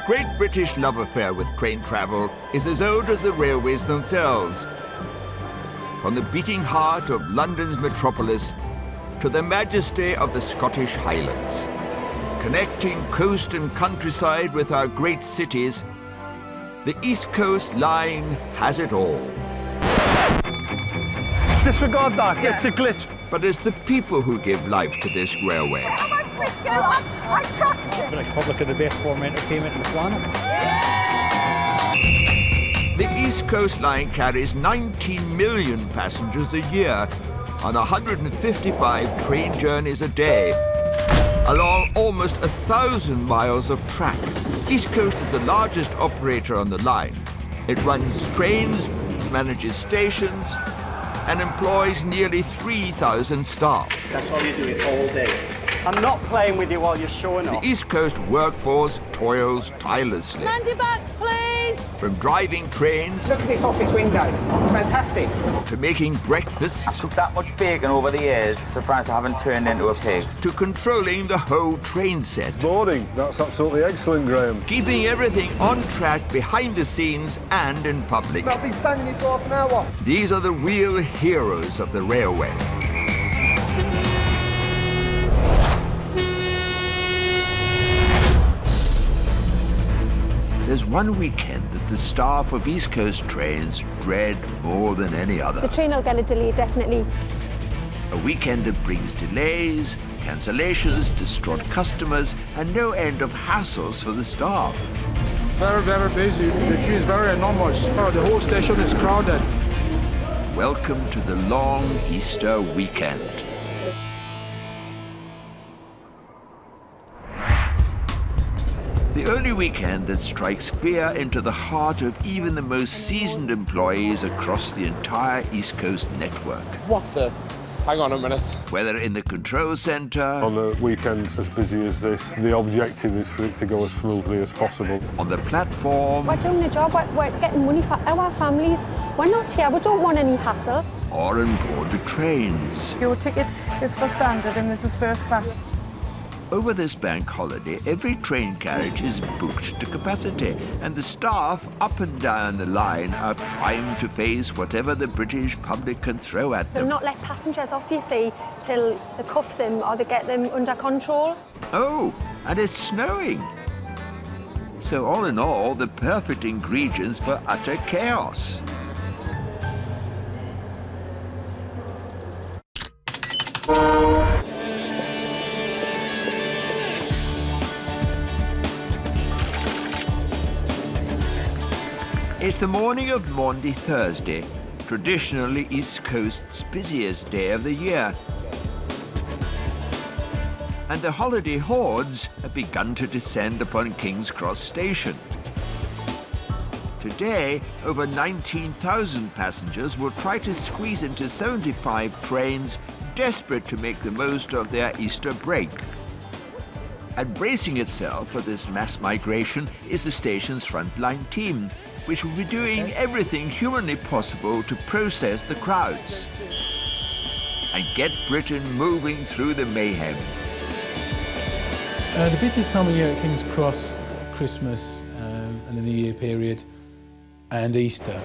The great British love affair with train travel is as old as the railways themselves. From the beating heart of London's metropolis to the majesty of the Scottish Highlands. Connecting coast and countryside with our great cities, the East Coast Line has it all. Disregard that, it's a glitch. But it's the people who give life to this railway. Come on, Briscoe, I trust you. The Republic are the best form of entertainment on the planet. The East Coast Line carries 19 million passengers a year on 155 train journeys a day, along almost 1,000 miles of track. East Coast is the largest operator on the line. It runs trains, manages stations, and employs nearly 3,000 staff. That's all you do it all day. I'm not playing with you while you're showing off. The East Coast workforce toils tirelessly. Handy bags, please. From driving trains Look at this office window. Fantastic. to making breakfasts Took that much bacon over the years, surprised I haven't turned into a pig. to controlling the whole train set. Morning, that's absolutely excellent, Graham. Keeping everything on track behind the scenes and in public. I've been standing here for half an hour. These are the real heroes of the railway. There's one weekend that the staff of East Coast trains dread more than any other. The train will get a delay, definitely. A weekend that brings delays, cancellations, distraught customers, and no end of hassles for the staff. Very, very busy. The queue is very enormous. Oh, the whole station is crowded. Welcome to the long Easter weekend. The only weekend that strikes fear into the heart of even the most seasoned employees across the entire East Coast network. What the? Hang on a minute. Whether in the control centre, On the weekends as busy as this, the objective is for it to go as smoothly as possible. on the platform, We're doing a job, we're getting money for our families. We're not here, we don't want any hassle. or on board the trains. Your ticket is for standard and this is first class. Over this bank holiday, every train carriage is booked to capacity, and the staff up and down the line are primed to face whatever the British public can throw at They'll them. not let passengers off, you see, till they cuff them or they get them under control. Oh, and it's snowing. So all in all, the perfect ingredients for utter chaos. It's the morning of Maundy Thursday, traditionally East Coast's busiest day of the year. And the holiday hordes have begun to descend upon King's Cross Station. Today, over 19,000 passengers will try to squeeze into 75 trains, desperate to make the most of their Easter break. And bracing itself for this mass migration is the station's frontline team, which will be doing everything humanly possible to process the crowds and get Britain moving through the mayhem. The busiest time of year at King's Cross, Christmas and the New Year period, and Easter.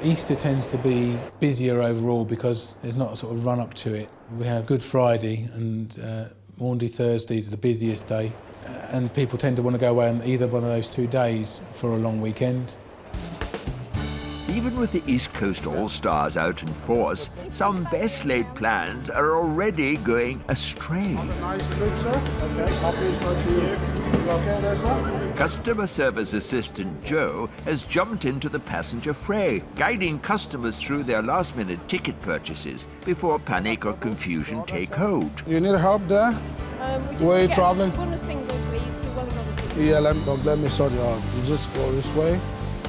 Easter tends to be busier overall because there's not a sort of run up to it. We have Good Friday and Maundy Thursday is the busiest day, and people tend to want to go away on either one of those 2 days for a long weekend. Even with the East Coast All-Stars out in force, some best-laid plans are already going astray. Nice trip, sir. Okay, happy Easter to you. You okay there, sir? Customer service assistant Joe has jumped into the passenger fray, guiding customers through their last-minute ticket purchases before panic or confusion take hold. You need help there? Where are you traveling? One single, please, to Wellington. Yeah, let me sort you out. You just go this way.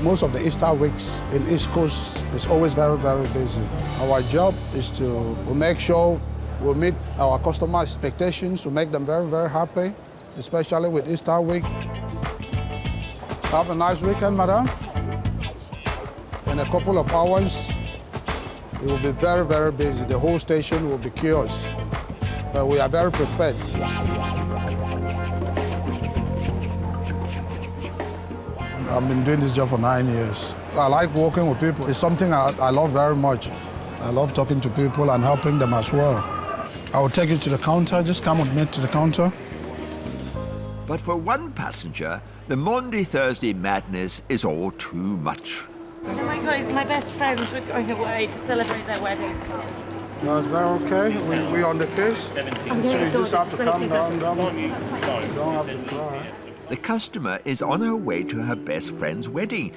Most of the Easter weeks in East Coast is always very, very busy. Our job is to make sure we meet our customer expectations, we make them very, very happy, especially with Easter week. Have a nice weekend, madam. In a couple of hours, it will be very, very busy. The whole station will be chaos, but we are very prepared. I've been doing this job for 9 years. I like working with people. It's something I love very much. I love talking to people and helping them as well. I will take you to the counter. Just come with me to the counter. But for one passenger, the Maundy-Thursday madness is all too much. Oh my God, it's my best friends. We're going away to celebrate their wedding. No, is that okay? We're on the case. I'm getting You just have to calm down. sorted. You don't have to cry. The customer is on her way to her best friend's wedding,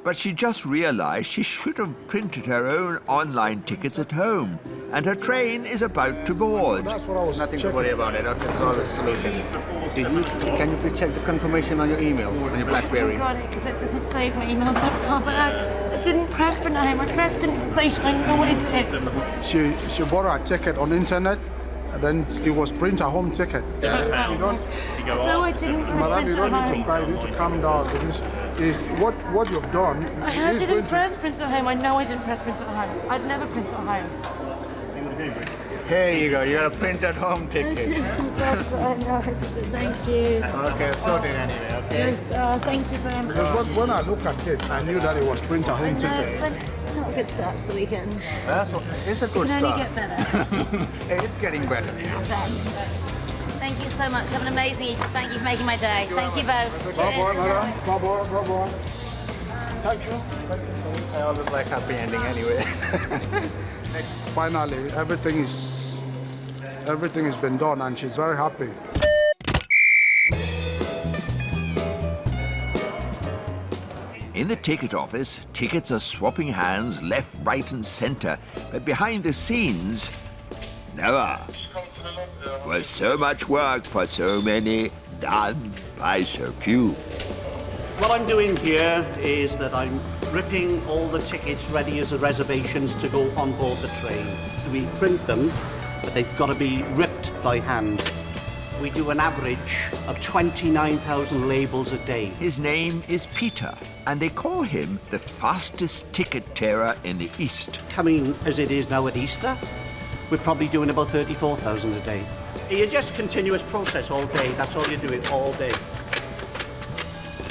but she just realized she should have printed her own online tickets at home, and her train is about to board. That's what I was Nothing checking. to worry about it. There's always a solution. Can you please check the confirmation on your email, on your BlackBerry? I got it because it doesn't save my emails that far back. I didn't press print at home. I pressed print at the station. I know what it is. She bought her ticket on the internet, and then it was print a home ticket. No, I didn't press Madam, print you don't at need to home. cry. You need to calm down. What you've done. I is didn't going to- press print at home. I know I didn't press print at home. I'd never print at home. Here you go. You got a printed home ticket. That's what I know I didn't. Thank you. Okay, sorted anyway, okay? Yes, thank you very much. Because when I look at it, I knew that it was print a home ticket. Not good starts the weekend. That's okay. It's a good Can only start. get better. Hey, it's getting better. Thank you so much. Have an amazing Easter. Thank you for making my day. Thank you both. Bye-bye, madam. Bye-bye, bye-bye. Thank you. I always like happy ending anyway. Finally, everything has been done, and she's very happy. In the ticket office, tickets are swapping hands left, right, and center. But behind the scenes, never was so much work for so many done by so few. What I'm doing here is that I'm ripping all the tickets ready as the reservations to go on board the train. We print them, but they've got to be ripped by hand. We do an average of 29,000 labels a day. His name is Peter, and they call him the fastest ticket tearer in the East. Coming as it is now at Easter, we're probably doing about 34,000 a day. It's just continuous process all day. That's all you're doing all day.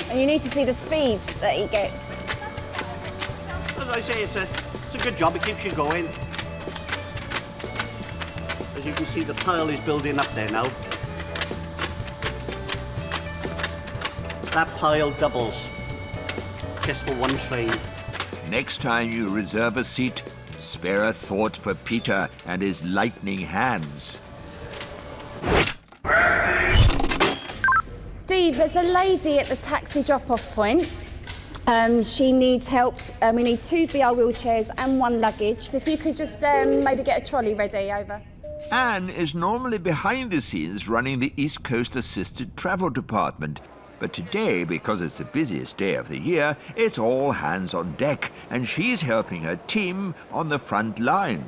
And you need to see the speed that he gets. As I say, it's a good job. It keeps you going. As you can see, the pile is building up there now. That pile doubles just for one train. Next time you reserve a seat, spare a thought for Peter and his lightning hands. Steve, there's a lady at the taxi drop-off point. She needs help. We need 2 VR wheelchairs and 1 luggage. If you could just maybe get a trolley ready over. Anne is normally behind the scenes running the East Coast Assisted Travel Department. But today, because it's the busiest day of the year, it's all hands on deck, and she's helping her team on the front line.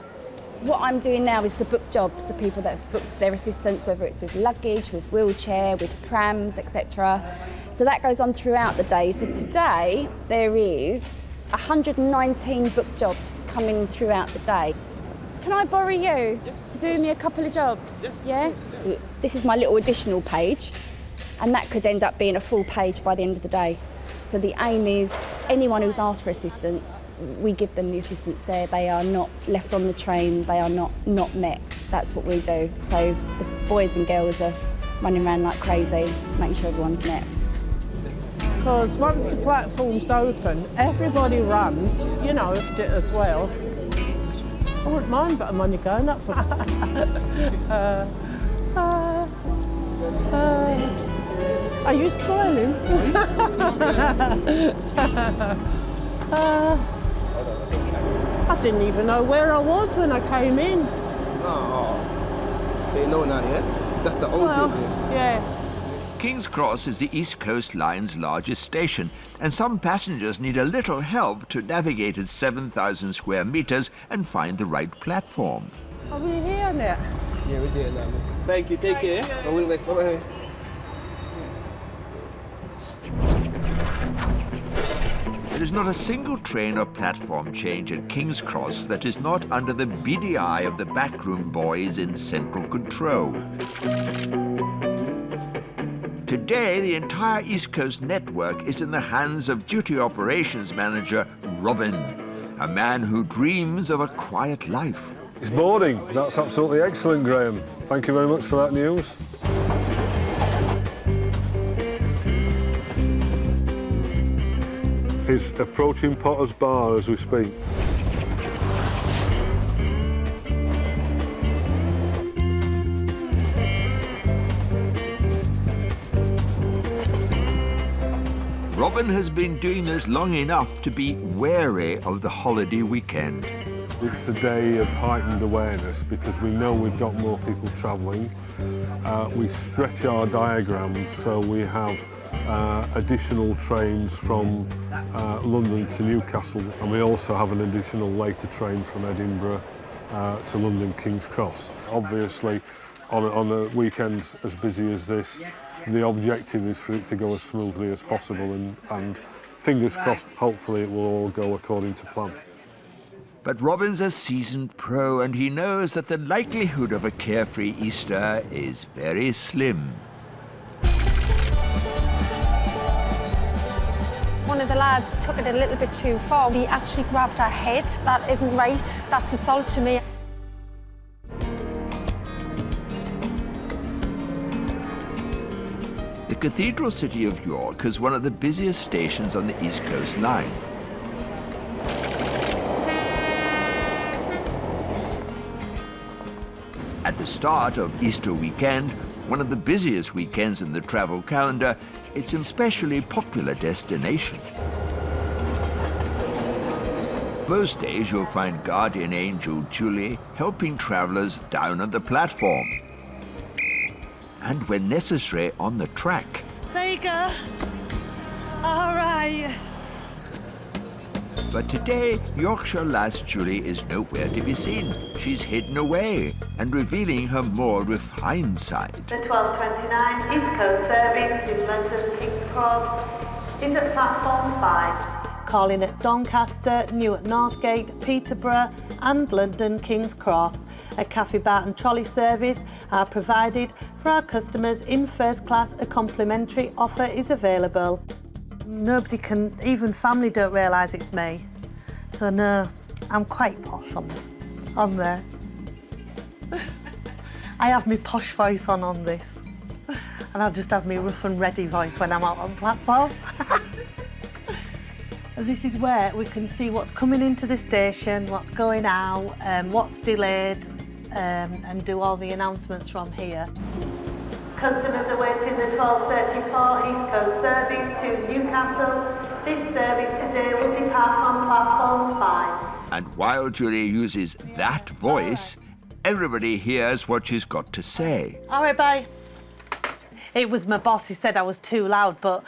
What I'm doing now is to book jobs for people that have booked their assistance, whether it's with luggage, with wheelchair, with prams, etc. So that goes on throughout the day. So today, there is 119 book jobs coming throughout the day. Can I borrow you to do me a couple of jobs? Yes, yeah? This is my little additional page, and that could end up being a full page by the end of the day. So the aim is anyone who's asked for assistance, we give them the assistance there. They are not left on the train, they are not met. That's what we do. So the boys and girls are running around like crazy, making sure everyone's met. Because once the platform's open, everybody runs, you know, if it as well. I wouldn't mind, but I'm only going up for Are you smiling? I didn't even know where I was when I came in. Oh, so you know now, yeah? That's the old business. Yeah. King's Cross is the East Coast Line's largest station, and some passengers need a little help to navigate its 7,000 square meters and find the right platform. Are we here now? Yeah, we're there now, miss. Thank you, take care. I will next. Bye-bye. There is not a single train or platform change at King's Cross that is not under the beady eye of the backroom boys in central control. Today, the entire East Coast network is in the hands of Duty Operations Manager Robin, a man who dreams of a quiet life. It's boarding. That's absolutely excellent, Graham. Thank you very much for that news. He's approaching Potter's Bar as we speak. Robin has been doing this long enough to be wary of the holiday weekend. It's a day of heightened awareness because we know we've got more people travelling. We stretch our diagrams so we have additional trains from London to Newcastle, and we also have an additional later train from Edinburgh to London King's Cross. Obviously, on a weekend as busy as this, the objective is for it to go as smoothly as possible, and fingers crossed, hopefully it will all go according to plan. But Robin's a seasoned pro, and he knows that the likelihood of a carefree Easter is very slim. One of the lads took it a little bit too far. He actually grabbed her head. That isn't right. That's assault to me. The cathedral city of York is one of the busiest stations on the East Coast Line. At the start of Easter weekend, one of the busiest weekends in the travel calendar, it's an especially popular destination. Most days you'll find guardian angel Julie helping travellers down on the platform, and when necessary on the track. There you go. All right. But today, Yorkshire lass Julie is nowhere to be seen. She's hidden away and revealing her more refined side. The 1229 East Coast service to London King's Cross is at platform 5. Calling at Doncaster, Newark Northgate, Peterborough and London King's Cross. A cafe, bar and trolley service are provided for our customers in first class. A complimentary offer is available. Nobody can, even family don't realise it's me. So no, I'm quite posh on there. I have my posh voice on this. And I'll just have my rough and ready voice when I'm out on platform. This is where we can see what's coming into the station, what's going out, what's delayed, and do all the announcements from here. Customers awaiting the 1234 East Coast service to Newcastle. This service today will depart on platform 5. And while Julie uses that voice, everybody hears what she's got to say. All right, bye. It was my boss. He said I was too loud, but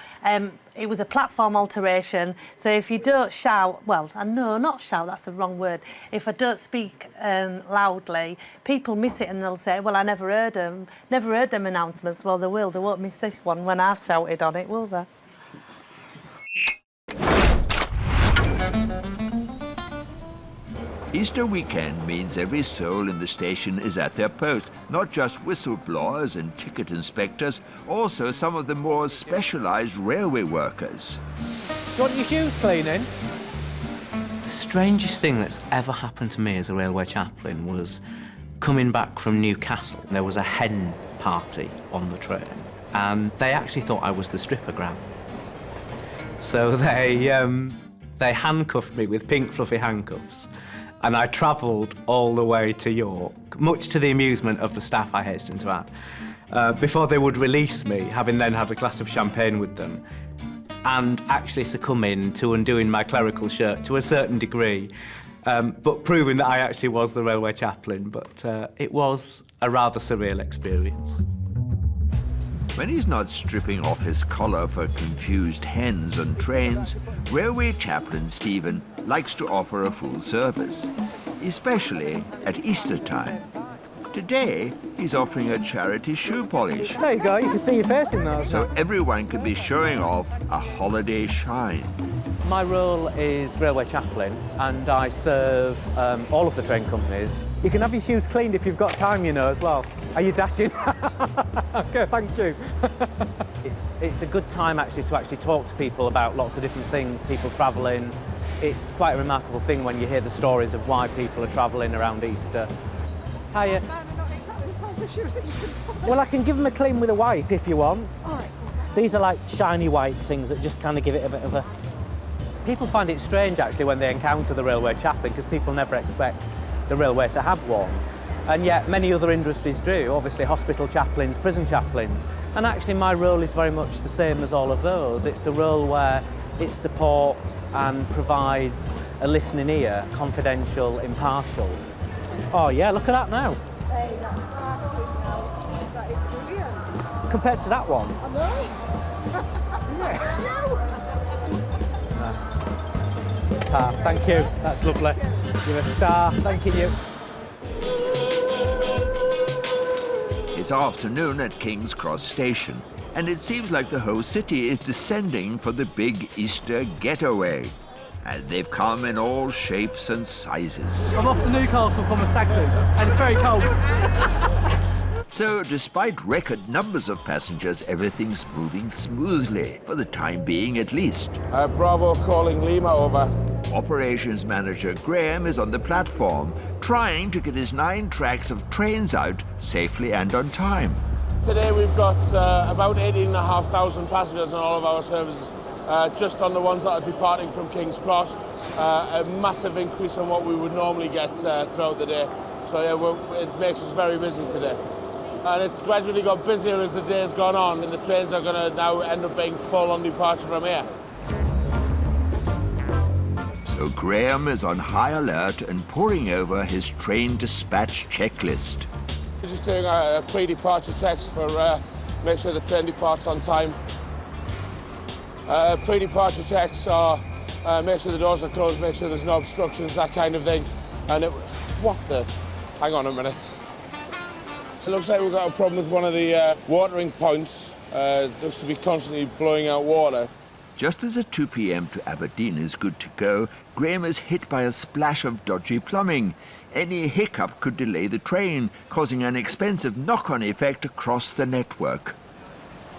it was a platform alteration. So if you don't shout, well, no, not shout, that's the wrong word. If I don't speak loudly, people miss it and they'll say, well, I never heard them announcements. Well, they will. They won't miss this one when I've shouted on it, will they? Easter weekend means every soul in the station is at their post, not just whistleblowers and ticket inspectors, also some of the more specialised railway workers. Do you want your shoes cleaning? The strangest thing that's ever happened to me as a railway chaplain was coming back from Newcastle. There was a hen party on the train, and they actually thought I was the stripper gram. So they handcuffed me with pink fluffy handcuffs, and I travelled all the way to York, much to the amusement of the staff, I hasten to add, before they would release me, having then had a glass of champagne with them, and actually succumbing to undoing my clerical shirt to a certain degree, but proving that I actually was the railway chaplain. But it was a rather surreal experience. When he's not stripping off his collar for confused hens on trains, railway chaplain Stephen likes to offer a full service, especially at Easter time. Today, he's offering a charity shoe polish. There you go, you can see your face in those. So everyone can be showing off a holiday shine. My role is railway chaplain, and I serve all of the train companies. You can have your shoes cleaned if you've got time, you know, as well. Are you dashing? OK, thank you. It's a good time, actually, to talk to people about lots of different things, people travelling. It's quite a remarkable thing when you hear the stories of why people are travelling around Easter. Hiya. Well, I can give them a clean with a wipe if you want. All right, These are like shiny white things that just kind of give it a bit of a... People find it strange, actually, when they encounter the railway chaplain, because people never expect the railway to have one. And yet many other industries do, obviously hospital chaplains, prison chaplains. And actually my role is very much the same as all of those. It's a role where it supports and provides a listening ear, confidential, impartial. Oh yeah, look at that now. Hey, that's sparkling now. That is brilliant. Compared to that one. I know. Thank you, that's lovely. You're a star, thanking you. It's afternoon at King's Cross Station, and it seems like the whole city is descending for the big Easter getaway. And they've come in all shapes and sizes. I'm off to Newcastle from a stag do, and it's very cold. So, despite record numbers of passengers, everything's moving smoothly, for the time being at least. Bravo calling Lima, over. Operations manager Graham is on the platform, trying to get his 9 tracks of trains out safely and on time. Today we've got about 18,500 passengers on all of our services, just on the ones that are departing from King's Cross. A massive increase on what we would normally get throughout the day. So yeah, it makes us very busy today. And it's gradually got busier as the day's gone on, and the trains are going to now end up being full on departure from here. So Graham is on high alert and poring over his train dispatch checklist. We're just doing a pre-departure checks for make sure the train departs on time. Pre-departure checks are make sure the doors are closed, make sure there's no obstructions, that kind of thing. And hang on a minute. So it looks like we've got a problem with one of the watering points. Looks to be constantly blowing out water. Just as a 2 p.m. to Aberdeen is good to go, Graham is hit by a splash of dodgy plumbing. Any hiccup could delay the train, causing an expensive knock-on effect across the network.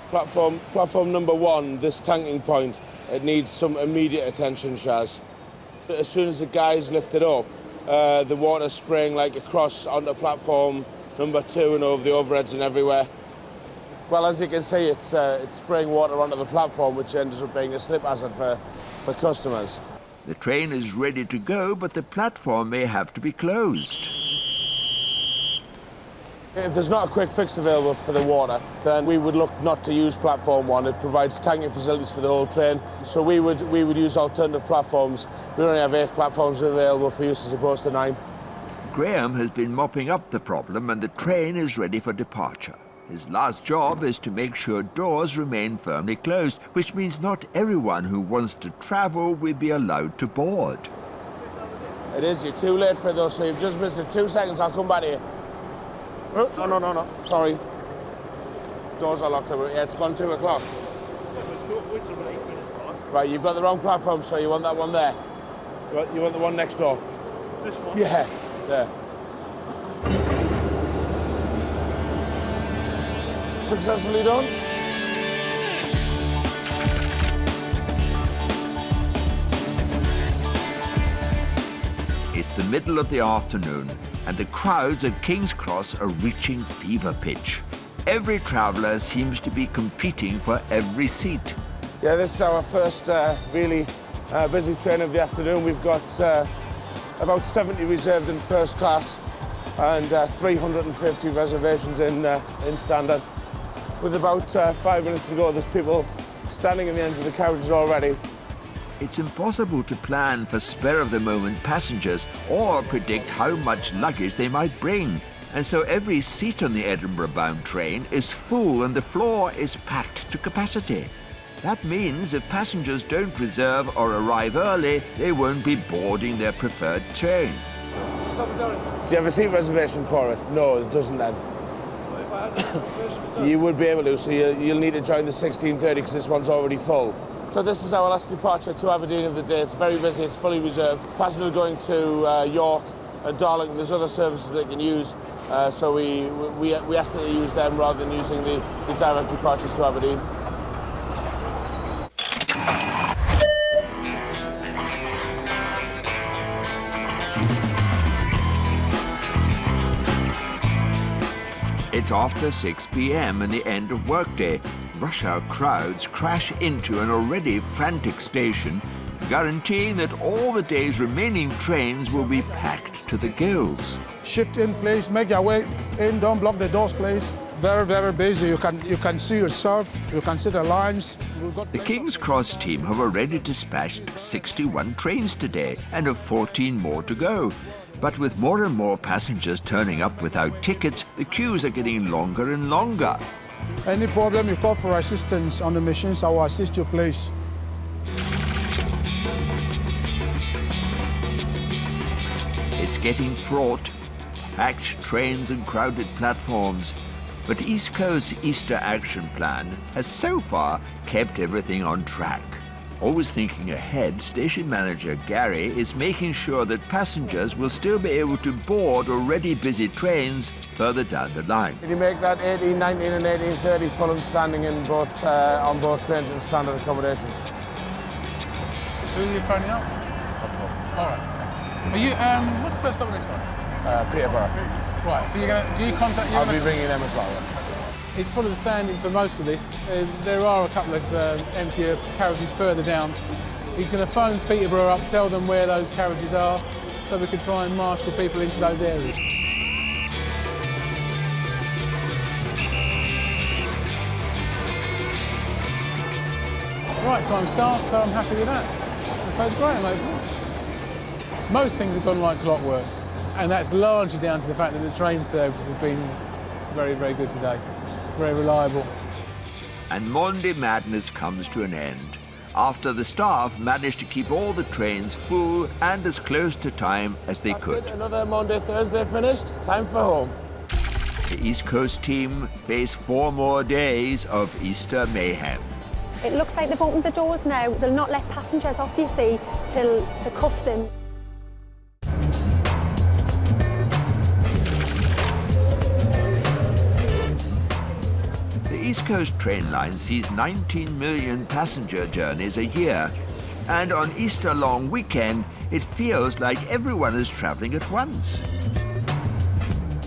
Platform number 1, this tanking point, it needs some immediate attention, Shaz. As soon as the guys lift it up, the water's spraying like across onto platform number 2 and over the overheads and everywhere. Well, as you can see, it's spraying water onto the platform, which ends up being a slip hazard for customers. The train is ready to go, but the platform may have to be closed. If there's not a quick fix available for the water, then we would look not to use platform 1. It provides tanking facilities for the whole train, so we would use alternative platforms. We only have 8 platforms available for use as opposed to 9. Graham has been mopping up the problem, and the train is ready for departure. His last job is to make sure doors remain firmly closed, which means not everyone who wants to travel will be allowed to board. It is. You're too late for those, so you've just missed it. 2 seconds, I'll come back to you. Oh, no. Sorry. Doors are locked. Yeah, it's gone 2 o'clock. Right, you've got the wrong platform, so you want that one there. You want the one next door? This one? Yeah, there. Successfully done. It's the middle of the afternoon, and the crowds at King's Cross are reaching fever pitch. Every traveller seems to be competing for every seat. Yeah, this is our first really busy train of the afternoon. We've got about 70 reserved in first class and 350 reservations in standard. With about 5 minutes to go, there's people standing in the ends of the carriages already. It's impossible to plan for spur-of-the-moment passengers or predict how much luggage they might bring. And so every seat on the Edinburgh-bound train is full and the floor is packed to capacity. That means if passengers don't reserve or arrive early, they won't be boarding their preferred train. stop it going? Do you have a seat reservation for it? No, it doesn't then. If I had reservation, You would be able to, so you'll need to join the 16:30 because this one's already full. So this is our last departure to Aberdeen of the day. It's very busy, it's fully reserved. Passengers are going to York and Darlington. There's other services they can use, so we ask that they use them rather than using the direct departures to Aberdeen. It's after 6 p.m. and the end of workday. Rush hour crowds crash into an already frantic station, guaranteeing that all the day's remaining trains will be packed to the gills. Shift in, please. Make your way in. Don't block the doors, please. Very, very busy. You can see yourself. You can see the lines. The King's Cross team have already dispatched 61 trains today and have 14 more to go. But with more and more passengers turning up without tickets, the queues are getting longer and longer. Any problem, you call for assistance on the machines. I will assist you, please. It's getting fraught. Packed trains and crowded platforms. But East Coast's Easter Action Plan has so far kept everything on track. Always thinking ahead, station manager Gary is making sure that passengers will still be able to board already busy trains further down the line. Can you make that 1819 and 1830 full and standing in both on both trains in standard accommodation? Who are you phoning up? Control. All right. Okay. Are you? What's the first stop on this one? Peterborough. Right. So you're going? Do you contact? I'll be ringing them as well. It's full of standing for most of this. There are a couple of emptier carriages further down. He's going to phone Peterborough up, tell them where those carriages are, so we can try and marshal people into those areas. Right time start, so I'm happy with that. So it's great, mate. Most things have gone like clockwork, and that's largely down to the fact that the train service has been very, very good today. Very reliable. And Monday madness comes to an end, after the staff managed to keep all the trains full and as close to time as they could. That's it, another Monday, Thursday finished. Time for home. The East Coast team face 4 more days of Easter mayhem. It looks like they've opened the doors now. They'll not let passengers off, you see, till they cuff them. The East Coast train line sees 19 million passenger journeys a year, and on Easter long weekend, it feels like everyone is traveling at once.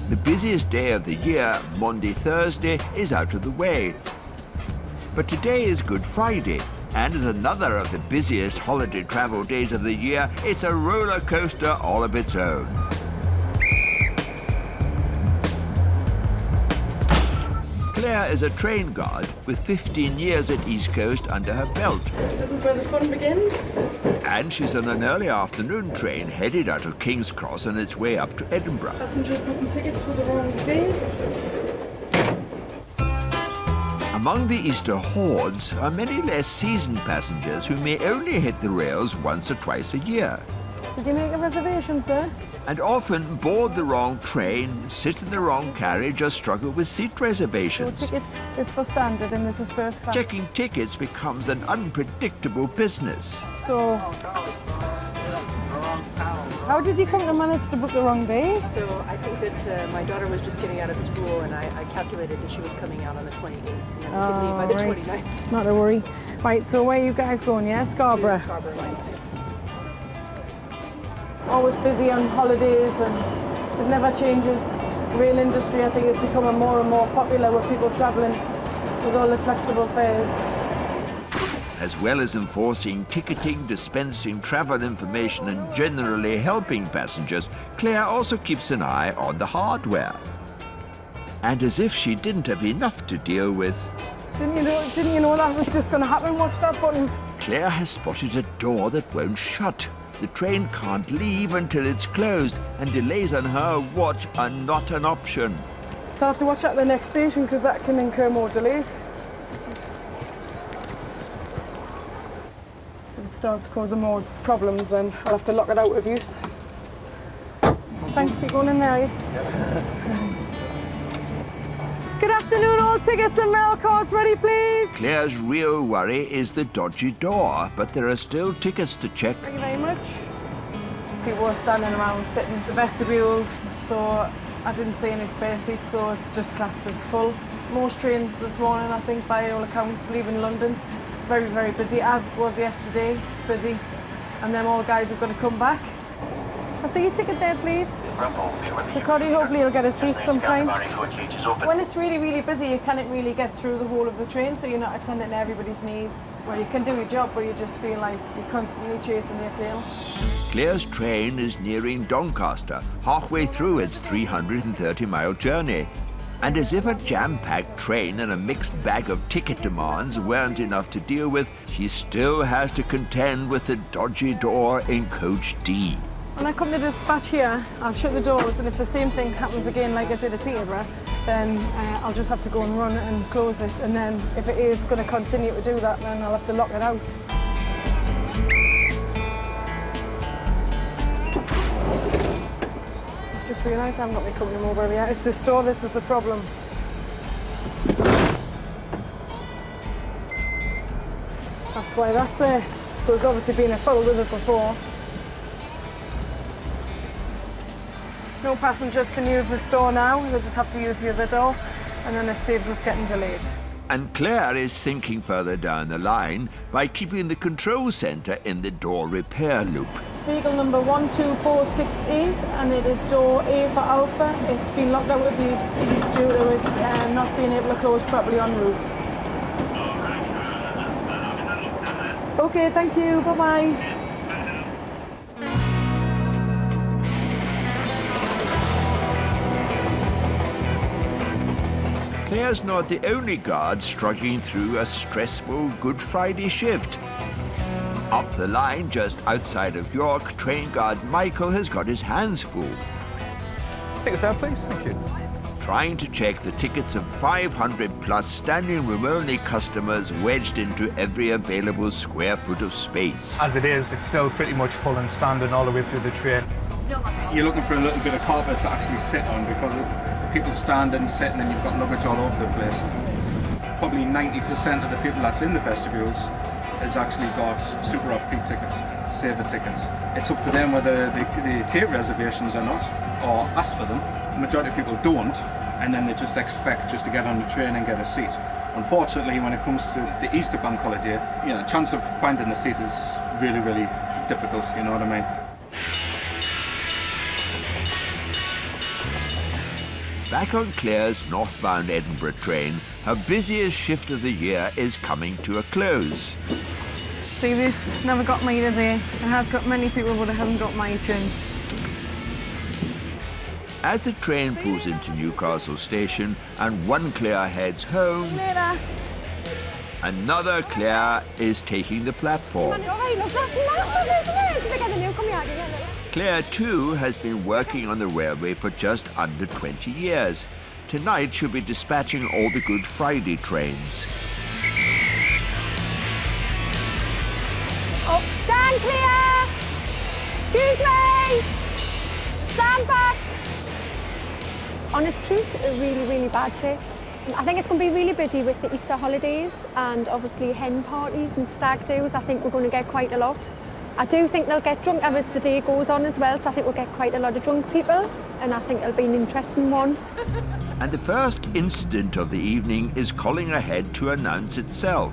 The busiest day of the year, Monday, Thursday, is out of the way. But today is Good Friday, and as another of the busiest holiday travel days of the year, it's a roller coaster all of its own. Claire is a train guard with 15 years at East Coast under her belt. This is where the fun begins. And she's on an early afternoon train headed out of King's Cross on its way up to Edinburgh. Passengers booking tickets for the wrong day. Among the Easter hordes are many less seasoned passengers who may only hit the rails once or twice a year. Did you make a reservation, sir? And often board the wrong train, sit in the wrong carriage, or struggle with seat reservations. Your ticket is for standard and this is first class. Checking tickets becomes an unpredictable business. So, how did you come to manage to book the wrong day? So I think that my daughter was just getting out of school and I calculated that she was coming out on the 28th and then we could leave by the 29th. Not to worry. Right, so where are you guys going, yeah? Scarborough? Yeah, Scarborough, right. Always busy on holidays and it never changes. Rail industry, I think, is becoming more and more popular with people travelling with all the flexible fares. As well as enforcing ticketing, dispensing travel information and generally helping passengers, Claire also keeps an eye on the hardware. And as if she didn't have enough to deal with, Didn't you know that was just going to happen? Watch that button. Claire has spotted a door that won't shut. The train can't leave until it's closed, and delays on her watch are not an option. So I'll have to watch at the next station because that can incur more delays. If it starts causing more problems, then I'll have to lock it out of use. Thanks, you're going in there, are you? Good afternoon, all tickets and rail cards ready, please? Claire's real worry is the dodgy door, but there are still tickets to check. Thank you very much. People were standing around sitting in the vestibules, so I didn't see any spare seats, so it's just classed as full. Most trains this morning, I think, by all accounts, leaving London. Very, very busy, as was yesterday, busy. And then all guys have got to come back. I see your ticket there, please. Ricardo, hopefully you'll get a seat sometime. When it's really, really busy, you can't really get through the whole of the train, so you're not attending to everybody's needs. Well, you can do your job, but you just feel like you're constantly chasing your tail. Claire's train is nearing Doncaster, halfway through its 330-mile journey. And as if a jam-packed train and a mixed bag of ticket demands weren't enough to deal with, she still has to contend with the dodgy door in Coach D. When I come to dispatch here, I'll shut the doors, and if the same thing happens again like I did at Peterborough, then I'll just have to go and run and close it. And then if it is going to continue to do that, then I'll have to lock it out. I've just realised I haven't got my company mobile yet. It's this door, this is the problem. That's why that's there. So it's obviously been a full with it before. No passengers can use this door now, they just have to use the other door, and then it saves us getting delayed. And Claire is thinking further down the line by keeping the control centre in the door repair loop. Vehicle number 12468, and it is door A for Alpha. It's been locked out of use due to it not being able to close properly en route. Okay, thank you, bye-bye. Claire's not the only guard struggling through a stressful Good Friday shift. Up the line, just outside of York, train guard Michael has got his hands full. Tickets out, please. Thank you. Trying to check the tickets of 500+ standing room-only customers wedged into every available square foot of space. As it is, it's still pretty much full and standing all the way through the train. You're looking for a little bit of carpet to actually sit on because people standing, sitting, and you've got luggage all over the place. Probably 90% of the people that's in the vestibules has actually got super off-peak tickets, saver tickets. It's up to them whether they take reservations or not, or ask for them. The majority of people don't, and then they just expect just to get on the train and get a seat. Unfortunately, when it comes to the Easter bank holiday, the chance of finding a seat is really, really difficult, you know what I mean? Back on Claire's northbound Edinburgh train, her busiest shift of the year is coming to a close. See this? Never got me today. It has got many people, but it hasn't got my train. As the train pulls into Newcastle station and one Claire heads home, Later. another Claire is taking the platform. Claire, too, has been working on the railway for just under 20 years. Tonight, she'll be dispatching all the Good Friday trains. Oh, stand clear! Excuse me! Stand back! Honest truth, a really, really bad shift. I think it's going to be really busy with the Easter holidays and obviously hen parties and stag do's. I think we're going to get quite a lot. I do think they'll get drunk as the day goes on as well, so I think we'll get quite a lot of drunk people, and I think it'll be an interesting one. And the first incident of the evening is calling ahead to announce itself.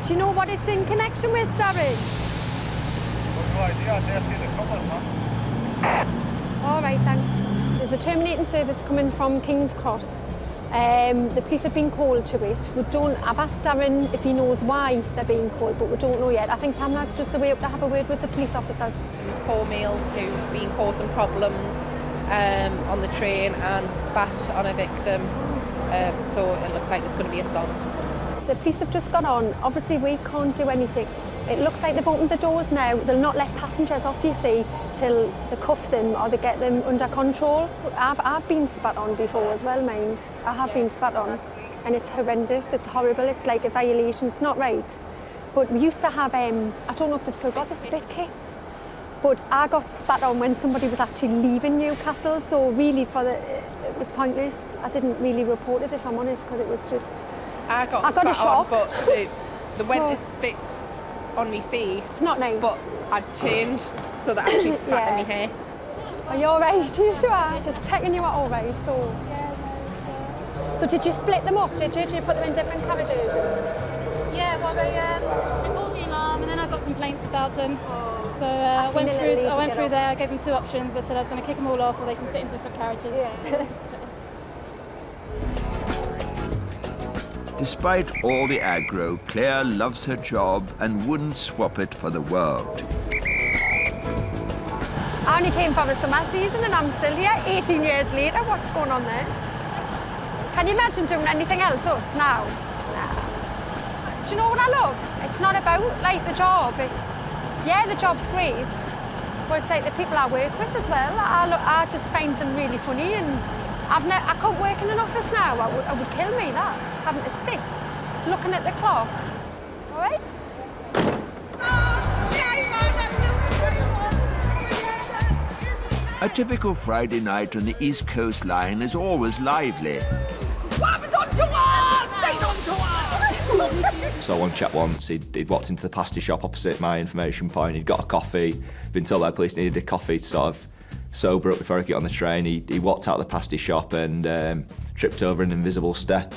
Do you know what it's in connection with, Darren? No idea, I dare see the colours, man. All right, thanks. There's a terminating service coming from King's Cross. The police have been called to it. I've asked Darren if he knows why they're being called, but we don't know yet. I think Pamela's just away up to have a word with the police officers. 4 males who've been causing problems on the train and spat on a victim. So it looks like it's going to be assault. The police have just got on. Obviously, we can't do anything. It looks like they've opened the doors now. They'll not let passengers off, you see, till they cuff them or they get them under control. I've been spat on before as well, mind. I have been spat on, and it's horrendous. It's horrible. It's like a violation. It's not right. But we used to have, I don't know if they've still got the spit kits, But I got spat on when somebody was actually leaving Newcastle, so really it was pointless. I didn't really report it, if I'm honest, because it was just... I got a spat shock. on, but they went to spit on my face. It's not nice. But I turned, so they actually spat in my hair. Are you all right? Are you sure? Just checking you are all right, so... So did you split them up, did you? Did you put them in different carriages? Yeah, well, they bought the alarm and then I got complaints about them. So I went through there, I gave them 2 options. I said I was going to kick them all off or they can sit in different carriages. Yeah. Despite all the aggro, Claire loves her job and wouldn't swap it for the world. I only came for the summer season and I'm still here 18 years later. What's going on there? Can you imagine doing anything else us now? Nah. Do you know what I love? It's not about like the job. Yeah, the job's great, but it's like the people I work with as well. I just find them really funny, and I can't work in an office now. It would kill me, that, having to sit, looking at the clock. All right? A typical Friday night on the East Coast Line is always lively. So one chap once, he'd walked into the pasty shop opposite my information point, he'd got a coffee, been told by the police he needed a coffee to sort of sober up before he got on the train. He walked out of the pasty shop and tripped over an invisible step,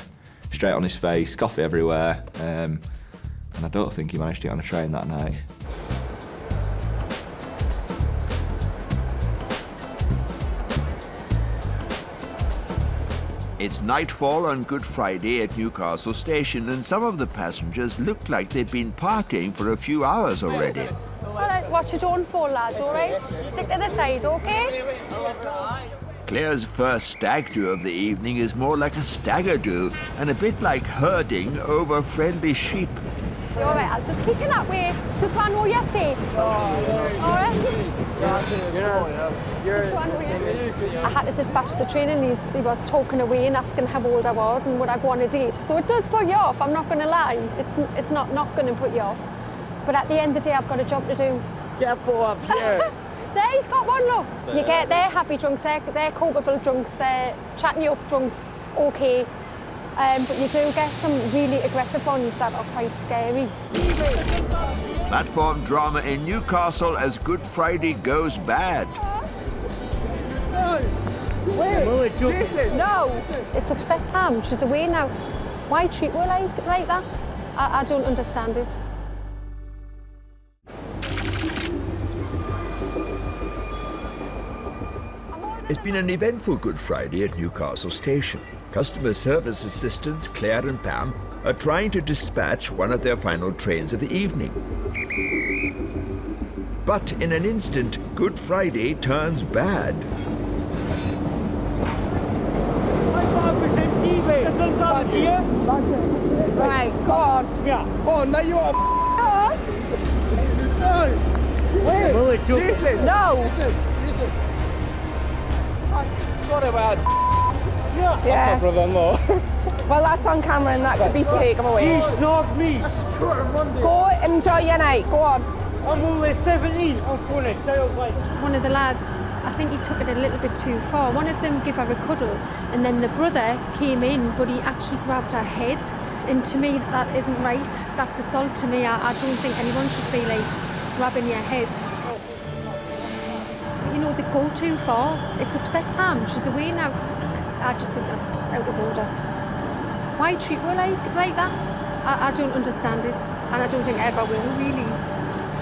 straight on his face, coffee everywhere, and I don't think he managed to get on a train that night. It's nightfall on Good Friday at Newcastle Station, and some of the passengers looked like they'd been partying for a few hours already. All right, watch your own fall, lads, all right? Stick to the side, OK? Claire's first stag do of the evening is more like a stagger do, and a bit like herding over friendly sheep. You're all right, I'll just keep you that way, just so I know you're safe. All right? I had to dispatch the train and he was talking away and asking how old I was and would I go on a date. So it does put you off, I'm not going to lie. It's not going to put you off. But at the end of the day, I've got a job to do. Careful up here. There, he's got one, look. You get their happy drunks, they're culpable drunks, they're chatting you up drunks, OK. But you do get some really aggressive ones that are quite scary. Platform drama in Newcastle as Good Friday goes bad. No, it's upset Pam. She's away now. Why treat her like that? I don't understand it. It's been an eventful Good Friday at Newcastle Station. Customer service assistants Claire and Pam are trying to dispatch one of their final trains of the evening. But in an instant, Good Friday turns bad. Right, go on. Yeah. Oh, now you are. No. No. Listen. Sorry about. Yeah. My brother-in-law. Well, that's on camera and that could be taken away. She's not me. Go enjoy your night, go on. I'm only 17. I'm funny, childlike. One of the lads, I think he took it a little bit too far. One of them gave her a cuddle and then the brother came in, but he actually grabbed her head. And to me, that isn't right. That's assault to me. I don't think anyone should be like grabbing your head. You know, they go too far. It's upset Pam. She's away now. I just think that's out of order. Why treat her like that? I don't understand it, and I don't think I ever will, really.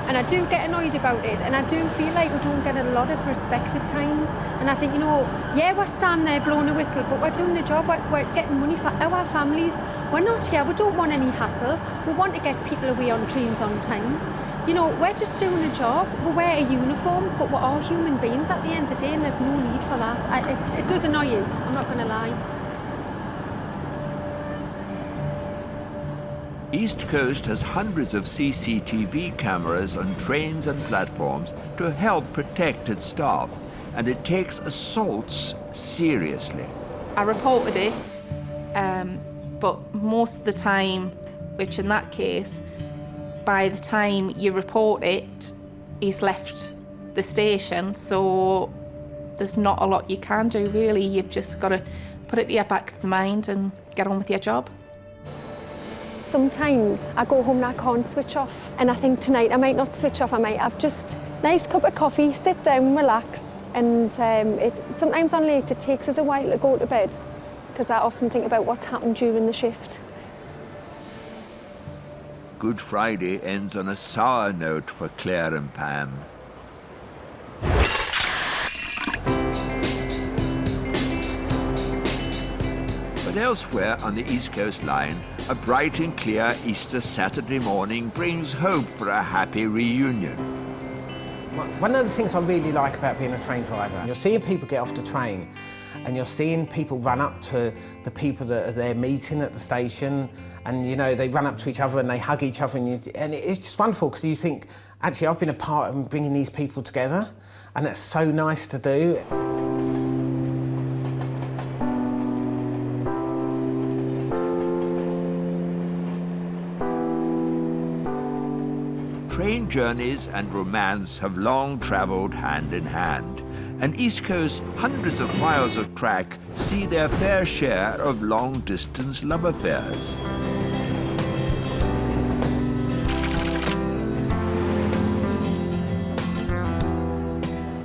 And I do get annoyed about it, and I do feel like we don't get a lot of respect at times. And I think, you know, yeah, we're standing there blowing a whistle, but we're doing a job, we're getting money for our families. We're not here, we don't want any hassle. We want to get people away on trains on time. You know, we're just doing a job. We wear a uniform, but we're all human beings at the end of the day, and there's no need for that. It does annoy us, I'm not going to lie. East Coast has hundreds of CCTV cameras on trains and platforms to help protect its staff, and it takes assaults seriously. I reported it, but most of the time, which in that case, by the time you report it, he's left the station, so there's not a lot you can do really. You've just got to put it to your back of the mind and get on with your job. Sometimes I go home and I can't switch off, and I think tonight I might not switch off. I might have just a nice cup of coffee, sit down, relax, and sometimes on late it takes us a while to go to bed because I often think about what's happened during the shift. Good Friday ends on a sour note for Claire and Pam. But elsewhere on the East Coast line, a bright and clear Easter Saturday morning brings hope for a happy reunion. One of the things I really like about being a train driver, you're seeing people get off the train and you're seeing people run up to the people that they're meeting at the station, and you know, they run up to each other and they hug each other, and it's just wonderful because you think, actually I've been a part of bringing these people together, and it's so nice to do. Train journeys and romance have long travelled hand in hand, and East Coast's hundreds of miles of track see their fair share of long-distance love affairs.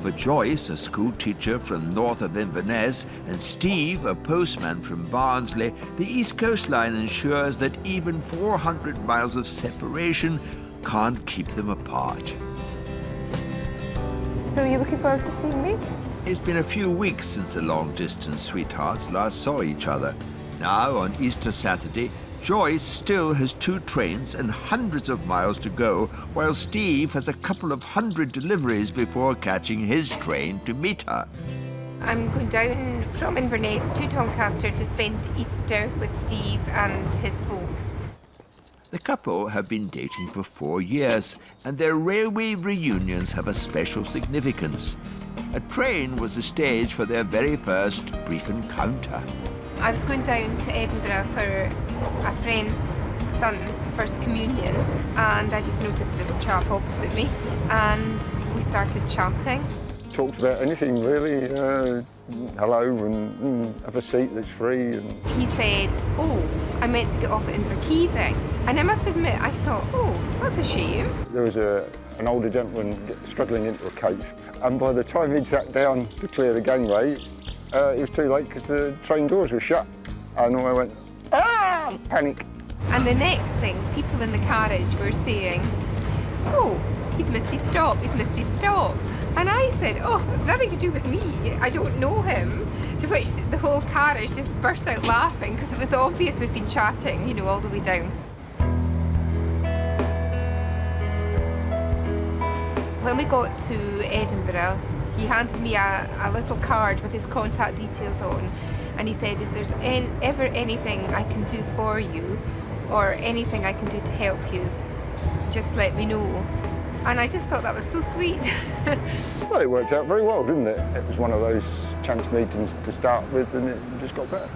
For Joyce, a school teacher from north of Inverness, and Steve, a postman from Barnsley, the East Coast line ensures that even 400 miles of separation can't keep them apart. So you're looking forward to seeing me? It's been a few weeks since the long-distance sweethearts last saw each other. Now, on Easter Saturday, Joyce still has 2 trains and hundreds of miles to go, while Steve has a couple of hundred deliveries before catching his train to meet her. I'm going down from Inverness to Doncaster to spend Easter with Steve and his folks. The couple have been dating for 4 years, and their railway reunions have a special significance. A train was the stage for their very first brief encounter. I was going down to Edinburgh for a friend's son's first communion, and I just noticed this chap opposite me, and we started chatting. Talked about anything really, hello and have a seat that's free. And He said, oh, I meant to get off at Inverkeithing. And I must admit, I thought, oh, that's a shame. there was an older gentleman struggling into a coach, and by the time he'd sat down to clear the gangway, it was too late because the train doors were shut. And I went, ah, panic. And the next thing, people in the carriage were saying, oh, he's missed his stop, he's missed his stop. And I said, oh, it's nothing to do with me, I don't know him. To which the whole carriage just burst out laughing because it was obvious we'd been chatting, you know, all the way down. When we got to Edinburgh, he handed me a little card with his contact details on, and he said, if there's ever anything I can do for you or anything I can do to help you, just let me know. And I just thought that was so sweet. Well, it worked out very well, didn't it? It was one of those chance meetings to start with, and it just got better.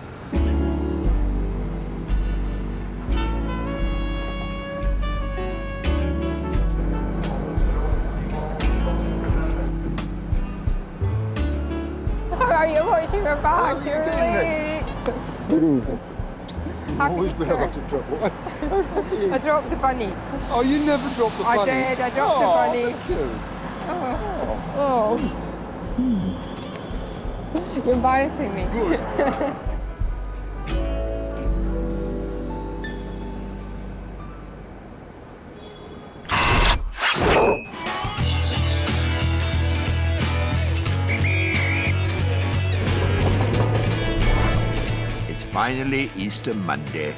Are you watching your back? You're late. Always been a lot of trouble. I dropped the bunny. Oh, you never dropped the bunny? I did, I dropped the bunny. Thank you. Oh. You're embarrassing me. Good. It's finally Easter Monday.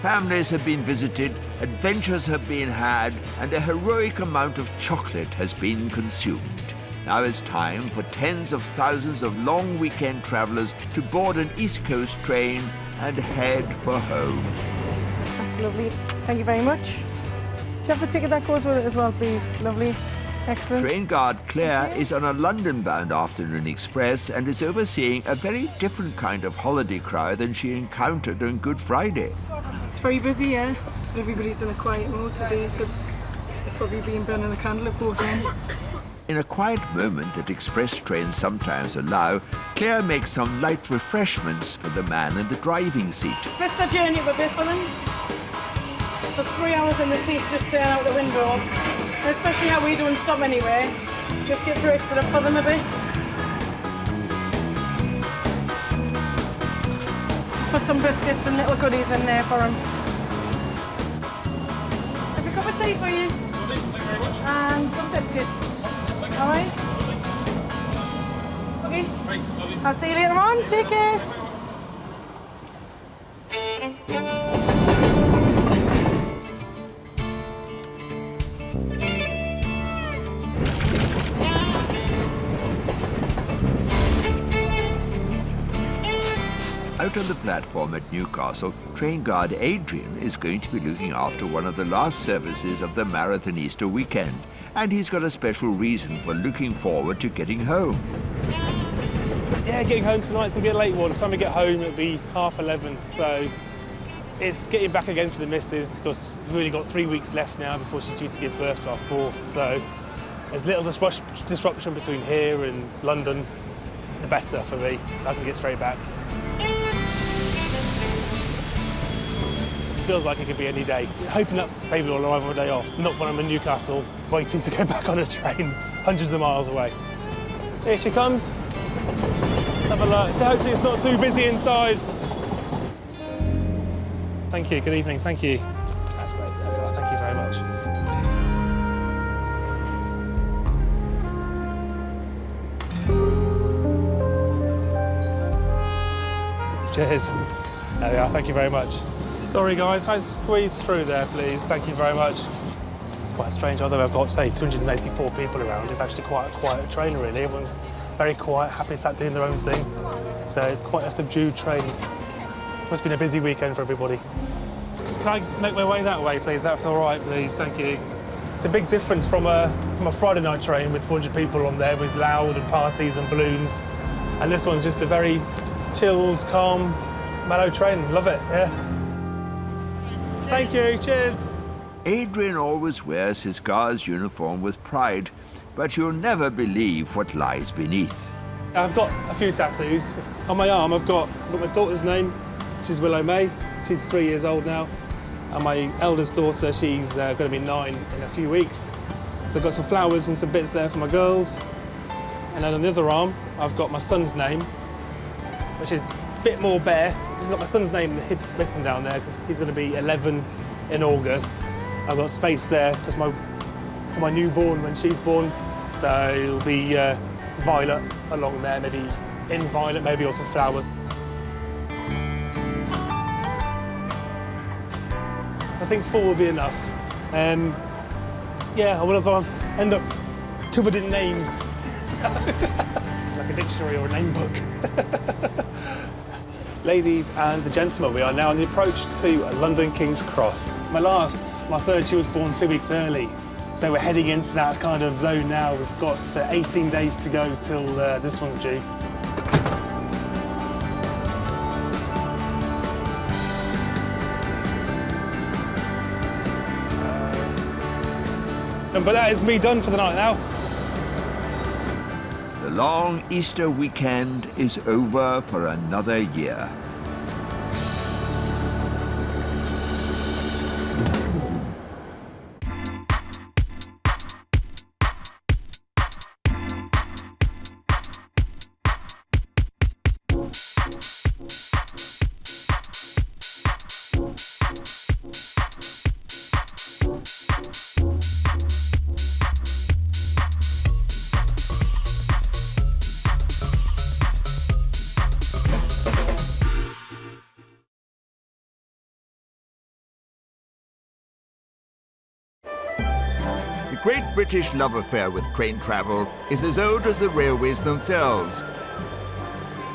Families have been visited, adventures have been had, and a heroic amount of chocolate has been consumed. Now it's time for tens of thousands of long weekend travellers to board an East Coast train and head for home. That's lovely. Thank you very much. Do you have the ticket that goes with it as well, please? Lovely. Excellent. Train guard Claire is on a London-bound afternoon express and is overseeing a very different kind of holiday crowd than she encountered on Good Friday. It's very busy, yeah. Everybody's in a quiet mode today because they've probably been burning a candle at both ends. In a quiet moment that express trains sometimes allow, Claire makes some light refreshments for the man in the driving seat. Splits the journey up a bit for them. There's 3 hours in the seat just staring out the window. Especially how we don't stop anyway. Just get breaks it up for them a bit. Just put some biscuits and little goodies in there for them. There's a cup of tea for you. Thank you very much. And some biscuits. All right? Okay. Right, lovely. I'll see you later on. Take care. Out on the platform at Newcastle, train guard Adrian is going to be looking after one of the last services of the Marathon Easter weekend, and he's got a special reason for looking forward to getting home. Yeah, getting home tonight's going to be a late one. By the time we get home, it'll be 11:30, so it's getting back again for the missus, because we've only got 3 weeks left now before she's due to give birth to our fourth, so there's little disruption between here and London, the better for me, so I can get straight back. Feels like it could be any day. Hoping that maybe I'll arrive on a day off, not when I'm in Newcastle, waiting to go back on a train hundreds of miles away. Here she comes. Let's have a look. So hopefully it's not too busy inside. Thank you, good evening, thank you. That's great, thank you very much. Cheers. There we are, thank you very much. Sorry guys, can I squeeze through there please? Thank you very much. It's quite strange, although I've got, say, 284 people around, it's actually quite a quiet train really. Everyone's very quiet, happy sat doing their own thing. So it's quite a subdued train. Must have been a busy weekend for everybody. Can I make my way that way please? That's all right please, thank you. It's a big difference from a Friday night train with 400 people on there with loud and parties and balloons. And this one's just a very chilled, calm, mellow train. Love it, yeah. Thank you, cheers. Adrian always wears his guard's uniform with pride, but you'll never believe what lies beneath. I've got a few tattoos. On my arm, I've got my daughter's name, which is Willow May. She's 3 years old now. And my eldest daughter, she's going to be 9 in a few weeks. So I've got some flowers and some bits there for my girls. And then on the other arm, I've got my son's name, which is a bit more bare. I've got my son's name written down there because he's going to be 11 in August. I've got space there because for my newborn when she's born. So it'll be violet along there, maybe in violet, maybe, or some flowers. I think 4 will be enough. Yeah, I will end up covered in names. Like a dictionary or a name book. Ladies and the gentlemen, we are now on the approach to London King's Cross. My third, she was born 2 weeks early. So we're heading into that kind of zone now. We've got 18 days to go till this one's due. But that is me done for the night now. The long Easter weekend is over for another year. The great British love affair with train travel is as old as the railways themselves.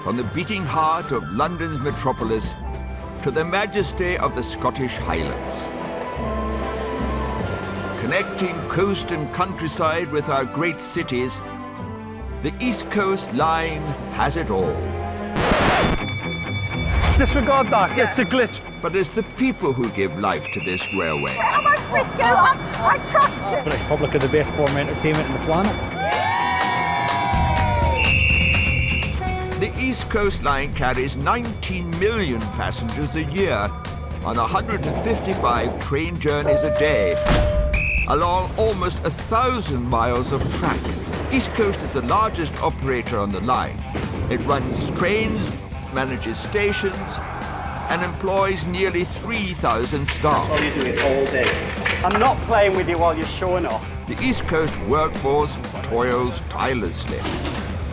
From the beating heart of London's metropolis to the majesty of the Scottish Highlands. Connecting coast and countryside with our great cities, the East Coast Line has it all. Disregard that, it's a glitch. But it's the people who give life to this railway. Come on, Frisco, I trust you. British public are the best form of entertainment on the planet. The East Coast Line carries 19 million passengers a year on 155 train journeys a day, along almost 1,000 miles of track. East Coast is the largest operator on the line. It runs trains, manages stations, and employs nearly 3,000 staff. That's how you do it all day. I'm not playing with you while you're showing off. The East Coast workforce toils tirelessly.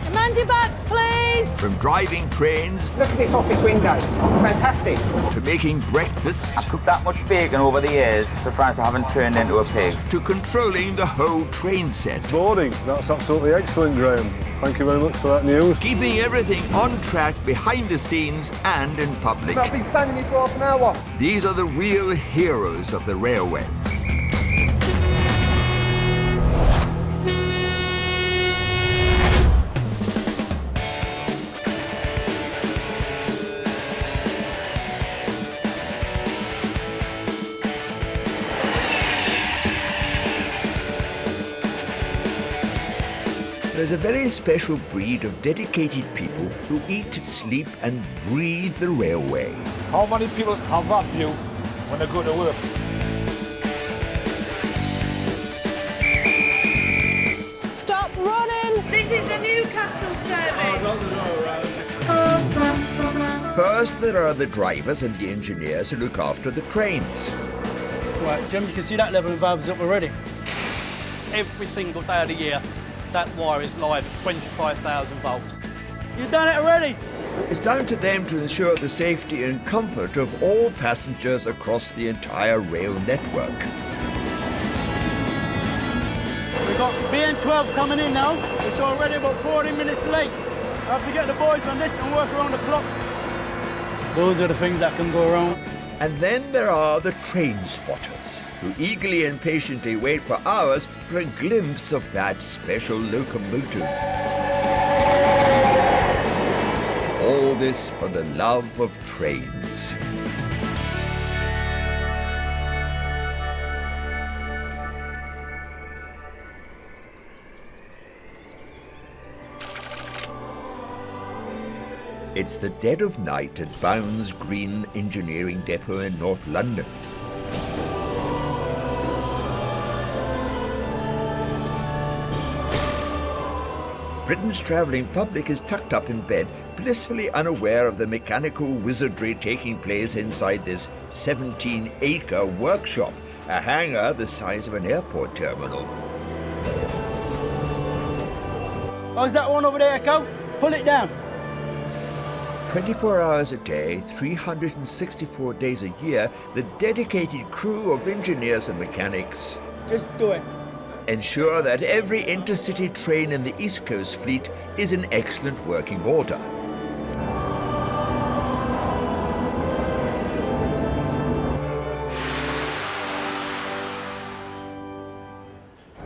Command your backs, please! From driving trains... Look at this office window. Fantastic. ...to making breakfasts... I've cooked that much bacon over the years, surprised I haven't turned into a pig. ...to controlling the whole train set. Morning. That's absolutely excellent, Graham. Thank you very much for that news. Keeping everything on track behind the scenes and in public. I've been standing here for half an hour. These are the real heroes of the railway. There's a very special breed of dedicated people who eat, sleep and breathe the railway. How many people have that view when they go to work? Stop running! This is the Newcastle service! First, there are the drivers and the engineers who look after the trains. Right, Jim, you can see that level of valves up already. Every single day of the year, that wire is live at 25,000 volts. You've done it already? It's down to them to ensure the safety and comfort of all passengers across the entire rail network. We've got BN12 coming in now. It's already about 40 minutes late. I have to get the boys on this and work around the clock. Those are the things that can go wrong. And then there are the train spotters, who eagerly and patiently wait for hours for a glimpse of that special locomotive. All this for the love of trains. It's the dead of night at Bounds Green Engineering Depot in North London. Britain's travelling public is tucked up in bed, blissfully unaware of the mechanical wizardry taking place inside this 17-acre workshop, a hangar the size of an airport terminal. How's that one over there, Echo? Pull it down. 24 hours a day, 364 days a year, the dedicated crew of engineers and mechanics just do it. Ensure that every intercity train in the East Coast fleet is in excellent working order.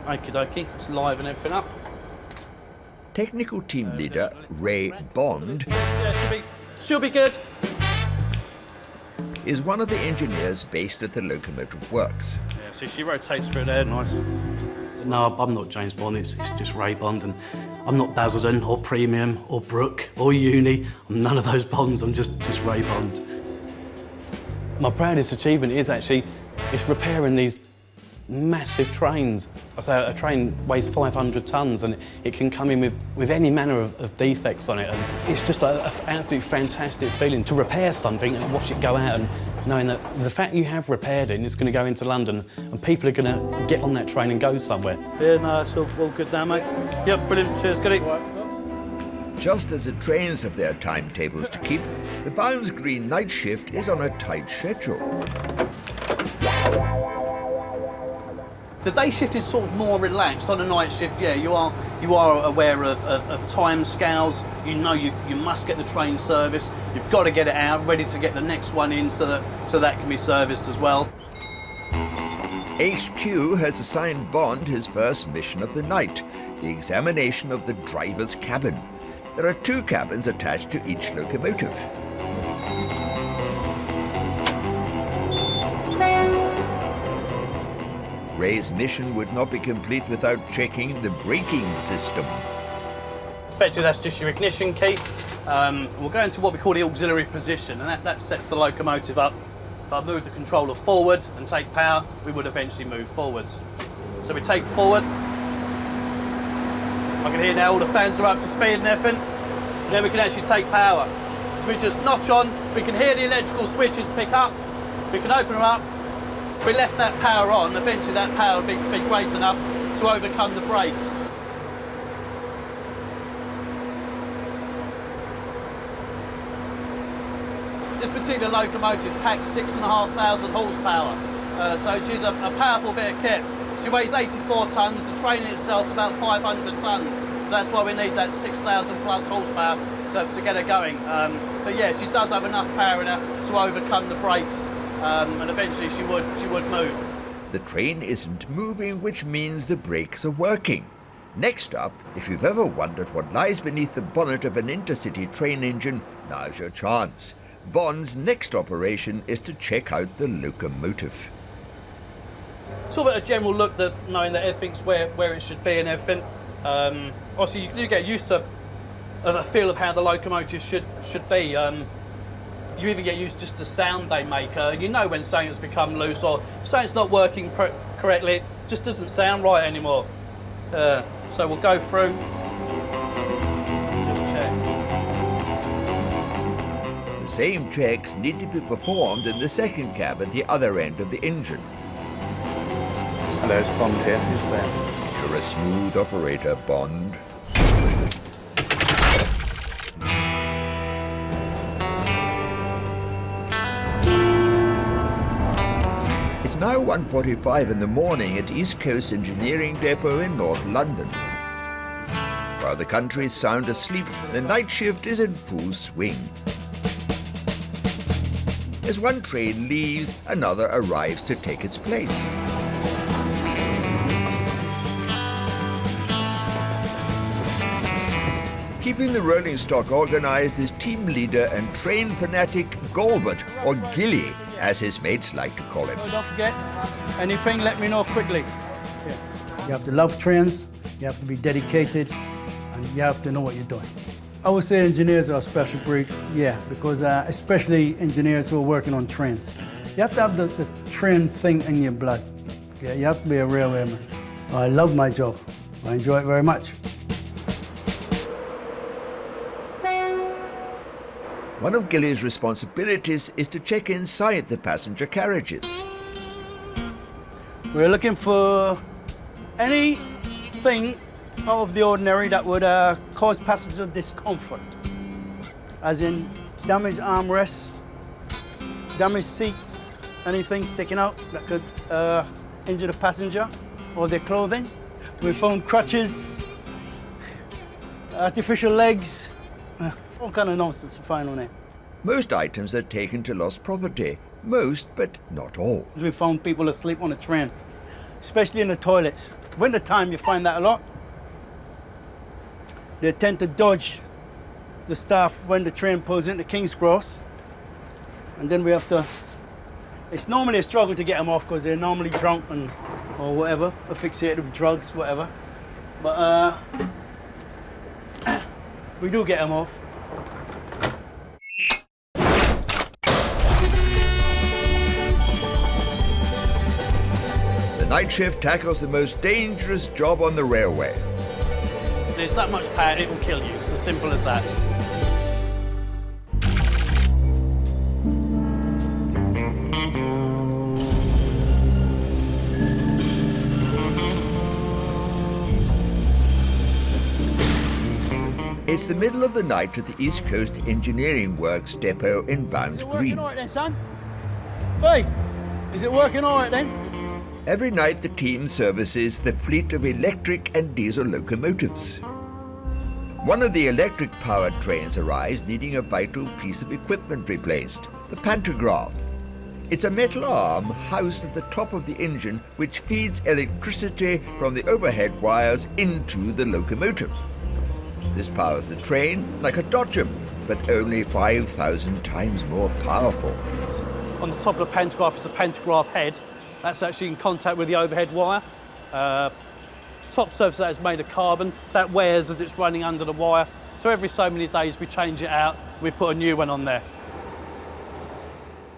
Okie dokie, let's liven everything up. Technical team leader Ray Bond She'll be good. is one of the engineers based at the Locomotive Works. Yeah, see, she rotates through there, nice. No, I'm not James Bond, it's just Ray Bond, and I'm not Basildon or Premium or Brooke or Uni. I'm none of those Bonds, I'm just Ray Bond. My proudest achievement is actually repairing these massive trains. I say a train weighs 500 tonnes and it can come in with any manner of defects on it, and it's just an absolutely fantastic feeling to repair something and watch it go out, and knowing that the fact you have repaired it and it's going to go into London and people are going to get on that train and go somewhere. Yeah, no, it's all good now, mate. Yep, brilliant, cheers, Goody. Just as the trains have their timetables to keep, the Bounds Green night shift is on a tight schedule. The day shift is sort of more relaxed. On a night shift, yeah, you are aware of time scales. You know you must get the train serviced. You've got to get it out, ready to get the next one in so that can be serviced as well. HQ has assigned Bond his first mission of the night, the examination of the driver's cabin. There are 2 cabins attached to each locomotive. Ray's mission would not be complete without checking the braking system. Effectively, that's just your ignition key. We'll go into what we call the auxiliary position, and that sets the locomotive up. If I move the controller forward and take power, we would eventually move forwards. So we take forwards. I can hear now all the fans are up to speed and everything. And then we can actually take power. So we just notch on, we can hear the electrical switches pick up, we can open them up. If we left that power on, eventually that power would be great enough to overcome the brakes. This particular locomotive packs 6,500 horsepower, so she's a powerful bit of kit. She weighs 84 tonnes, the train itself is about 500 tonnes, so that's why we need that 6,000 plus horsepower to get her going. But yeah, she does have enough power in her to overcome the brakes, and eventually she would move. The train isn't moving, which means the brakes are working. Next up, if you've ever wondered what lies beneath the bonnet of an intercity train engine, now's your chance. Bond's next operation is to check out the locomotive. Sort of a general look, knowing that everything's where it should be and everything. Obviously, you do get used to a feel of how the locomotive should be. You even get used to just the sound they make. You know when something's become loose, or if something's not working correctly, it just doesn't sound right anymore. So we'll go through, just check. The same checks need to be performed in the second cab at the other end of the engine. Hello, it's Bond here. Who's there? You're a smooth operator, Bond. It's now 1:45 in the morning at East Coast Engineering Depot in North London. While the country is sound asleep, the night shift is in full swing. As one train leaves, another arrives to take its place. Keeping the rolling stock organised is team leader and train fanatic Galbert, or Gilly, as his mates like to call him. Don't forget, anything, let me know quickly. Yeah. You have to love trains, you have to be dedicated, and you have to know what you're doing. I would say engineers are a special breed, yeah, because especially engineers who are working on trains. You have to have the train thing in your blood. Yeah, you have to be a railwayman. I love my job. I enjoy it very much. One of Gilly's responsibilities is to check inside the passenger carriages. We're looking for anything out of the ordinary that would cause passenger discomfort, as in damaged armrests, damaged seats, anything sticking out that could injure the passenger or their clothing. We found crutches, artificial legs, all kind of nonsense to find on it. Most items are taken to lost property. Most, but not all. We found people asleep on the train, especially in the toilets. Winter time, you find that a lot. They tend to dodge the staff when the train pulls into King's Cross. And then we have to, it's normally a struggle to get them off because they're normally drunk or whatever, asphyxiated with drugs, whatever. But we do get them off. The night shift tackles the most dangerous job on the railway. There's that much power, it will kill you. It's as simple as that. It's the middle of the night at the East Coast Engineering Works depot in Bounds Green. All right then, son? Hey, is it working all right then? Every night the team services the fleet of electric and diesel locomotives. One of the electric-powered trains arrives needing a vital piece of equipment replaced, the pantograph. It's a metal arm housed at the top of the engine which feeds electricity from the overhead wires into the locomotive. This powers the train like a dodgem, but only 5,000 times more powerful. On the top of the pantograph is a pantograph head. That's actually in contact with the overhead wire. Top surface of that is made of carbon. That wears as it's running under the wire. So every so many days we change it out, we put a new one on there.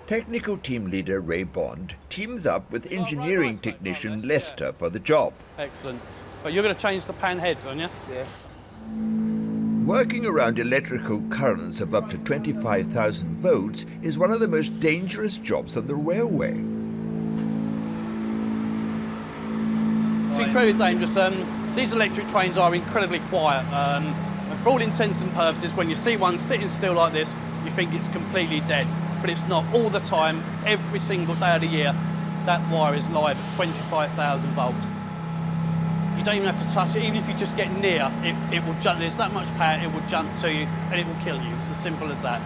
Technical team leader Ray Bond teams up with engineering technician Lester for the job. Excellent. But you're going to change the pan head, aren't you? Yeah. Working around electrical currents of up to 25,000 volts is one of the most dangerous jobs on the railway. It's incredibly dangerous. These electric trains are incredibly quiet. And for all intents and purposes, when you see one sitting still like this, you think it's completely dead. But it's not. All the time, every single day of the year, that wire is live at 25,000 volts. You don't even have to touch it. Even if you just get near, it will jump. There's that much power, it will jump to you and it will kill you. It's as simple as that.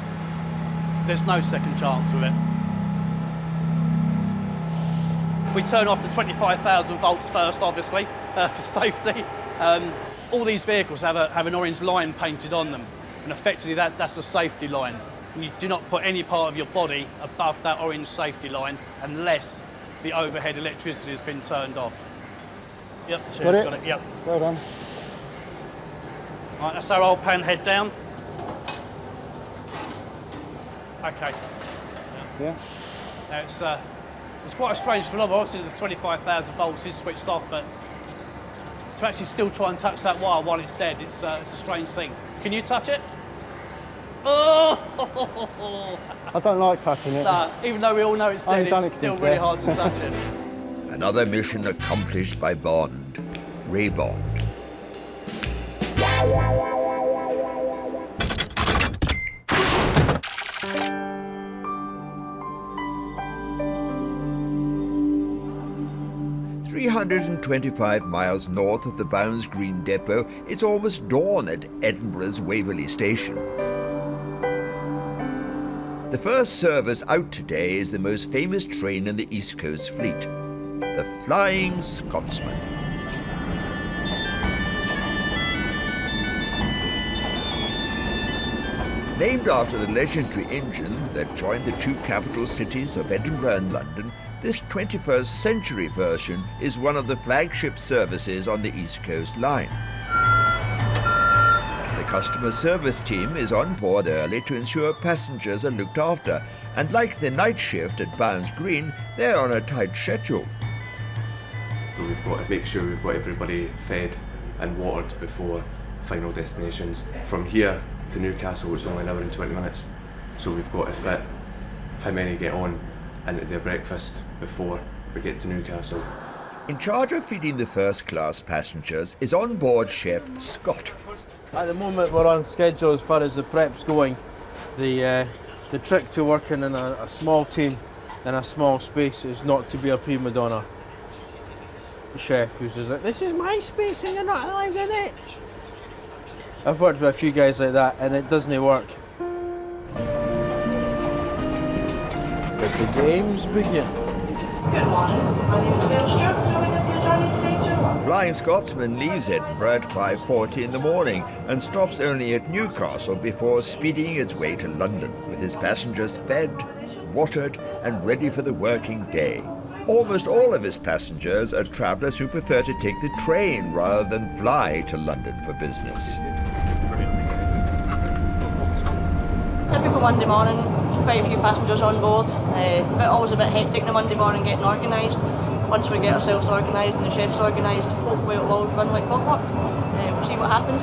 There's no second chance with it. We turn off the 25,000 volts first, obviously, for safety. All these vehicles have an orange line painted on them, and effectively that's a safety line. And you do not put any part of your body above that orange safety line unless the overhead electricity has been turned off. Yep, sure, got it, yep. Well done. Right, that's our old pan head down. Okay. Yeah. Now it's quite a strange phenomenon. Obviously the 25,000 volts is switched off, but to actually still try and touch that wire while it's dead, it's a strange thing. Can you touch it? Oh! I don't like touching it. No, even though we all know it's dead, it's still really hard to touch it. Another mission accomplished by Bond, Ray Bond. "325 miles north of the Bounds Green Depot, it's almost dawn at Edinburgh's Waverley Station. The first service out today is the most famous train in the East Coast Fleet, the Flying Scotsman. Named after the legendary engine that joined the two capital cities of Edinburgh and London, this 21st century version is one of the flagship services on the East Coast Line. The customer service team is on board early to ensure passengers are looked after, and like the night shift at Bounds Green, they're on a tight schedule. So we've got to make sure we've got everybody fed and watered before final destinations. From here to Newcastle, it's only an hour and 20 minutes. So we've got to fit how many get on into their breakfast before we get to Newcastle. In charge of feeding the first-class passengers is on-board chef Scott. At the moment we're on schedule as far as the prep's going. The trick to working in a small team in a small space is not to be a prima donna. The chef who's just like, this is my space and you're not allowed in it. I've worked with a few guys like that and it doesn't work. Let the games begin. Good morning. My name is Bill Stewart. Flying Scotsman leaves Edinburgh at 5:40 in the morning and stops only at Newcastle before speeding its way to London, with his passengers fed, watered and ready for the working day. Almost all of his passengers are travellers who prefer to take the train rather than fly to London for business. Typical Monday morning, quite a few passengers on board, but always a bit hectic the Monday morning getting organised. Once we get ourselves organised and the chef's organised, hopefully it'll all run like clockwork. We'll see what happens.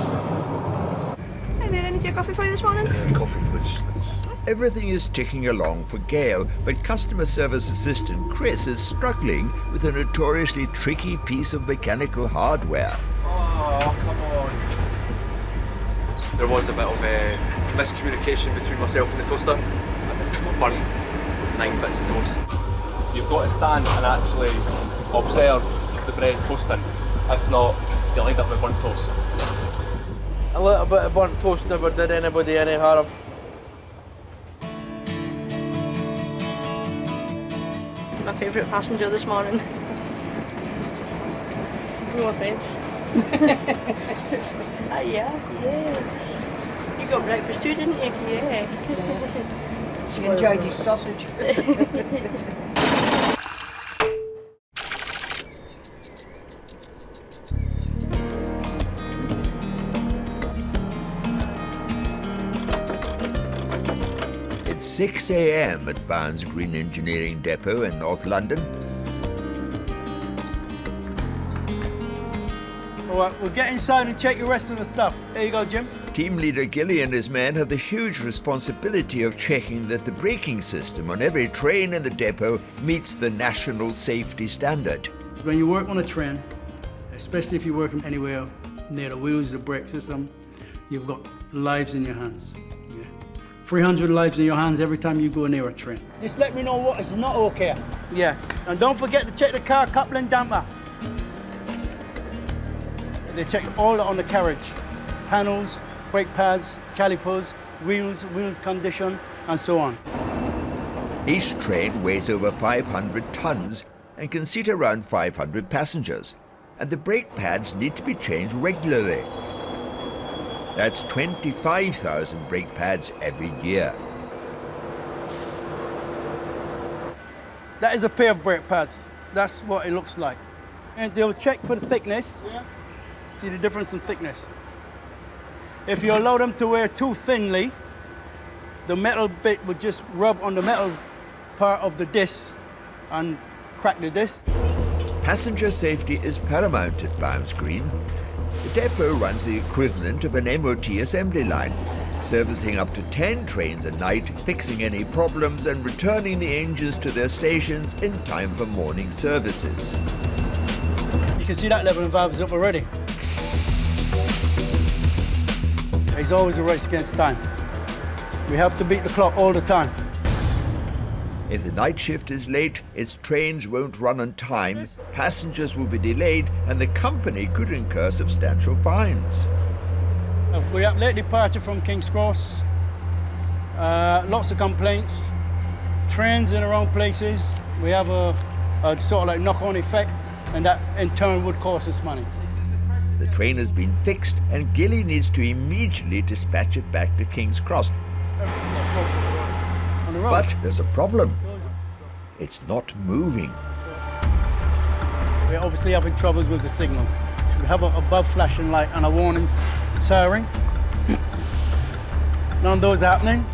Is there any tea or coffee for you this morning? Coffee, please. Everything is ticking along for Gail, but customer service assistant Chris is struggling with a notoriously tricky piece of mechanical hardware. Oh, come on. There was a bit of miscommunication between myself and the toaster. I think we burnt 9 bits of toast. You've got to stand and actually observe the bread toasting. If not, you'll end up with burnt toast. A little bit of burnt toast never did anybody any harm. My favourite passenger this morning. No offence. Ah, yeah, yes. You got breakfast too, didn't you? Yeah. She enjoyed his sausage. 6 a.m. at Barnes Green Engineering Depot in North London. All right, we'll get inside and check the rest of the stuff. There you go, Jim. Team leader Gilly and his men have the huge responsibility of checking that the braking system on every train in the depot meets the national safety standard. When you work on a train, especially if you're working anywhere near the wheels, the brake system, you've got lives in your hands. Yeah. 300 lives in your hands every time you go near a train. Just let me know what is not okay. Yeah, and don't forget to check the car coupling damper. They check all on the carriage, panels, brake pads, calipers, wheels condition, and so on. Each train weighs over 500 tons and can seat around 500 passengers, and the brake pads need to be changed regularly. That's 25,000 brake pads every year. That is a pair of brake pads. That's what it looks like. And they'll check for the thickness. Yeah. See the difference in thickness. If you allow them to wear too thinly, the metal bit would just rub on the metal part of the disc and crack the disc. Passenger safety is paramount at Barnes Green. The depot runs the equivalent of an MOT assembly line, servicing up to 10 trains a night, fixing any problems and returning the engines to their stations in time for morning services. You can see that level of valve is up already. It's always a race against time. We have to beat the clock all the time. If the night shift is late, its trains won't run on time, passengers will be delayed, and the company could incur substantial fines. We have late departure from King's Cross, lots of complaints, trains in the wrong places. We have a sort of like knock-on effect, and that in turn would cost us money. The train has been fixed, and Gilly needs to immediately dispatch it back to King's Cross. But there's a problem. It's not moving. We're obviously having troubles with the signal. We have a above flashing light and a warning siren. None of those are happening.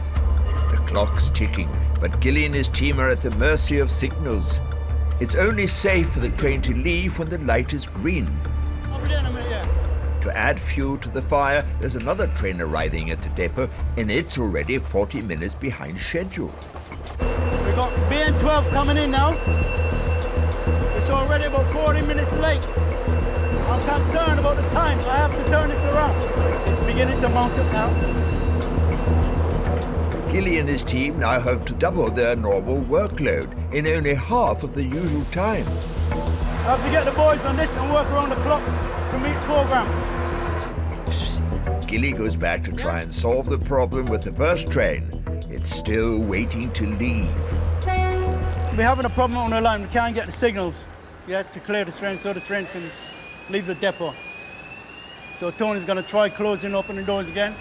The clock's ticking, but Gilly and his team are at the mercy of signals. It's only safe for the train to leave when the light is green. To add fuel to the fire, there's another train arriving at the depot, and it's already 40 minutes behind schedule. We've got BN12 coming in now. It's already about 40 minutes late. I'm concerned about the time, so I have to turn this around. It's beginning to mount up now. Gilly and his team now have to double their normal workload in only half of the usual time. I have to get the boys on this and work around the clock to meet program. Gilly goes back to try and solve the problem with the first train. It's still waiting to leave. We're having a problem on the line. We can't get the signals yet to clear the train so the train can leave the depot. So Tony's going to try closing, opening the doors again.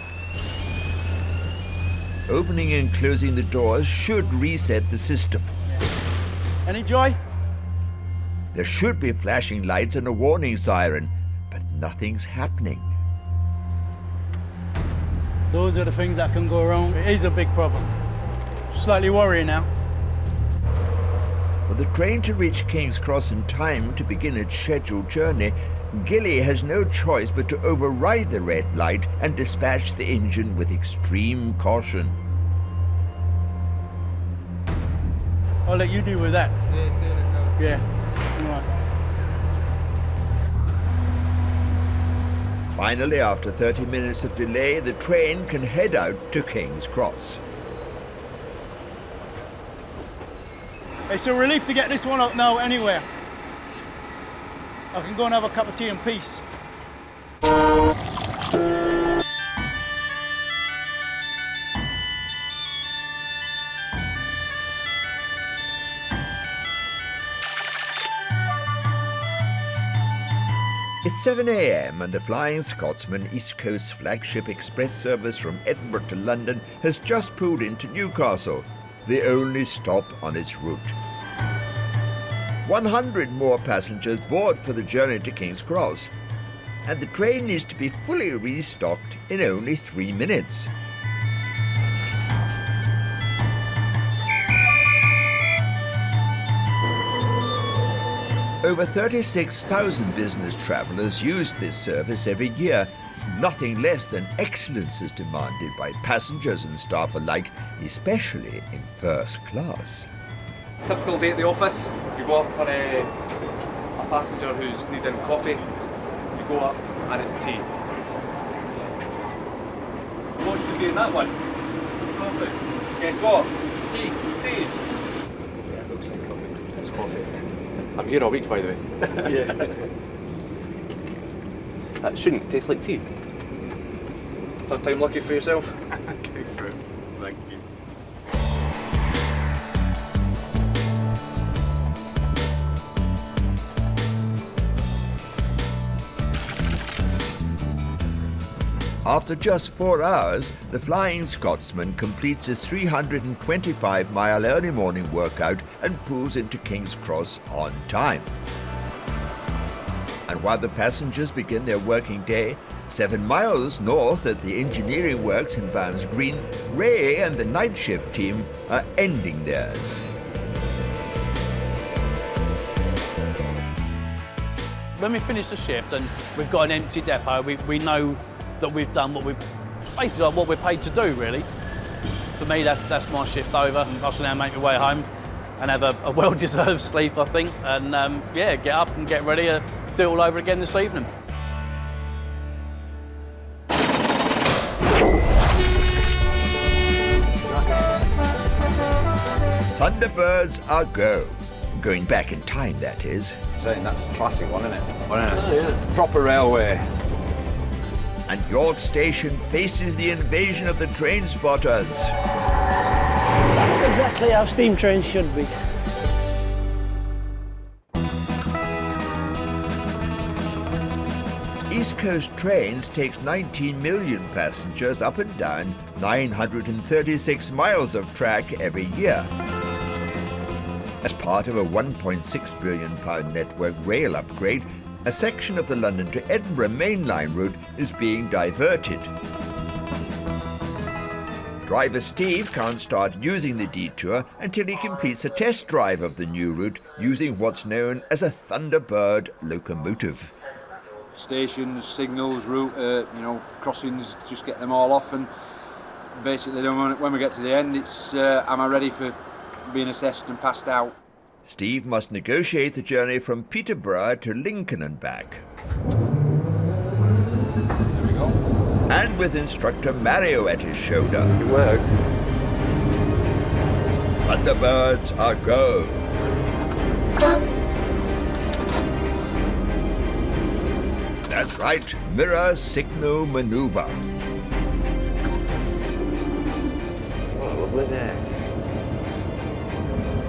Opening and closing the doors should reset the system. Any joy? There should be flashing lights and a warning siren, but nothing's happening. Those are the things that can go wrong. It is a big problem. Slightly worrying now. For the train to reach King's Cross in time to begin its scheduled journey, Gilly has no choice but to override the red light and dispatch the engine with extreme caution. I'll let you deal with that. Yeah, it's doing it now. Yeah. All right. Finally, after 30 minutes of delay, the train can head out to King's Cross. It's a relief to get this one up now anywhere. I can go and have a cup of tea in peace. It's 7 a.m. and the Flying Scotsman East Coast flagship express service from Edinburgh to London has just pulled into Newcastle, the only stop on its route. 100 more passengers board for the journey to King's Cross, and the train needs to be fully restocked in only 3 minutes. Over 36,000 business travellers use this service every year. Nothing less than excellence is demanded by passengers and staff alike, especially in first class. Typical day at the office, you go up for a passenger who's needing coffee, you go up and it's tea. What should be in that one? Coffee. Guess what? Tea. Tea. Yeah, it looks like coffee. It's coffee. I'm here all week, by the way. Yeah. That shouldn't taste like tea. Third time lucky for yourself. Go for it. Thank you. After just 4 hours, the Flying Scotsman completes a 325-mile early morning workout and pulls into King's Cross on time. And while the passengers begin their working day, 7 miles north at the engineering works in Vans Green, Ray and the night shift team are ending theirs. When we finish the shift and we've got an empty depot, we know that we've done what we're paid to do, really. For me, that's my shift over. I shall now make my way home and have a well-deserved sleep, I think, and yeah, get up and get ready to do it all over again this evening. Thunderbirds are go. Going back in time, that is. Saying that's a classic one, isn't it? Oh, yeah. Proper railway. And York Station faces the invasion of the train spotters. That's exactly how steam trains should be. East Coast Trains takes 19 million passengers up and down 936 miles of track every year. As part of a £1.6 billion network rail upgrade, a section of the London to Edinburgh mainline route is being diverted. Driver Steve can't start using the detour until he completes a test drive of the new route using what's known as a Thunderbird locomotive. Stations, signals, route, crossings, just get them all off, and basically then when we get to the end, it's am I ready for being assessed and passed out. Steve must negotiate the journey from Peterborough to Lincoln and back. There we go. And with instructor Mario at his shoulder. It worked. Thunderbirds are go. That's right, mirror signal maneuver. What a lovely day.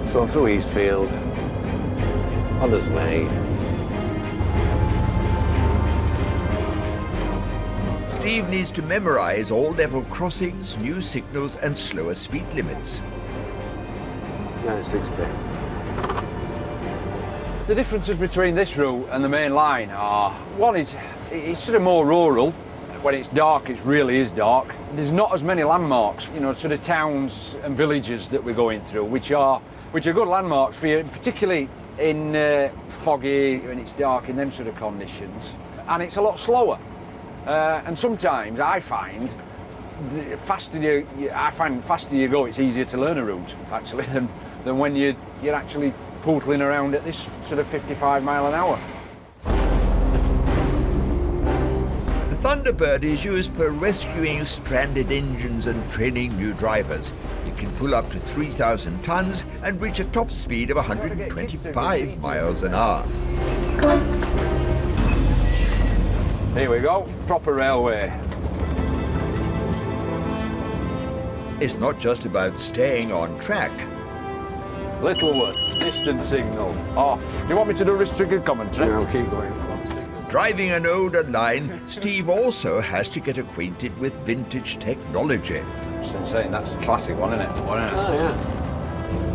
So through Eastfield, on his way. Steve needs to memorize all level crossings, new signals and slower speed limits. 960. The differences between this route and the main line are, one is, it's sort of more rural. When it's dark, it really is dark. There's not as many landmarks, sort of towns and villages that we're going through, which are good landmarks for you, particularly in foggy, when it's dark, in them sort of conditions. And it's a lot slower. And sometimes I find the faster you go, it's easier to learn a route, actually, than when you're actually pootling around at this sort of 55 mile an hour. The Thunderbird is used for rescuing stranded engines and training new drivers. It can pull up to 3,000 tons and reach a top speed of 125 miles an hour. Here we go, proper railway. It's not just about staying on track. Littleworth, distance signal, off. Do you want me to do restricted commentary? No, keep going. Driving an older line, Steve also has to get acquainted with vintage technology. Since saying that's a classic one, isn't it? Oh, yeah.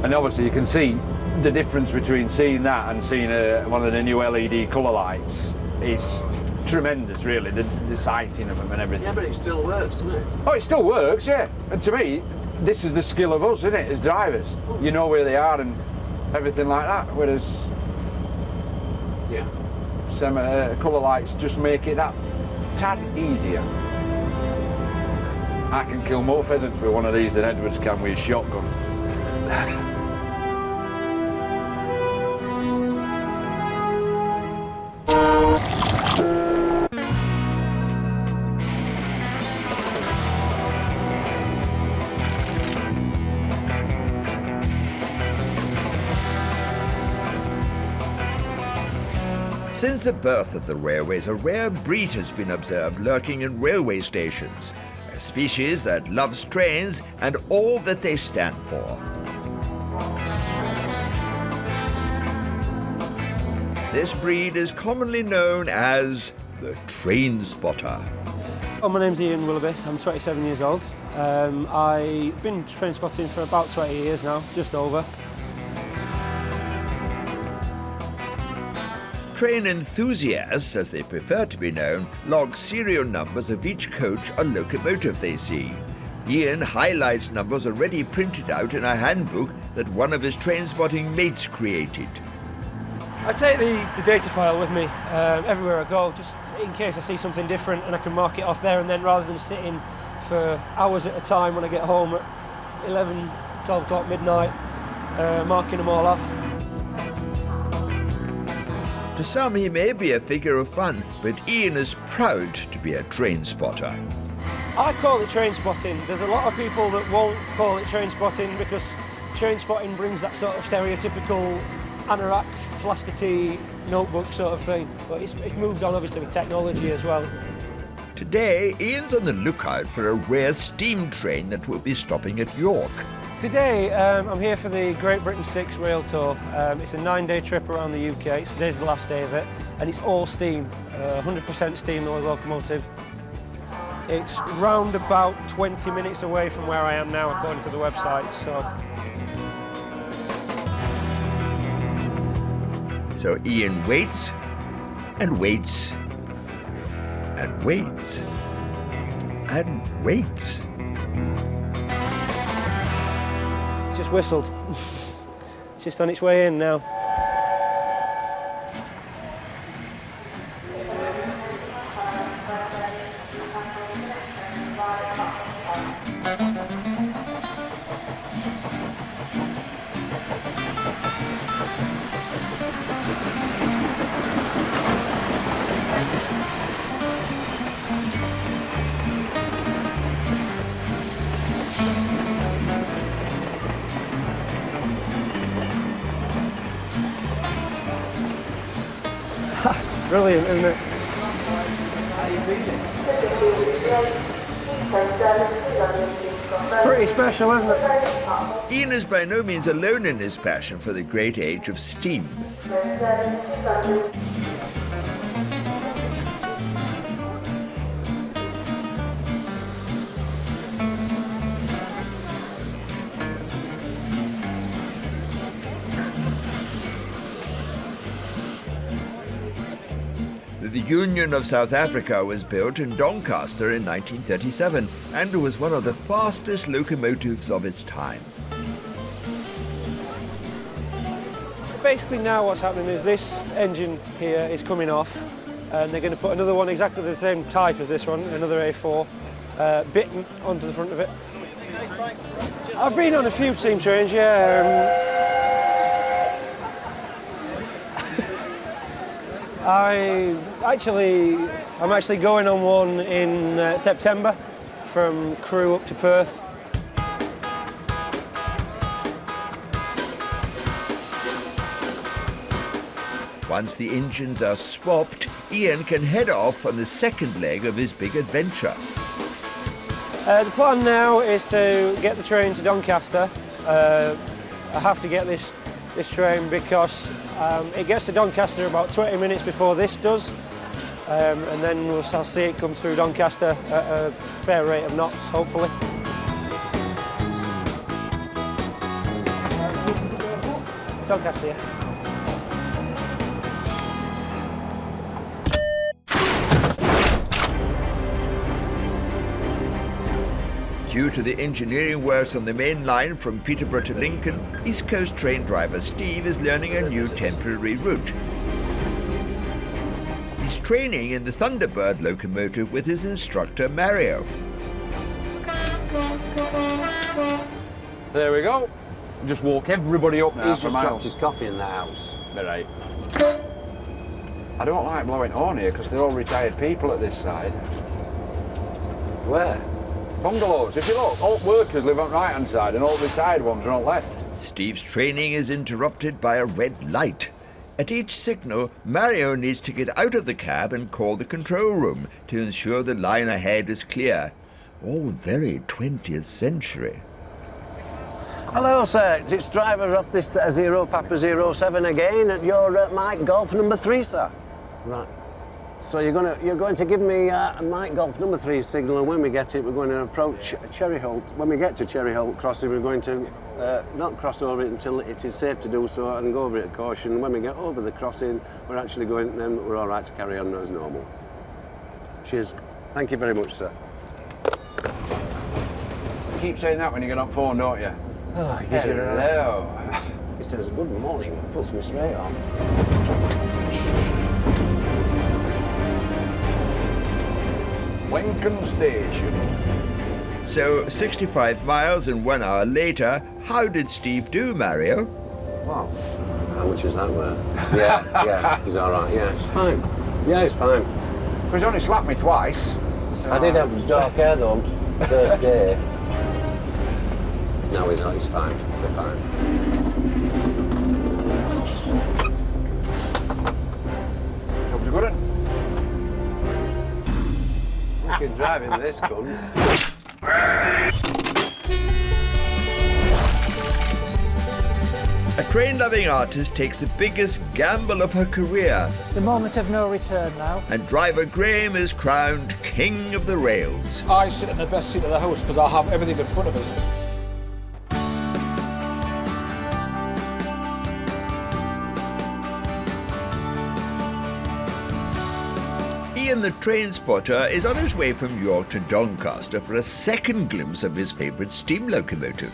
And obviously you can see the difference between seeing that and seeing one of the new LED colour lights is tremendous, really, the sighting of them and everything. Yeah, but it still works, doesn't it? Oh, it still works, yeah. And to me, this is the skill of us, isn't it, as drivers. You know where they are and everything like that, whereas them colour lights just make it that tad easier. I can kill more pheasants with one of these than Edwards can with his shotgun. Since the birth of the railways, a rare breed has been observed lurking in railway stations, a species that loves trains and all that they stand for. This breed is commonly known as the train spotter. Oh, my name's Ian Willoughby, I'm 27 years old. I've been train spotting for about 20 years now, just over. Train enthusiasts, as they prefer to be known, log serial numbers of each coach or locomotive they see. Ian highlights numbers already printed out in a handbook that one of his train spotting mates created. I take the data file with me everywhere I go, just in case I see something different and I can mark it off there and then, rather than sitting for hours at a time when I get home at 11, 12 o'clock, midnight, marking them all off. To some, he may be a figure of fun, but Ian is proud to be a train spotter. I call it train spotting. There's a lot of people that won't call it train spotting because train spotting brings that sort of stereotypical anorak, flask of tea, notebook sort of thing. But it's moved on obviously with technology as well. Today, Ian's on the lookout for a rare steam train that will be stopping at York. Today, I'm here for the Great Britain 6 rail tour. It's a 9-day trip around the UK. Today's the last day of it, and it's all steam, 100% steam locomotive. It's round about 20 minutes away from where I am now, according to the website. So Ian waits and waits and waits and waits. It's just whistled. It's just on its way in now. Brilliant, isn't it? It's pretty special, isn't it? Ian is by no means alone in his passion for the great age of steam. The Union of South Africa was built in Doncaster in 1937 and was one of the fastest locomotives of its time. Basically now what's happening is this engine here is coming off and they're going to put another one exactly the same type as this one, another A4, bit onto the front of it. I've been on a few steam trains, yeah. I'm actually going on one in September from Crewe up to Perth. Once the engines are swapped, Ian can head off on the second leg of his big adventure. The plan now is to get the train to Doncaster. I have to get this train because it gets to Doncaster about 20 minutes before this does, and then I'll see it come through Doncaster at a fair rate of knots, hopefully. Doncaster, yeah. Due to the engineering works on the main line from Peterborough to Lincoln, East Coast train driver Steve is learning a new temporary route. training in the Thunderbird locomotive with his instructor Mario. There we go. Just walk everybody up now. He's just dropped his coffee in the house. Right. I don't like blowing horn here because they're all retired people at this side. Where? Bungalows. If you look, all workers live on the right-hand side and all retired ones are on left. Steve's training is interrupted by a red light. At each signal, Mario needs to get out of the cab and call the control room to ensure the line ahead is clear. All very 20th century. Hello, sir. It's driver off this 0 Papa 07 again at your Mike Golf number 3, sir. Right. So you're going to give me a Mike Golf number 3 signal, and when we get it, we're going to approach Cherry Holt. When we get to Cherry Holt crossing, we're going to not cross over it until it is safe to do so, and go over it at caution. When we get over the crossing, we're actually going. Then we're all right to carry on as normal. Cheers. Thank you very much, sir. You keep saying that when you get on phone, don't you? Oh, he gives you hello. He says good morning, puts me straight on. Lincoln Station. So, 65 miles and 1 hour later, how did Steve do, Mario? Wow. How much is that worth? Yeah, he's all right. Yeah, he's fine. Yeah, he's fine. He's only slapped me twice. So I did have dark hair though, first day. No, he's not. He's fine. We're fine. Job's a good one. We can drive in this, couldn't we? A train-loving artist takes the biggest gamble of her career. The moment of no return now. And driver Graham is crowned king of the rails. I sit in the best seat of the house because I have everything in front of us. Ian the train spotter is on his way from York to Doncaster for a second glimpse of his favourite steam locomotive.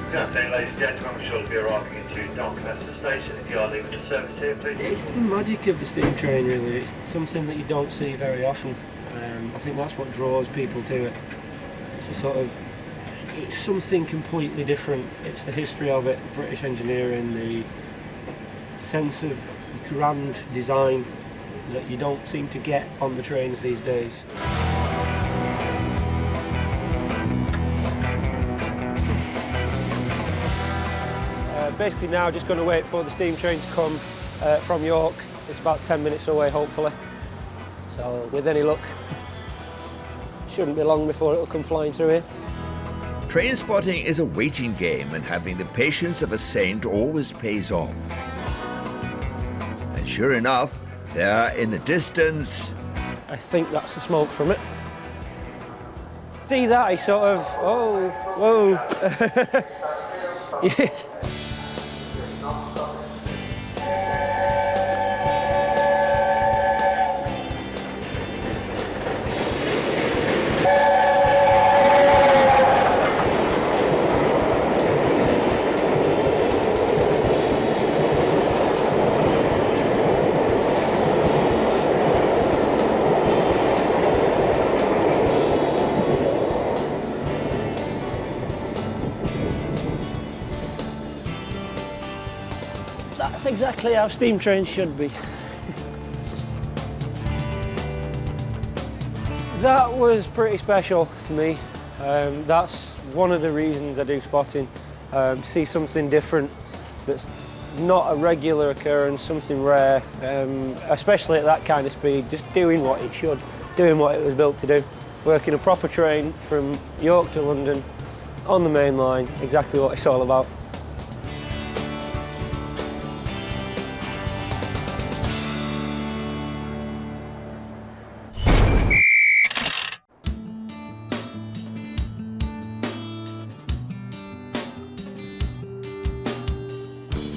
Good afternoon, ladies and gentlemen. I'm sure to be arriving into Doncaster Station. If you are leaving the service here, please. It's the magic of the steam train, really. It's something that you don't see very often. I think that's what draws people to it. It's something completely different. It's the history of it, British engineering, the sense of grand design that you don't seem to get on the trains these days. Basically now just going to wait for the steam train to come from York. It's about 10 minutes away, hopefully. So with any luck, shouldn't be long before it'll come flying through here. Train spotting is a waiting game, and having the patience of a saint always pays off. And sure enough, there in the distance, I think that's the smoke from it. See that? I sort of, oh, whoa. Yeah. That's exactly how steam trains should be. That was pretty special to me. That's one of the reasons I do spotting. See something different that's not a regular occurrence, something rare, especially at that kind of speed, just doing what it should, doing what it was built to do. Working a proper train from York to London on the main line, exactly what it's all about.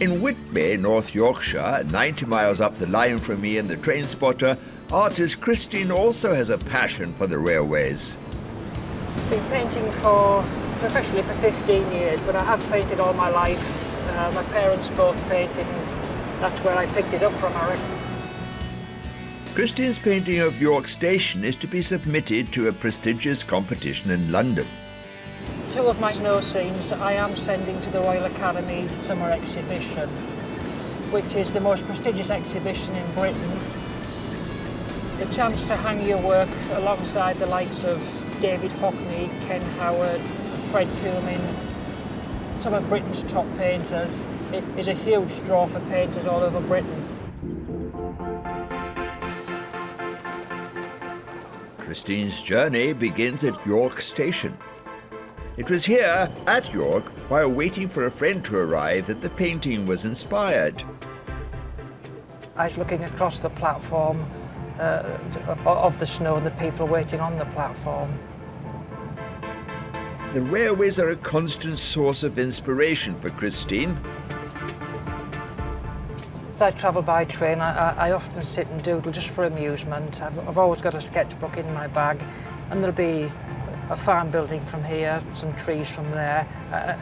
In Whitby, North Yorkshire, 90 miles up the line from me and the train spotter, artist Christine also has a passion for the railways. I've been painting professionally for 15 years, but I have painted all my life. My parents both painted, and that's where I picked it up from, I reckon. Christine's painting of York Station is to be submitted to a prestigious competition in London. 2 of my snow scenes I am sending to the Royal Academy Summer Exhibition, which is the most prestigious exhibition in Britain. The chance to hang your work alongside the likes of David Hockney, Ken Howard, Fred Cumin, some of Britain's top painters, it is a huge draw for painters all over Britain. Christine's journey begins at York Station. It was here, at York, while waiting for a friend to arrive, that the painting was inspired. I was looking across the platform of the snow and the people waiting on the platform. The railways are a constant source of inspiration for Christine. As I travel by train, I often sit and doodle just for amusement. I've always got a sketchbook in my bag, and there'll be a farm building from here, some trees from there,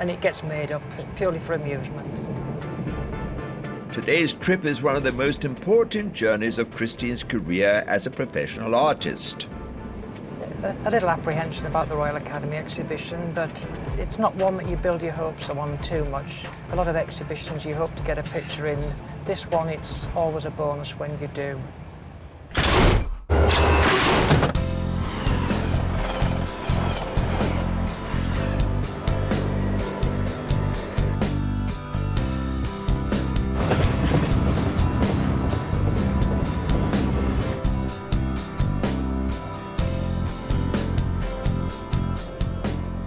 and it gets made up purely for amusement. Today's trip is one of the most important journeys of Christine's career as a professional artist. A little apprehension about the Royal Academy exhibition, but it's not one that you build your hopes on too much. A lot of exhibitions you hope to get a picture in. This one, it's always a bonus when you do.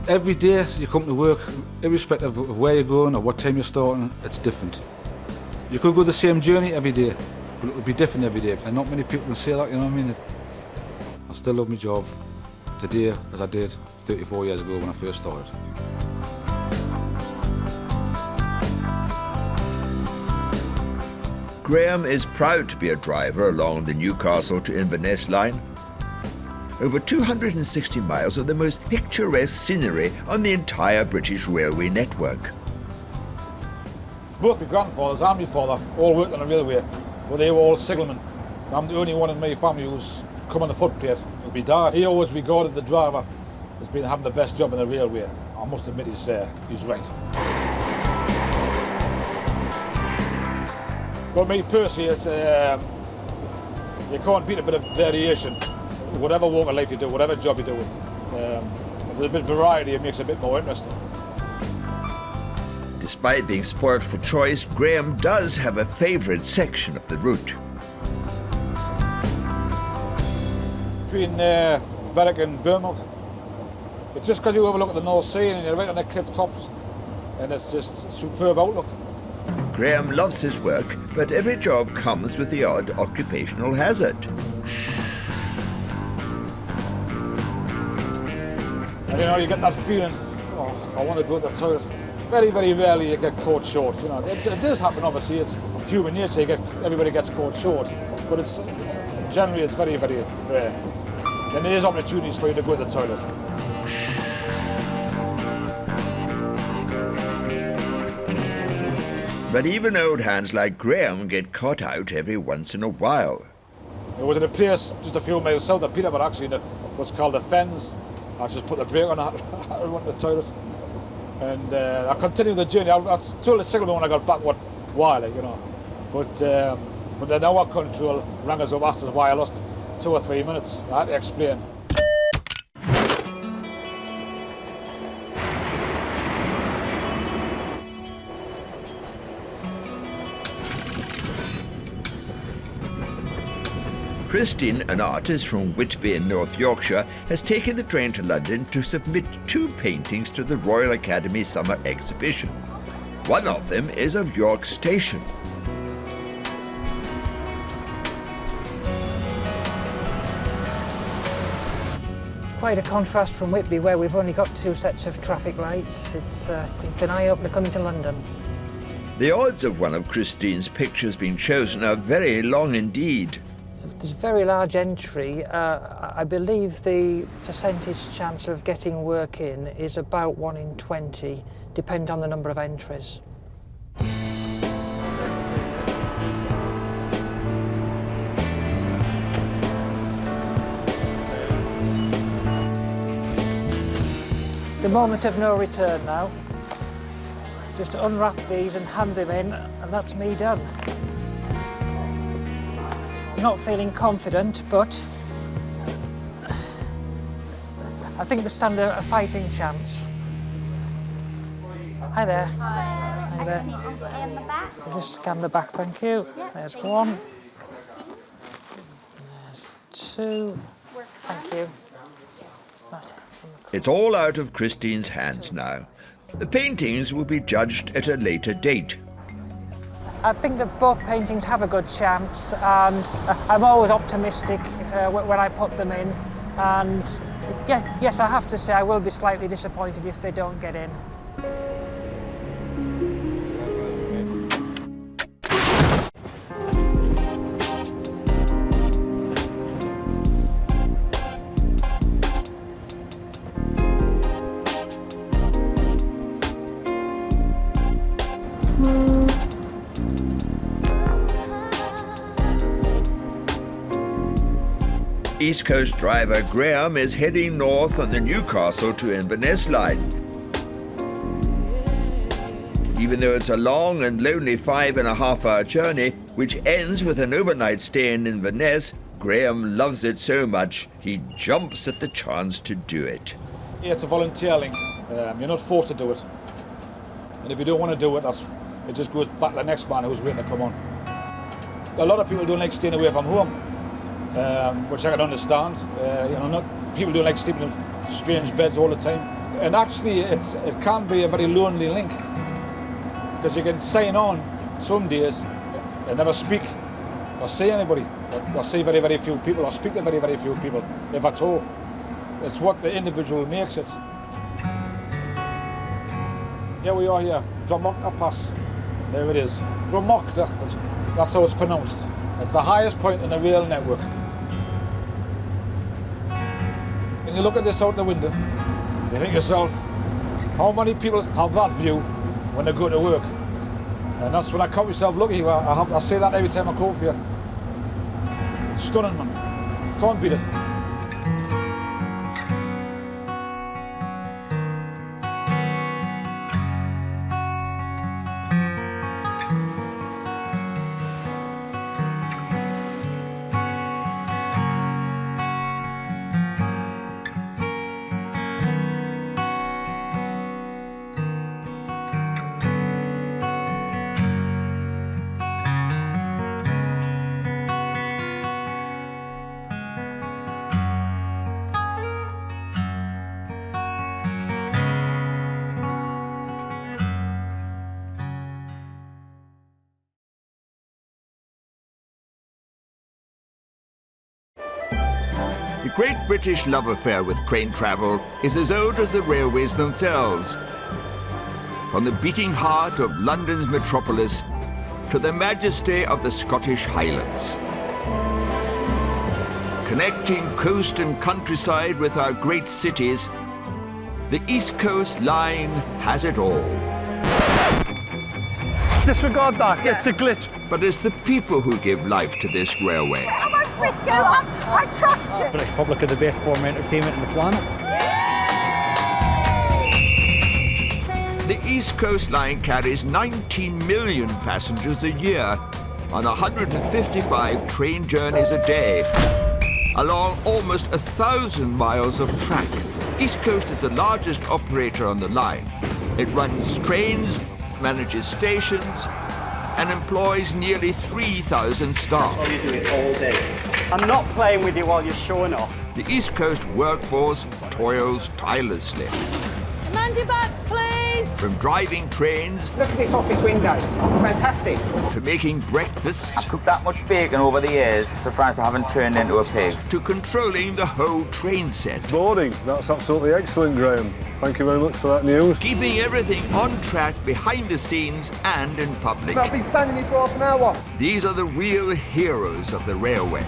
Every day you come to work, irrespective of where you're going or what time you're starting, it's different. You could go the same journey every day, but it would be different every day. And not many people can say that, you know what I mean? I still love my job today as I did 34 years ago when I first started. Graham is proud to be a driver along the Newcastle to Inverness line. Over 260 miles of the most picturesque scenery on the entire British railway network. Both my grandfathers and my father all worked on the railway, but they were all signalmen. I'm the only one in my family who's come on the footplate. With my dad, he always regarded the driver as being having the best job in the railway. I must admit he's right. But me personally, it's, you can't beat a bit of variation. Whatever walk of life you do, whatever job you do, if there's a bit of variety, it makes it a bit more interesting. Despite being spoiled for choice, Graham does have a favourite section of the route. Between Berwick and Bournemouth, it's just because you overlook the North Sea and you're right on the cliff tops, and it's just a superb outlook. Graham loves his work, but every job comes with the odd occupational hazard. And you know, you get that feeling, oh, I want to go to the toilet. Very, very rarely you get caught short. You know, it does happen. Obviously, it's human nature. Everybody gets caught short, but it's generally it's very, very rare. And there is opportunities for you to go to the toilet. But even old hands like Graham get caught out every once in a while. It was in a place just a few miles south of Peterborough, actually, in what's called the Fens. I just put the brake on, I went to the toilet. And I continued the journey. I told the signalman when I got back why, you know. But the network control rang us up, asked us why I lost 2 or 3 minutes. I had to explain. Christine, an artist from Whitby in North Yorkshire, has taken the train to London to submit 2 paintings to the Royal Academy Summer Exhibition. One of them is of York Station. Quite a contrast from Whitby, where we've only got 2 sets of traffic lights. It's an eye-opener coming to London. The odds of one of Christine's pictures being chosen are very long indeed. There's a very large entry. I believe the percentage chance of getting work in is about 1 in 20, depending on the number of entries. the moment of no return now. Just to unwrap these and hand them in, and that's me done. Not feeling confident, but I think they stand a fighting chance. Hi there. Hi there. I just need to scan the back. Just scan the back, thank you. Yep. There's one. There's two. Thank you. Right. It's all out of Christine's hands now. The paintings will be judged at a later date. I think that both paintings have a good chance, and I'm always optimistic when I put them in. And yeah, yes, I have to say I will be slightly disappointed if they don't get in. East Coast driver Graham is heading north on the Newcastle to Inverness line. Even though it's a long and lonely 5.5-hour journey, which ends with an overnight stay in Inverness, Graham loves it so much he jumps at the chance to do it. Yeah, it's a volunteer link. You're not forced to do it. And if you don't want to do it, it just goes back to the next man who's waiting to come on. A lot of people don't like staying away from home. Which I can understand. People don't like sleeping in strange beds all the time. And actually, it can be a very lonely link, because you can sign on some days and never speak or see anybody, or see very, very few people, or speak to very, very few people, if at all. It's what the individual makes it. Here we are here, Dromocta Pass. There it is. Dromocta, that's how it's pronounced. It's the highest point in the rail network. When you look at this out the window, you think to yourself, how many people have that view when they go to work? And that's when I count myself lucky. I say that every time I come up here. It's stunning, man. Can't beat it. The great British love affair with train travel is as old as the railways themselves. From the beating heart of London's metropolis to the majesty of the Scottish Highlands. Connecting coast and countryside with our great cities, the East Coast Line has it all. Disregard that, it's a glitch. But it's the people who give life to this railway. Come on, Frisco, I trust you. British public are the best form of entertainment on the planet. The East Coast Line carries 19 million passengers a year on 155 train journeys a day, along almost 1,000 miles of track. East Coast is the largest operator on the line. It runs trains, manages stations, and employs nearly 3,000 staff. Oh, you do it all day. I'm not playing with you while you're showing off. The East Coast workforce toils tirelessly. Mandy bags, please. From driving trains... Look at this office window. Fantastic. ...to making breakfasts... I've cooked that much bacon over the years, surprised I haven't turned into a pig. ...to controlling the whole train set. Morning. That's absolutely excellent, Graham. Thank you very much for that news. Keeping everything on track behind the scenes and in public. I've been standing here for half an hour. These are the real heroes of the railway.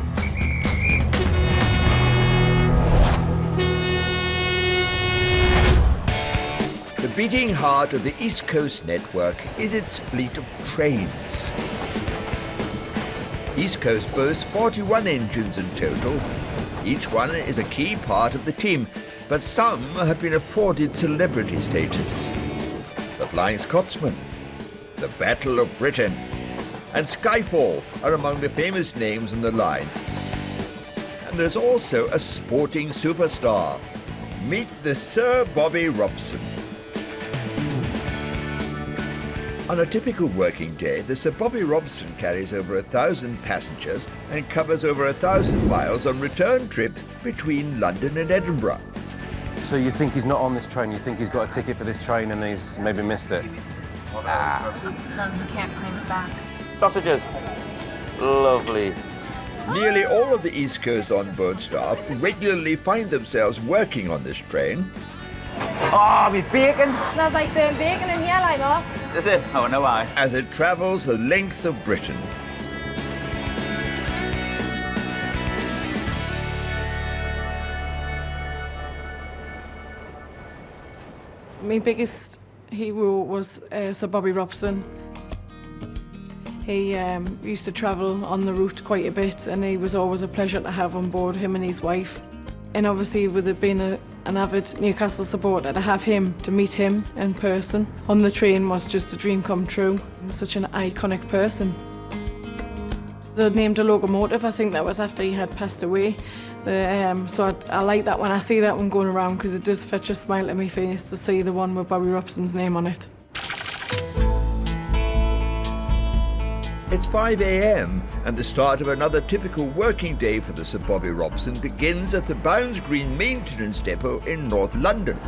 The beating heart of the East Coast network is its fleet of trains. East Coast boasts 41 engines in total. Each one is a key part of the team, but some have been afforded celebrity status. The Flying Scotsman, the Battle of Britain, and Skyfall are among the famous names on the line. And there's also a sporting superstar. Meet the Sir Bobby Robson. On a typical working day, the Sir Bobby Robson carries over 1,000 passengers and covers over 1,000 miles on return trips between London and Edinburgh. So you think he's not on this train? You think he's got a ticket for this train and he's maybe missed it? Tell him he can't claim it back. Sausages. Lovely. Nearly all of the East Coast onboard staff regularly find themselves working on this train. Oh, me bacon! Smells like burnt bacon in here, like, Mark. Is it? Oh, no, why? As it travels the length of Britain. My biggest hero was Sir Bobby Robson. He used to travel on the route quite a bit, and he was always a pleasure to have on board, him and his wife. And obviously, with it being an avid Newcastle supporter, to have him, to meet him in person on the train was just a dream come true. He was such an iconic person. They named a Locomotive, I think that was after he had passed away. So I like that when I see that one going around, because it does fetch a smile to my face to see the one with Bobby Robson's name on it. It's 5 a.m. and the start of another typical working day for the Sir Bobby Robson begins at the Bounds Green Maintenance Depot in North London.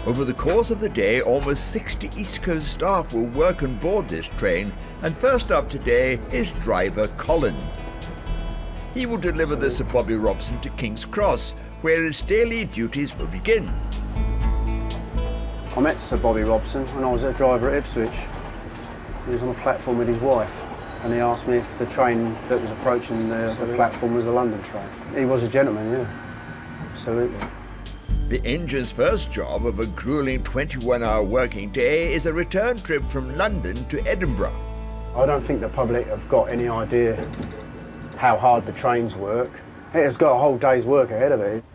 Over the course of the day, almost 60 East Coast staff will work on board this train, and first up today is driver Colin. He will deliver the Sir Bobby Robson to King's Cross, where his daily duties will begin. I met Sir Bobby Robson when I was a driver at Ipswich. He was on a platform with his wife, and he asked me if the train that was approaching the platform was the London train. He was a gentleman, yeah, absolutely. The engine's first job of a grueling 21-hour working day is a return trip from London to Edinburgh. I don't think the public have got any idea how hard the trains work. It has got a whole day's work ahead of it.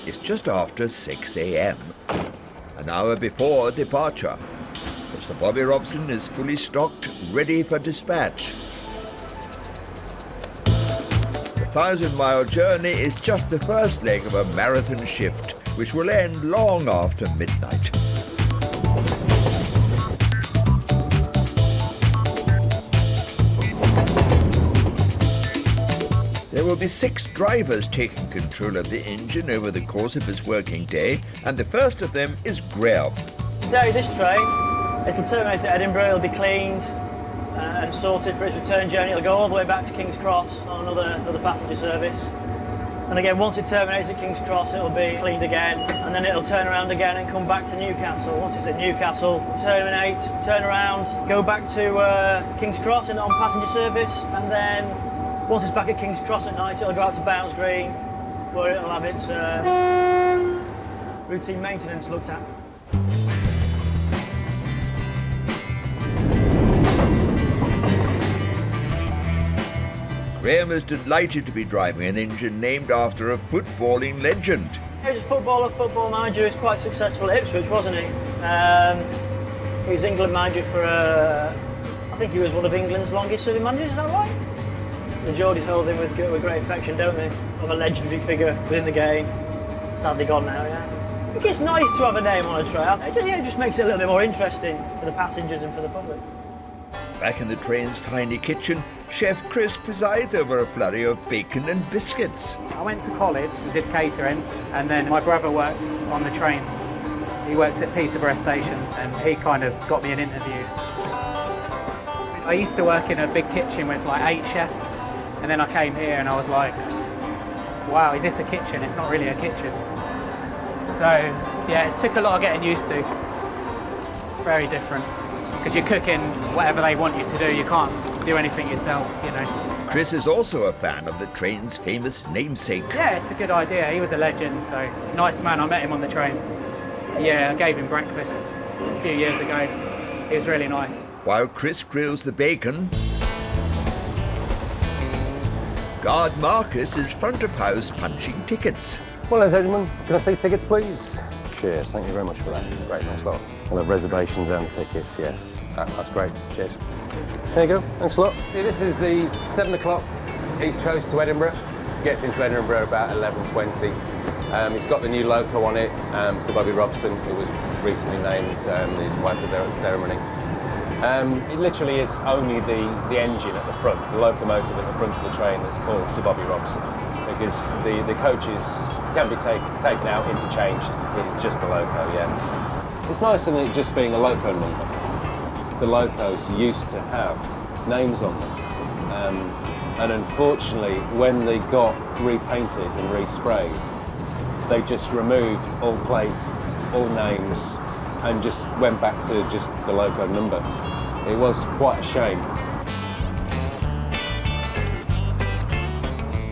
It's just after 6 a.m, an hour before departure. The Sir Bobby Robson is fully stocked, ready for dispatch. The 1,000-mile journey is just the first leg of a marathon shift, which will end long after midnight. There will be 6 drivers taking control of the engine over the course of his working day, and the first of them is Graham. Today, this train, it'll terminate at Edinburgh, it'll be cleaned and sorted for its return journey. It'll go all the way back to King's Cross on another passenger service. And again, once it terminates at King's Cross, it'll be cleaned again, and then it'll turn around again and come back to Newcastle. Once it's at Newcastle, terminate, turn around, go back to King's Cross and on passenger service, and then once it's back at King's Cross at night, it'll go out to Bounds Green, where it'll have its routine maintenance looked at. Graham is delighted to be driving an engine named after a footballing legend. He was a football manager. He was quite successful at Ipswich, wasn't he? He was England manager for, I think he was one of England's longest serving managers, is that right? The Geordies hold him with great affection, don't they? Of a legendary figure within the game. Sadly gone now, yeah. I think it's nice to have a name on a train. It just makes it a little bit more interesting for the passengers and for the public. Back in the train's tiny kitchen, Chef Chris presides over a flurry of bacon and biscuits. I went to college and did catering, and then my brother works on the trains. He works at Peterborough Station, and he kind of got me an interview. I used to work in a big kitchen with like 8 chefs, and then I came here and I was like, wow, is this a kitchen? It's not really a kitchen. So yeah, it took a lot of getting used to. Very different. Because you're cooking whatever they want you to do, you can't do anything yourself, you know. Chris is also a fan of the train's famous namesake. Yeah, it's a good idea. He was a legend, so nice man. I met him on the train. Yeah, I gave him breakfast a few years ago. He was really nice. While Chris grills the bacon, guard Marcus is front of house punching tickets. Well, ladies and gentlemen, can I see tickets, please? Cheers, thank you very much for that. Great, thanks a lot. We'll have reservations and tickets, yes. That's great, cheers. There you go, thanks a lot. This is the 7 o'clock East Coast to Edinburgh. Gets into Edinburgh about 11:20. It's got the new loco on it, Sir Bobby Robson, who was recently named, his wife was there at the ceremony. It literally is only the engine at the front, the locomotive at the front of the train that's called Sir Bobby Robson, because the coaches can be taken out, interchanged. It's just the loco, yeah. It's nice in it just being a loco number. The locos used to have names on them, and unfortunately, when they got repainted and resprayed, they just removed all plates, all names, and just went back to just the loco number. It was quite a shame.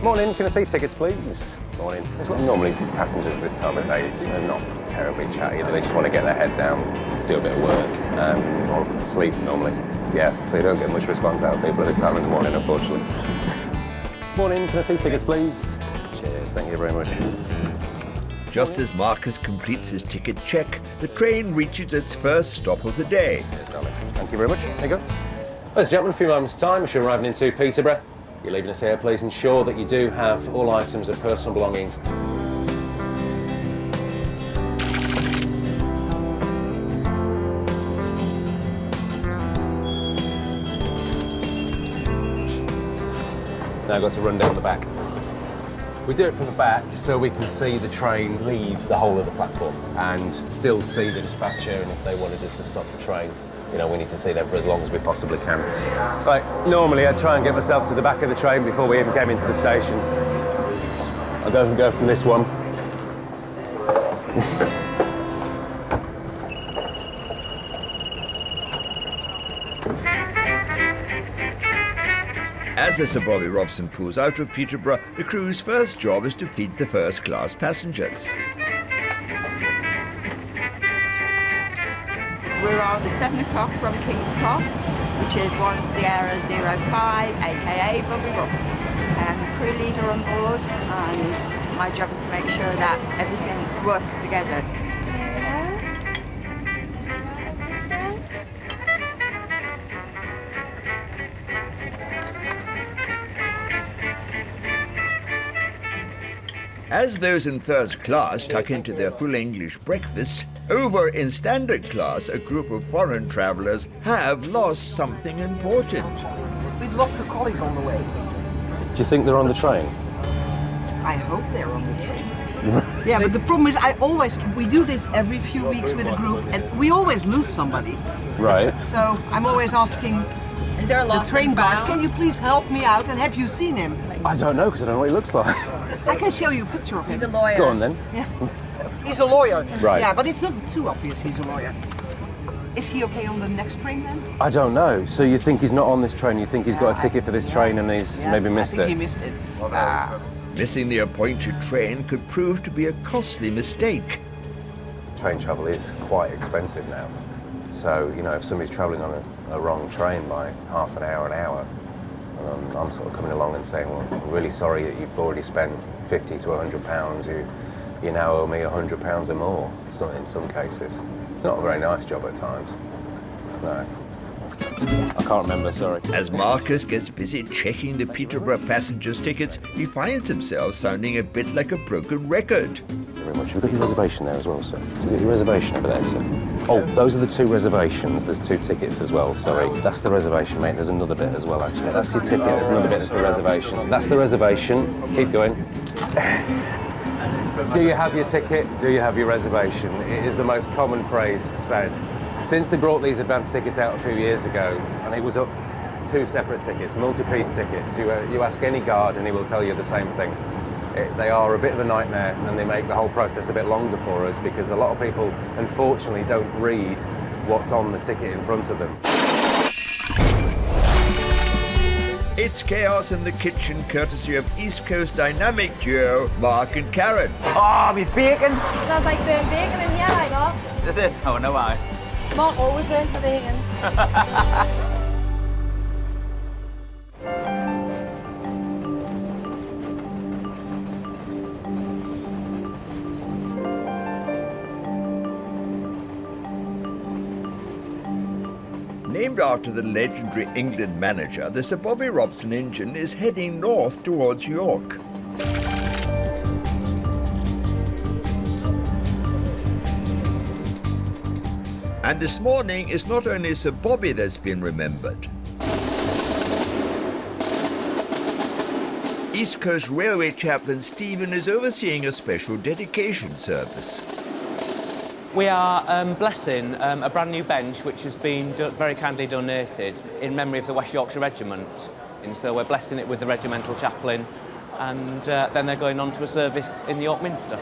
Morning, can I see tickets, please? Morning. There's not normally passengers this time of day. They're not terribly chatty. They just want to get their head down, do a bit of work, or sleep normally. Yeah, so you don't get much response out of people at this time of the morning, unfortunately. Morning, can I see tickets, please? Cheers, thank you very much. Just as Marcus completes his ticket check, the train reaches its first stop of the day. Cheers, darling. Thank you very much. There you go. Ladies and gentlemen, a few moments' time, as you're arriving into Peterborough. You're leaving us here, please ensure that you do have all items of personal belongings. Now I've got to run down the back. We do it from the back so we can see the train leave the whole of the platform and still see the dispatcher, and if they wanted us to stop the train, you know, we need to see them for as long as we possibly can. Right, normally I'd try and get myself to the back of the train before we even came into the station. I'll go from this one. As the Sir Bobby Robson pulls out of Peterborough, the crew's first job is to feed the first-class passengers. We're on the 7 o'clock from King's Cross, which is 1 Sierra 05, aka Bobby Robson. I am the crew leader on board, and my job is to make sure that everything works together. As those in first class tuck into their full English breakfasts, over in standard class, a group of foreign travellers have lost something important. We've lost a colleague on the way. Do you think they're on the train? I hope they're on the train. Yeah, but the problem is we do this every few weeks with a group, and we always lose somebody. Right. So I'm always asking the train guard, can you please help me out, and have you seen him? I don't know, because I don't know what he looks like. I can show you a picture of him. He's a lawyer. Go on then. Yeah. He's a lawyer. Right. Yeah, but it's not too obvious he's a lawyer. Is he okay on the next train then? I don't know. So you think he's not on this train? You think he's got a ticket for this train and he's maybe missed it? I think he missed it. Missing the appointed train could prove to be a costly mistake. Train travel is quite expensive now. So, you know, if somebody's travelling on a wrong train by half an hour, I'm sort of coming along and saying, well, I'm really sorry that you've already spent £50 to £100. You now owe me £100 or more, in some cases. It's not a very nice job at times. No. I can't remember, sorry. As Marcus gets busy checking the Peterborough passengers' tickets, he finds himself sounding a bit like a broken record. Thank you very much. We've got your reservation there as well, sir. So we've got your reservation over there, sir. Oh, those are the 2 reservations. There's 2 tickets as well, sorry. That's the reservation, mate. There's another bit as well, actually. That's your ticket. There's another bit that's the reservation. That's the reservation. Keep going. Do you have your ticket? Do you have your reservation? It is the most common phrase said. Since they brought these advance tickets out a few years ago, and it was up 2 separate tickets, multi-piece tickets, you ask any guard and he will tell you the same thing. They are a bit of a nightmare, and they make the whole process a bit longer for us because a lot of people, unfortunately, don't read what's on the ticket in front of them. creates chaos in the kitchen courtesy of East Coast dynamic duo Mark and Karen. Oh, my bacon! Smells like burnt bacon in here, like that. Does it? Oh, no, why? Mark always burns the bacon. Named after the legendary England manager, the Sir Bobby Robson engine is heading north towards York. And this morning, it's not only Sir Bobby that's been remembered. East Coast Railway chaplain Stephen is overseeing a special dedication service. We are blessing a brand new bench which has been very kindly donated in memory of the West Yorkshire Regiment. And so we're blessing it with the regimental chaplain, and then they're going on to a service in York Minster.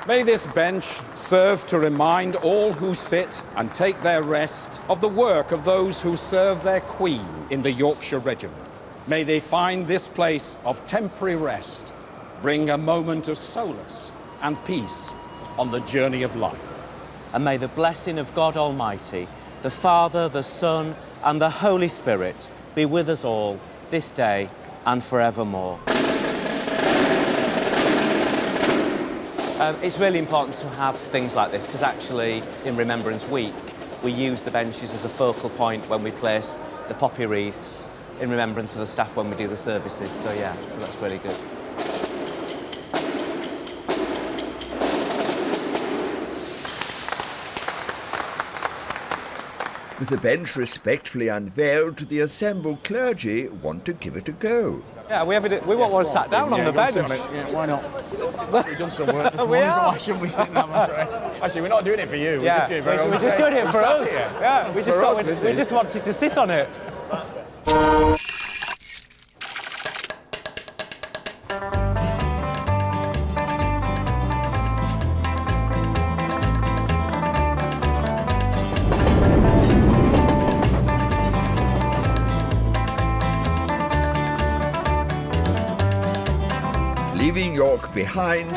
May this bench serve to remind all who sit and take their rest of the work of those who serve their Queen in the Yorkshire Regiment. May they find this place of temporary rest bring a moment of solace and peace on the journey of life. And may the blessing of God Almighty, the Father, the Son, and the Holy Spirit be with us all this day and forevermore. It's really important to have things like this because actually in Remembrance Week we use the benches as a focal point when we place the poppy wreaths in remembrance of the staff when we do the services. So yeah, so that's really good. With the bench respectfully unveiled, the assembled clergy want to give it a go. Yeah, we want one sat down on the bench. Yeah, why not? We've done some work this morning, so why shouldn't we sit and have a rest? Actually, we're not doing it for you, we're just doing it for our own We're just doing it for us. Yeah, we just wanted to sit on it. Leaving York behind,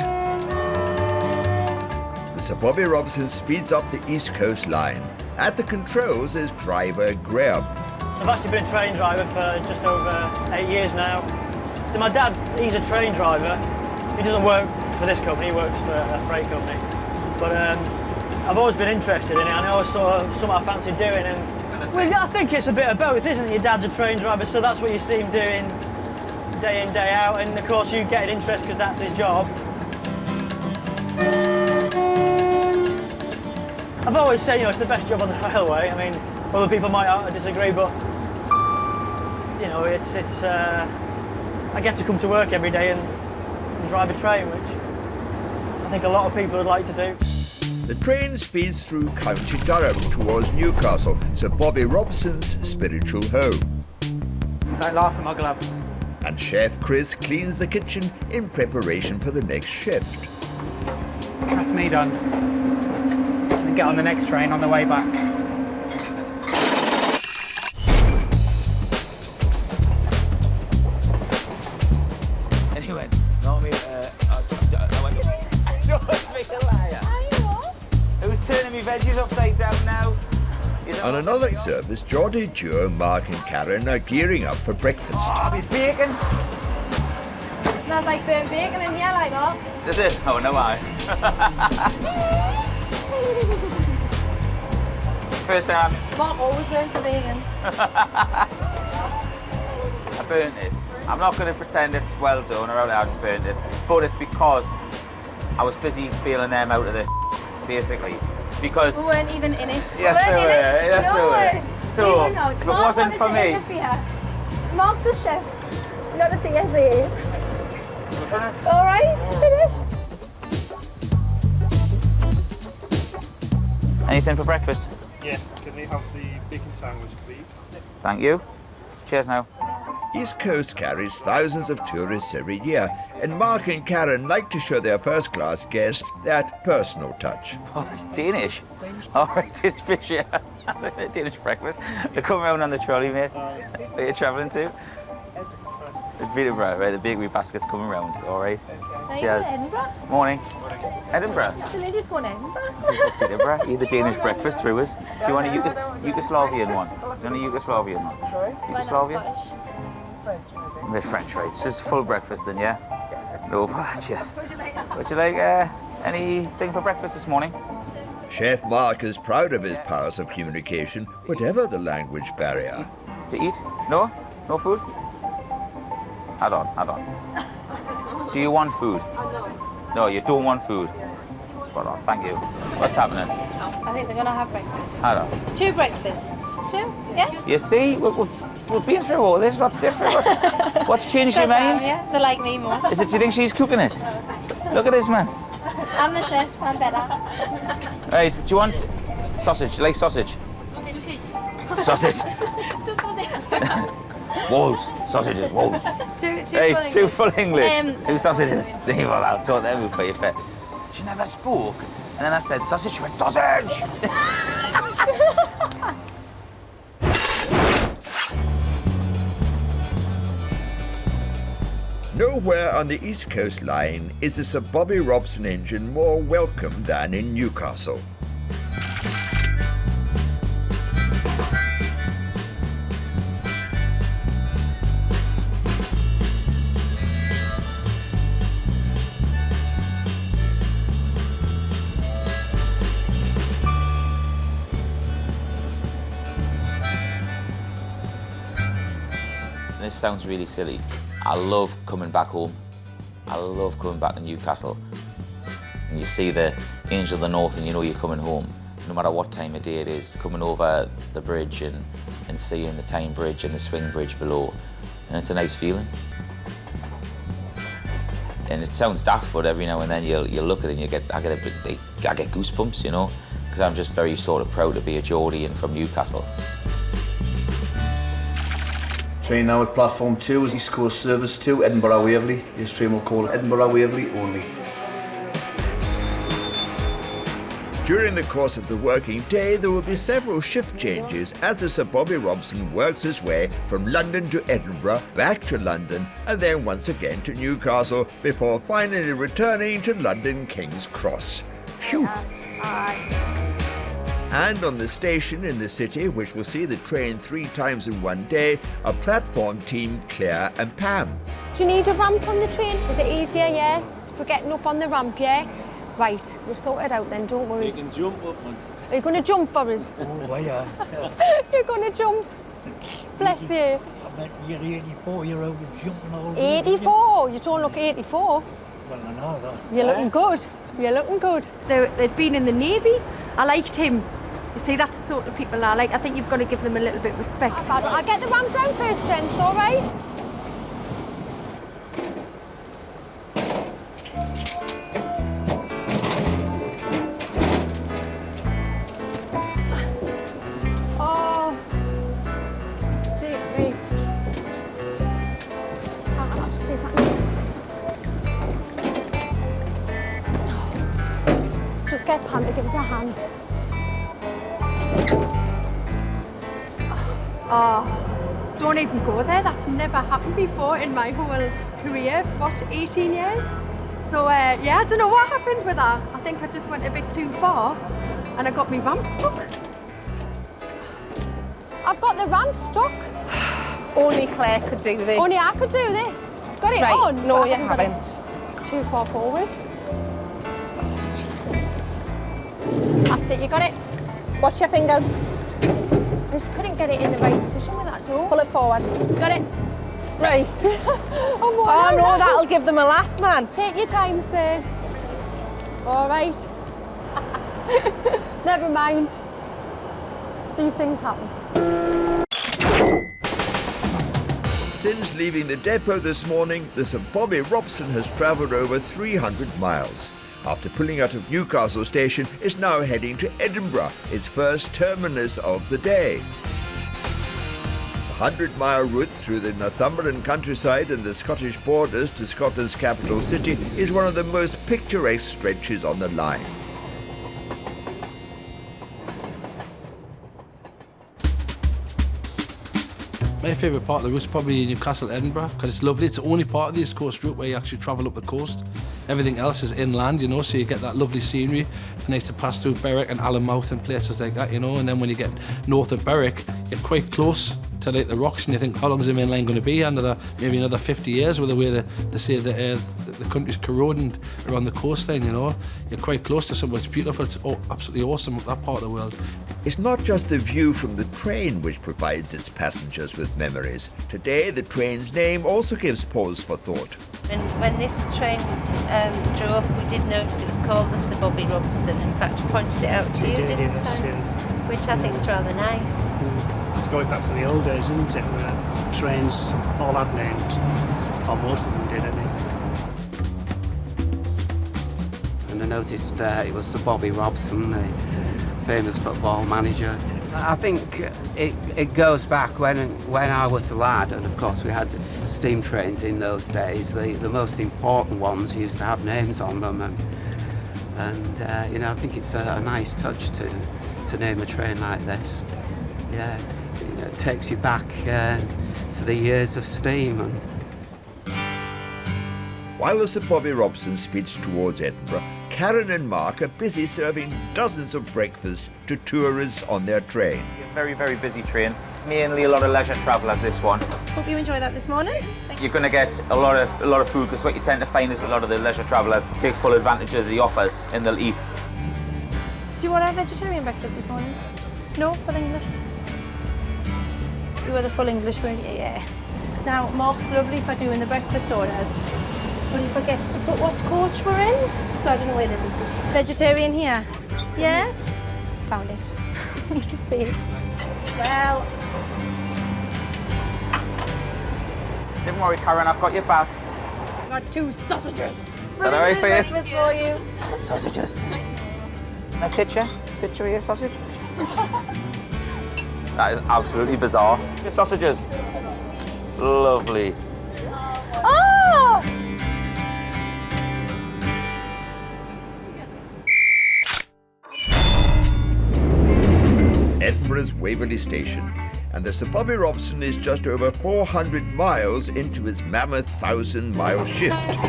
the Sir Bobby Robson speeds up the East Coast line. At the controls is driver Graham. I've actually been a train driver for just over 8 years now. So my dad, he's a train driver. He doesn't work for this company, he works for a freight company. But I've always been interested in it, and I always saw something I fancied doing. And well, I think it's a bit of both, isn't it? Your dad's a train driver, so that's what you see him doing day in, day out, and of course you get an interest because that's his job. I've always said, you know, it's the best job on the railway. I mean, other people might disagree, but you know, it's I get to come to work every day and drive a train, which I think a lot of people would like to do. The train speeds through County Durham towards Newcastle, Sir Bobby Robson's spiritual home. Don't laugh at my gloves. And Chef Chris cleans the kitchen in preparation for the next shift. That's me done. And get on the next train on the way back. Anyway, no, me, don't make a liar. Who's turning me veggies upside down now? On another service, Geordie duo Mark and Karen are gearing up for breakfast. Oh, me bacon! It smells like burnt bacon in here, like that. Does it? Oh, no, why? First time. Mark always burns the bacon. I burnt it. I'm not going to pretend it's well done or I just burnt it, but it's because I was busy feeling them out of the basically. Because we weren't even in it. Yes, they were. Yes, they were. So, if it wasn't for me. Mark's a chef, not a CSE. All right, finished. Anything for breakfast? Yeah, can we have the bacon sandwich, please? Thank you. Cheers now. East Coast carries thousands of tourists every year, and Mark and Karen like to show their first-class guests that personal touch. Oh, Danish. All right, Danish fish, yeah. Danish breakfast. They come around on the trolley, mate. Where are you travelling to? It's Peterborough, right? The bakery basket's coming round, all right? Are you going to Edinburgh? Morning. Edinburgh? The ladies going to Edinburgh? Peterborough. Eat the Danish breakfast through us. Do you want a Yugoslavian one? Do you want a Yugoslavian one? Sorry? Yugoslavian? They're French, right? So it's full breakfast then, yeah? No, cheers. Would you like anything for breakfast this morning? Chef Mark is proud of his powers of communication, whatever the language barrier. To eat? No? No food? Hold on. Do you want food? No, you don't want food. Spot on, thank you. What's happening? I think they're going to have breakfast. Hold on. 2 breakfasts. 2? Yes? You see, we've been through all this. What's different? What's changed your mind? Yeah, they like me more. Is it? Do you think she's cooking it? Look at this, man. I'm the chef. I'm better. Right, do you want sausage? You like sausage? Sausage. Walls. Sausages. Walls. Two full English. 2 sausages. Leave all out. Sort them for your pet. She never spoke. And then I said sausage. She went, sausage! Nowhere on the East Coast line is a Sir Bobby Robson engine more welcome than in Newcastle. This sounds really silly. I love coming back home. I love coming back to Newcastle. And you see the Angel of the North and you know you're coming home. No matter what time of day it is, coming over the bridge and seeing the Tyne Bridge and the Swing Bridge below. And it's a nice feeling. And it sounds daft, but every now and then you'll look at it and I get goosebumps, you know, because I'm just very sort of proud to be a Geordie and from Newcastle. Train now at platform 2 is East Coast Service 2, Edinburgh Waverley. This train will call Edinburgh Waverley only. During the course of the working day, there will be several shift changes as the Sir Bobby Robson works his way from London to Edinburgh, back to London, and then once again to Newcastle, before finally returning to London King's Cross. Phew! And on the station in the city, which will see the train 3 times in one day, are platform team Claire and Pam. Do you need a ramp on the train? Is it easier, yeah? If we're getting up on the ramp, yeah? Right, we'll sort it out then, don't worry. You can jump up, man. Are you going to jump for us? Oh, yeah. You're going to jump? Bless you. I meant you're 84-year-old jumping all over. 84? You don't look 84. Well, I know that. You're looking good. You're looking good. They've been in the Navy. I liked him. You see, that's the sort of people I like. I think you've got to give them a little bit of respect. I'll get the ramp down first, gents, all right? Oh, dear me. I'll just see if I can... Just get Pam to give us a hand. Oh, don't even go there. That's never happened before in my whole career. What, 18 years? So, yeah, I don't know what happened with that. I think I just went a bit too far and I got my ramp stuck. I've got the ramp stuck. Only Claire could do this. Only I could do this. Got it right. on? No, you haven't. It's too far forward. That's it, you got it. Watch your fingers. I just couldn't get it in the right position with that door. Pull it forward. Got it. Right. Oh no, that'll give them a laugh, man. Take your time, sir. All right. Never mind. These things happen. Since leaving the depot this morning, the Sir Bobby Robson has travelled over 300 miles. After pulling out of Newcastle station, it's now heading to Edinburgh, its first terminus of the day. The 100-mile route through the Northumberland countryside and the Scottish borders to Scotland's capital city is one of the most picturesque stretches on the line. My favourite part of the route is probably Newcastle, Edinburgh, because it's lovely. It's the only part of the East Coast route where you actually travel up the coast. Everything else is inland, you know, so you get that lovely scenery. It's nice to pass through Berwick and Allenmouth and places like that, you know, and then when you get north of Berwick, you're quite close to like the rocks, and you think, how long is the main line going to be? Maybe another 50 years with the way they say the country's corroding around the coastline, you know. You're quite close to somewhere. It's beautiful. It's absolutely awesome, that part of the world. It's not just the view from the train which provides its passengers with memories. Today, the train's name also gives pause for thought. And when this train drew up, we did notice it was called the Sir Bobby Robson. In fact, we pointed it out to you, didn't I? Which I think is rather nice. It's going back to the old days, isn't it? Where trains all had names, or most of them did, I think. And I noticed it was Sir Bobby Robson, the famous football manager. I think it goes back when I was a lad, and of course we had steam trains in those days. The most important ones used to have names on them, and you know, I think it's a nice touch to name a train like this. Yeah, you know, it takes you back to the years of steam. While the Sir Bobby Robson speeds towards Edinburgh, Karen and Mark are busy serving dozens of breakfasts to tourists on their train. A very, very busy train. Mainly a lot of leisure travellers, this one. Hope you enjoy that this morning. You're going to get a lot of food, because what you tend to find is a lot of the leisure travellers take full advantage of the offers and they'll eat. Did you want a vegetarian breakfast this morning? No, full English? You were the full English, weren't you? Yeah. Now, Mark's lovely for doing the breakfast orders, but he forgets to put what coach we're in, so I don't know where this is. Vegetarian here? Yeah? Found it. You can see it. Well... Don't worry, Karen, I've got your back. Got 2 sausages. Is that all right for you? Breakfast for you. Sausages. A picture of your sausage. That is absolutely bizarre. Your sausages. Lovely. Oh! Edinburgh's Waverley Station, and the Sir Bobby Robson is just over 400 miles into his mammoth 1,000-mile shift.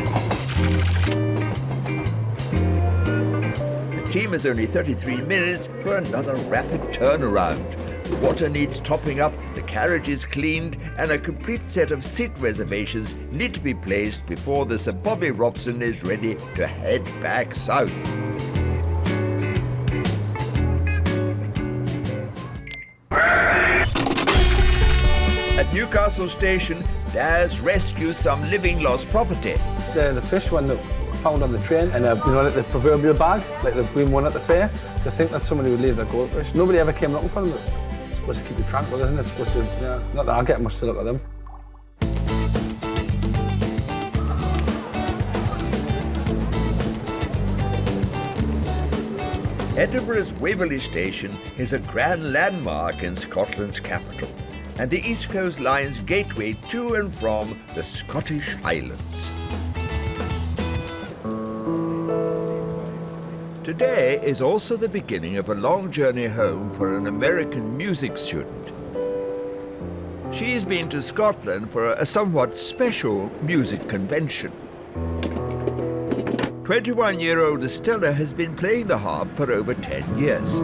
The team has only 33 minutes for another rapid turnaround. The water needs topping up, the carriage is cleaned, and a complete set of seat reservations need to be placed before the Sir Bobby Robson is ready to head back south. At Newcastle Station, Daz rescues some living lost property. The fish one that found on the train, and you know, like the proverbial bag, like the green one at the fair. To think that somebody would leave their goldfish. Nobody ever came looking for them. It's supposed to keep you tranquil, isn't it? It's supposed to, yeah, not that I get much to look at them. Edinburgh's Waverley Station is a grand landmark in Scotland's capital, and the East Coast Line's gateway to and from the Scottish Highlands. Today is also the beginning of a long journey home for an American music student. She's been to Scotland for a somewhat special music convention. 21-year-old Estella has been playing the harp for over 10 years.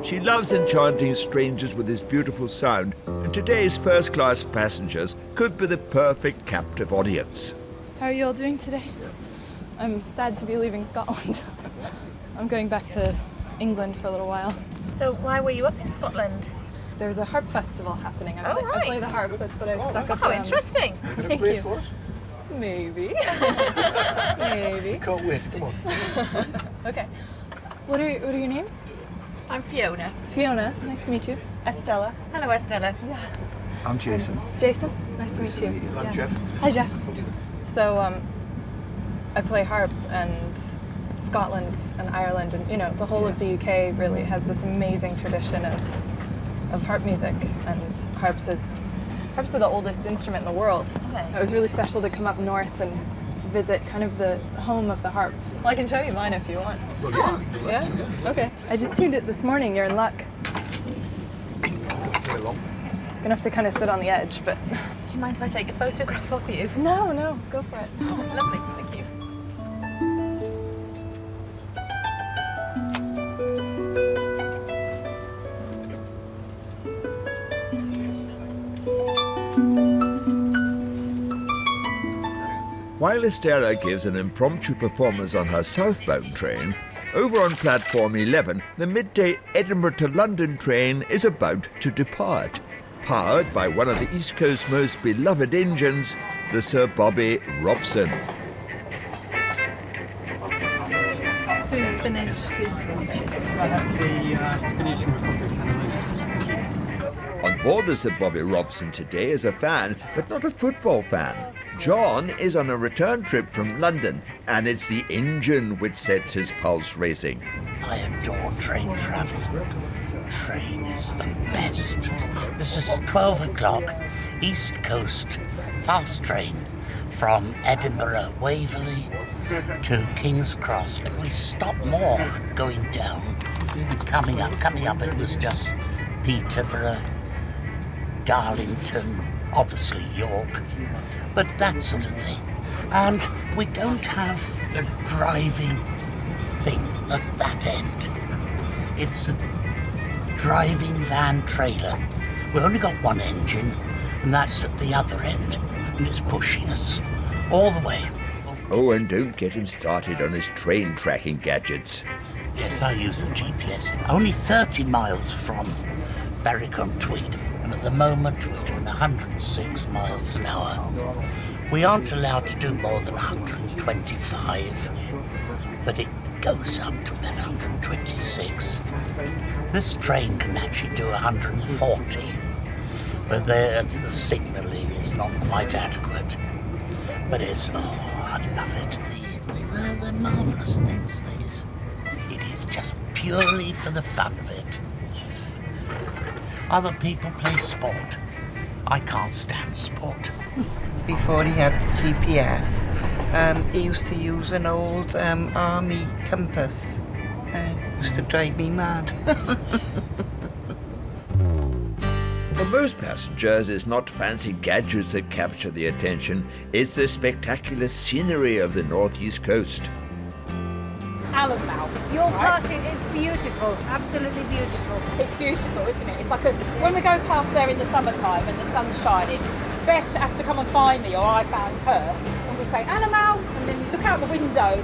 She loves enchanting strangers with his beautiful sound, and today's first-class passengers could be the perfect captive audience. How are you all doing today? I'm sad to be leaving Scotland. I'm going back to England for a little while. So why were you up in Scotland? There's a harp festival happening. I play the harp, that's what I stuck up How on. interesting. Thank you. Maybe. Maybe. Can't wait, come on. Okay. What are your names? I'm Fiona. Fiona, nice to meet you. Estella. Hello, Estella. Yeah. I'm Jason. Jason, nice to meet you. I'm Yeah. Jeff. Hi, Jeff. So, I play harp, and Scotland and Ireland and, you know, the whole of the UK really has this amazing tradition of harp music, and harps are the oldest instrument in the world. It was really special to come up north and visit kind of the home of the harp. Well, I can show you mine if you want. Well, Yeah? Okay. I just tuned it this morning. You're in luck. Very long. Gonna have to kind of sit on the edge, but... Do you mind if I take a photograph of you? No, no, go for it. Oh, lovely, thank you. While Estella gives an impromptu performance on her southbound train, over on platform 11, the midday Edinburgh to London train is about to depart, powered by one of the East Coast's most beloved engines, the Sir Bobby Robson. 2 spinach, 2 spinaches. The spinach and republic On board the Sir Bobby Robson today is a fan, but not a football fan. John is on a return trip from London, and it's the engine which sets his pulse racing. I adore train travel. Train is the best. This is 12 o'clock, East Coast, fast train from Edinburgh, Waverley to King's Cross. And we stop more going down. Coming up, it was just Peterborough, Darlington, obviously York, but that sort of thing. And we don't have a driving thing at that end. It's a driving van trailer. We've only got one engine, and that's at the other end, and it's pushing us all the way. Oh, and don't get him started on his train tracking gadgets. Yes, I use the GPS. Only 30 miles from Berwick-on-Tweed, and at the moment we're doing 106 miles an hour. We aren't allowed to do more than 125, but it goes up to about 126. This train can actually do 140, but the signalling is not quite adequate. But it's, I love it. They're marvellous things, these. It is just purely for the fun of it. Other people play sport. I can't stand sport. Before he had GPS, he used to use an old army compass. It used to drive me mad. For most passengers, it's not fancy gadgets that capture the attention, it's the spectacular scenery of the northeast coast. Allenmouth. Your party is beautiful, absolutely beautiful. It's beautiful, isn't it? It's like when we go past there in the summertime and the sun's shining, Beth has to come and find me, or I found her, and we say Allenmouth, and then you look out the window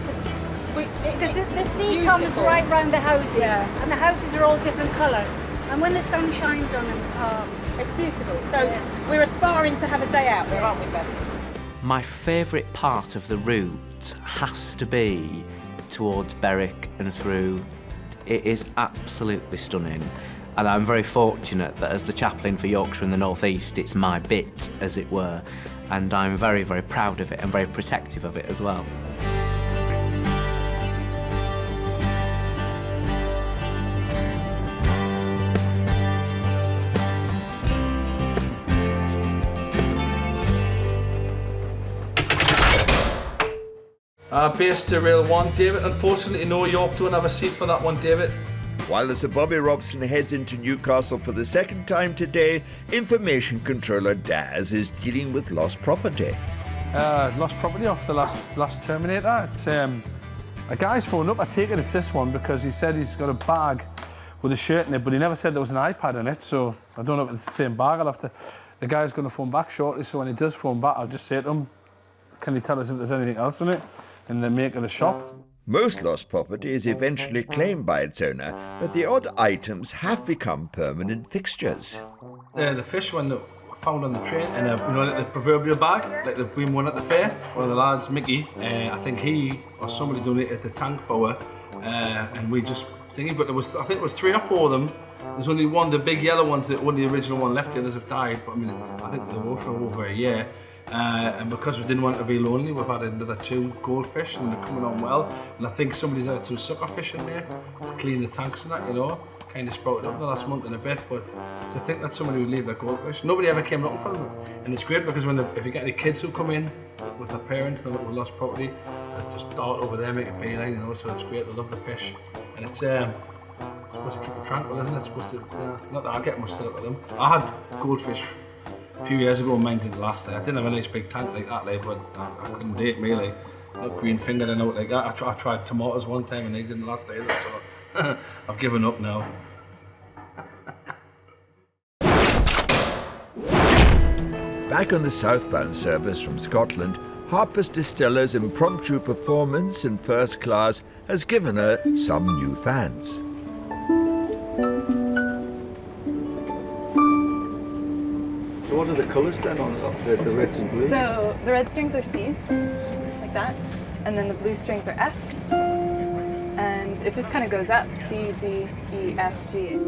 because the sea comes right round the houses, and the houses are all different colours, and when the sun shines on them, it's beautiful. So we're aspiring to have a day out there, aren't we, Beth? My favourite part of the route has to be towards Berwick and through. It is absolutely stunning, and I'm very fortunate that as the chaplain for Yorkshire and the North East, it's my bit, as it were, and I'm very, very proud of it and very protective of it as well. Base to rail 1, David. Unfortunately, no, York don't have a seat for that one, David. While the Sir Bobby Robson heads into Newcastle for the second time today, Information Controller Daz is dealing with lost property. Lost property off the last Terminator. It's, a guy's phoned up, I take it it's this one, because he said he's got a bag with a shirt in it, but he never said there was an iPad in it, so I don't know if it's the same bag. The guy's going to phone back shortly, so when he does phone back, I'll just say to him, can you tell us if there's anything else in it? In the make of the shop. Most lost property is eventually claimed by its owner, but the odd items have become permanent fixtures. The fish one that found on the train in like the proverbial bag, like the green one at the fair. One of the lads, Mickey, I think he or somebody donated the tank for her, and we just thinking. But I think it was 3 or 4 of them. There's only one, the big yellow ones, that one, the original one left. The others have died. But I mean, I think they were for over a year. And because we didn't want to be lonely, we've had another 2 goldfish and they're coming on well. And I think somebody's had some suckerfish in there to clean the tanks and that, you know. Kind of sprouted up in the last month and a bit, but to think that somebody would leave their goldfish, nobody ever came looking for them. And it's great because if you get any kids who come in with their parents, they look for lost property, they just dart over there, make a beeline, you know, so it's great, they love the fish. And it's supposed to keep it tranquil, isn't it? It's supposed to, not that I get much to look at them. I had goldfish a few years ago and mine didn't last there. I didn't have a nice big tank like that, like, but I couldn't date me, like, not green fingered and out like that. I tried tomatoes one time and they didn't last either, so I've given up now. Back on the southbound service from Scotland, Harper's Distiller's impromptu performance in first class has given her some new fans. So what are the colours then on the reds and blues? So the red strings are C's, like that, and then the blue strings are F, and it just kind of goes up, C, D, E, F, G.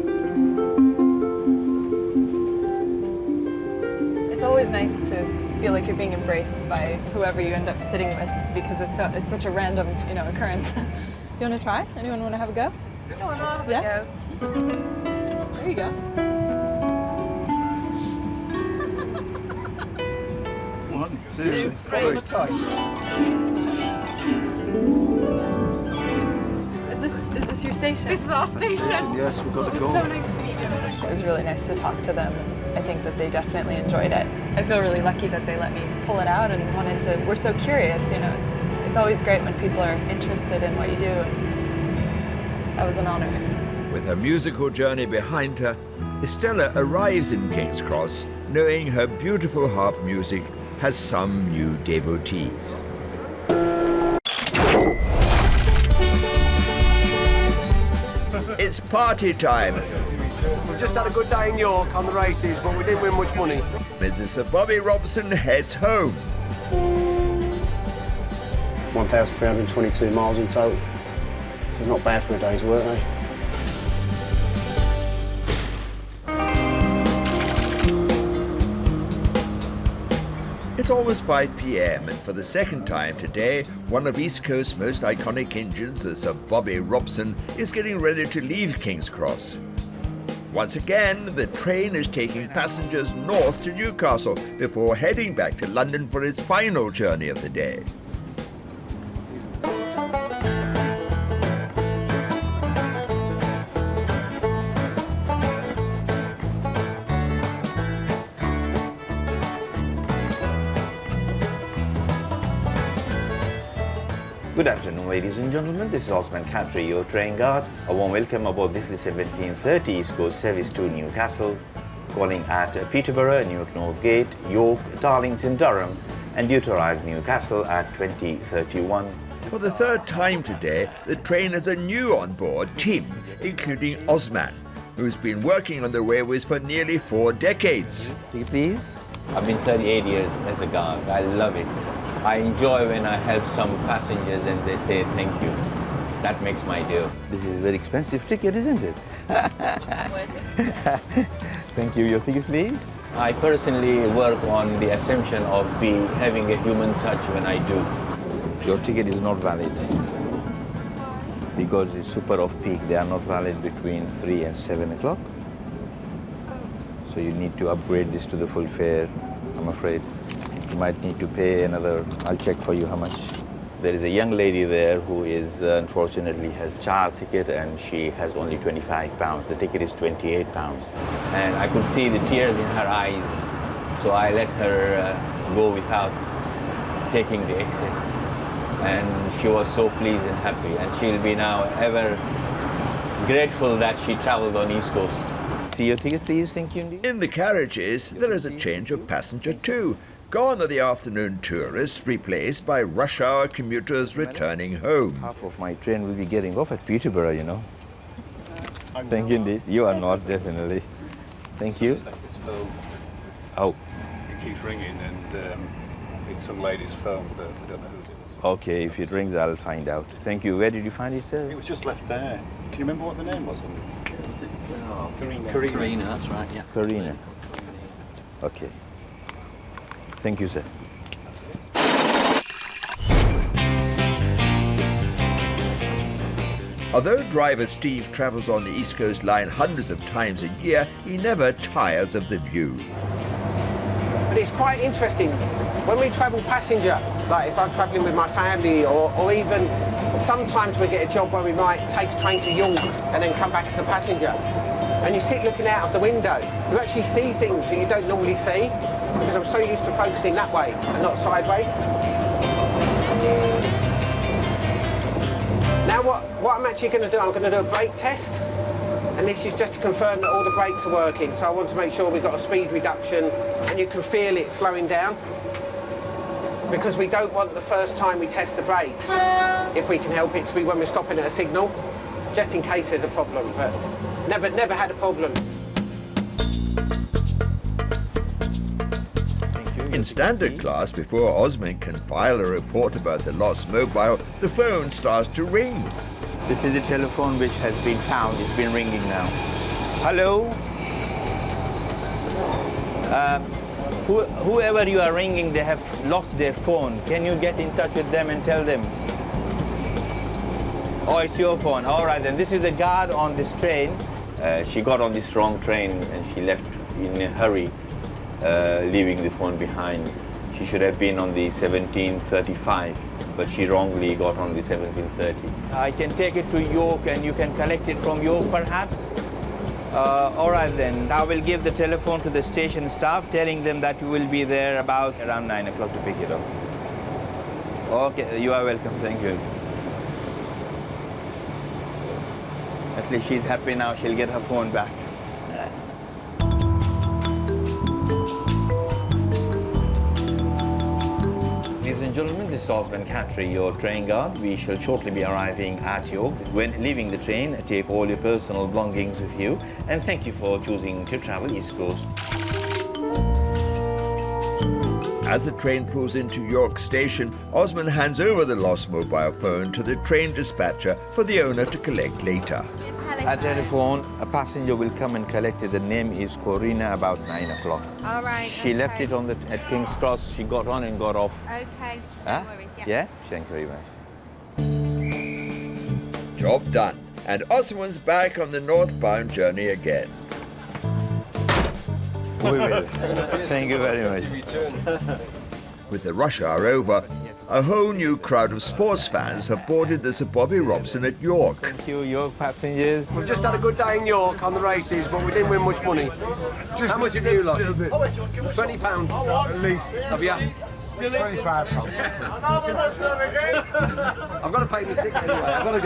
It's always nice to feel like you're being embraced by whoever you end up sitting with, because it's such a random, you know, occurrence. Do you want to try? Anyone want to have a go? Go on, I'll have a go. There you go. 1, 2, 3. Is this your station? This is our station. Yes, we've got to go. So nice to meet you. It was really nice to talk to them. I think that they definitely enjoyed it. I feel really lucky that they let me pull it out and wanted to. We're so curious, you know. It's always great when people are interested in what you do, and that was an honor. With her musical journey behind her, Estella arrives in King's Cross knowing her beautiful harp music has some new devotees. It's party time. We've just had a good day in York on the races, but we didn't win much money. Mrs. Bobby Robson heads home. 1,322 miles in total. It's not bad for a day's work, eh? It's almost 5 p.m. and for the second time today, one of East Coast's most iconic engines, the Sir Bobby Robson, is getting ready to leave King's Cross. Once again, the train is taking passengers north to Newcastle before heading back to London for its final journey of the day. Good afternoon, ladies and gentlemen. This is Osman Khadri, your train guard. A warm welcome aboard this is 1730 East Coast service to Newcastle, calling at Peterborough, Newark North Gate, York, Darlington, Durham, and due to arrive at Newcastle at 2031. For the third time today, the train has a new on-board team, including Osman, who's been working on the railways for nearly 4 decades. Please? I've been 38 years as a guard. I love it. I enjoy when I help some passengers and they say thank you. That makes my day. This is a very expensive ticket, isn't it? Thank you. Your ticket, please? I personally work on the assumption of having a human touch when I do. Your ticket is not valid because it's super off-peak. They are not valid between 3 and 7 o'clock. So you need to upgrade this to the full fare, I'm afraid. You might need to pay another, I'll check for you how much. There is a young lady there who is, unfortunately, has child ticket and she has only £25. The ticket is £28. And I could see the tears in her eyes, so I let her go without taking the excess. And she was so pleased and happy, and she'll be now ever grateful that she traveled on East Coast. See your ticket, please. Thank you. In the carriages, there is a change of passenger too. Gone are the afternoon tourists, replaced by rush hour commuters returning home. Half of my train will be getting off at Peterborough, you know. Thank you indeed. You are not, definitely. Thank you. Oh. It keeps ringing and it's some lady's phone, but we don't know whose it is. Okay, if it rings, I'll find out. Thank you. Where did you find it, sir? It was just left there. Can you remember what the name was? Karina, that's right, yeah. Karina. Okay. Thank you, sir. Although driver Steve travels on the East Coast Line hundreds of times a year, he never tires of the view. But it's quite interesting. When we travel passenger, like if I'm travelling with my family or even sometimes we get a job where we might take a train to York and then come back as a passenger. And you sit looking out of the window, you actually see things that you don't normally see because I'm so used to focusing that way and not sideways. Now what I'm actually going to do, I'm going to do a brake test. And this is just to confirm that all the brakes are working. So I want to make sure we've got a speed reduction and you can feel it slowing down. Because we don't want the first time we test the brakes, if we can help it, to be when we're stopping at a signal, just in case there's a problem, but never had a problem. In standard class, before Osman can file a report about the lost mobile, the phone starts to ring. This is the telephone which has been found. It's been ringing now. Hello? Whoever you are ringing, they have lost their phone. Can you get in touch with them and tell them? Oh, it's your phone. All right, then. This is the guard on this train. She got on this wrong train and she left in a hurry, leaving the phone behind. She should have been on the 1735. But she wrongly got on the 1730. I can take it to York and you can collect it from York perhaps? All right then. I will give the telephone to the station staff telling them that you will be there about around 9 o'clock to pick it up. Okay, you are welcome, thank you. At least she's happy now, she'll get her phone back. Ladies and gentlemen, this is Osman Khatri, your train guard. We shall shortly be arriving at York. When leaving the train, take all your personal belongings with you. And thank you for choosing to travel East Coast. As the train pulls into York Station, Osman hands over the lost mobile phone to the train dispatcher for the owner to collect later. At telephone, a passenger will come and collect it. The name is Corina, about 9 o'clock. All right. She left it on at King's Cross. She got on and got off. Okay. Huh? No worries, Yeah? Thank you very much. Job done, and Osman's back on the northbound journey again. We will. Thank you very much. With the rush hour over, a whole new crowd of sports fans have boarded the Sir Bobby Robson at York. Thank you, York passengers. We've just had a good day in York on the races, but we didn't win much money. How much have you lost? £20. At least. Have you? £25. I've got to pay my ticket anyway. I've got to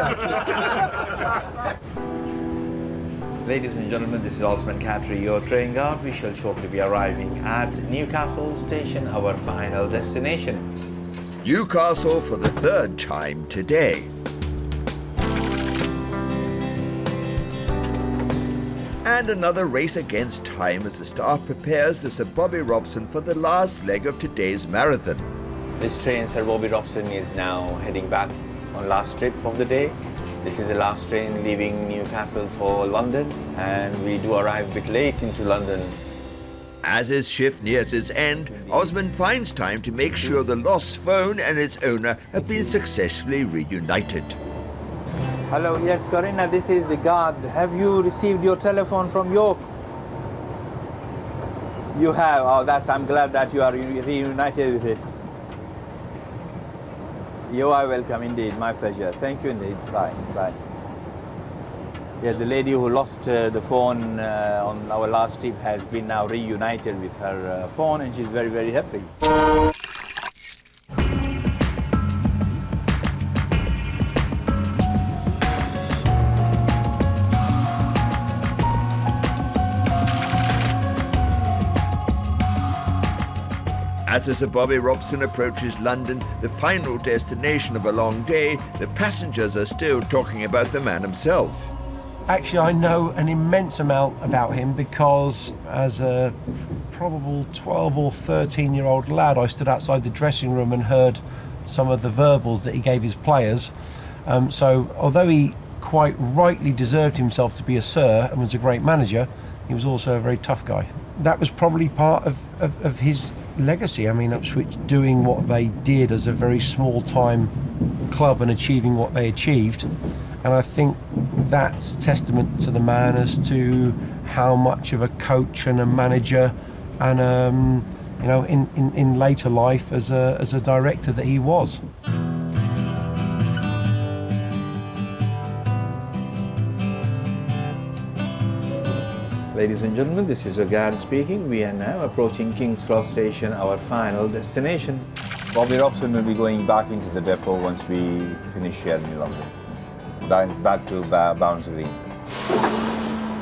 go. Ladies and gentlemen, this is Osman Khatri, your train guard. We shall shortly be arriving at Newcastle Station, our final destination. Newcastle for the third time today. And another race against time as the staff prepares the Sir Bobby Robson for the last leg of today's marathon. This train, Sir Bobby Robson, is now heading back on last trip of the day. This is the last train leaving Newcastle for London, and we do arrive a bit late into London. As his shift nears its end, Osman finds time to make sure the lost phone and its owner have been successfully reunited. Hello, yes, Corina, this is the guard. Have you received your telephone from York? You have? Oh, I'm glad that you are reunited with it. You are welcome indeed, my pleasure. Thank you indeed. Bye, bye. Yeah, the lady who lost the phone on our last trip has been now reunited with her phone, and she's very, very happy. As the Sir Bobby Robson approaches London, the final destination of a long day, the passengers are still talking about the man himself. Actually, I know an immense amount about him because as a probable 12 or 13-year-old lad, I stood outside the dressing room and heard some of the verbals that he gave his players. So although he quite rightly deserved himself to be a sir and was a great manager, he was also a very tough guy. That was probably part of his legacy. I mean, Ipswich doing what they did as a very small-time club and achieving what they achieved, And I think that's testament to the man as to how much of a coach and a manager and you know, in later life as a director that he was. Ladies and gentlemen, this is your guide speaking. We are now approaching King's Cross Station, our final destination. Bobby Robson will be going back into the depot once we finish here in London. Back to Bounds Green.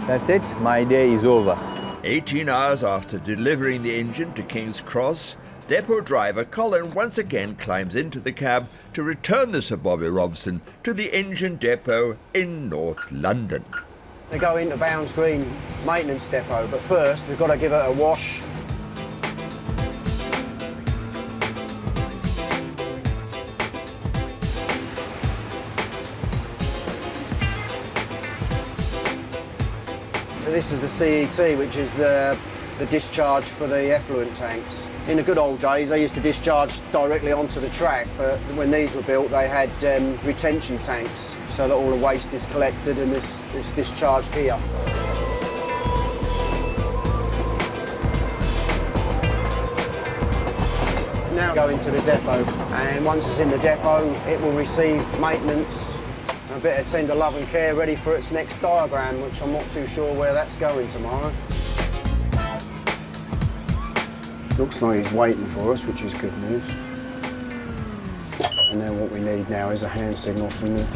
That's it, my day is over. 18 hours after delivering the engine to King's Cross, depot driver Colin once again climbs into the cab to return the Sir Bobby Robson to the engine depot in North London. They go into Bounds Green maintenance depot, but first we've got to give it a wash. This is the CET, which is the discharge for the effluent tanks. In the good old days, they used to discharge directly onto the track, but when these were built, they had retention tanks, so that all the waste is collected and it's discharged here. Now go into the depot, and once it's in the depot, it will receive maintenance, a bit of tender love and care ready for its next diagram, which I'm not too sure where that's going tomorrow. Looks like he's waiting for us, which is good news. And then what we need now is a hand signal from them.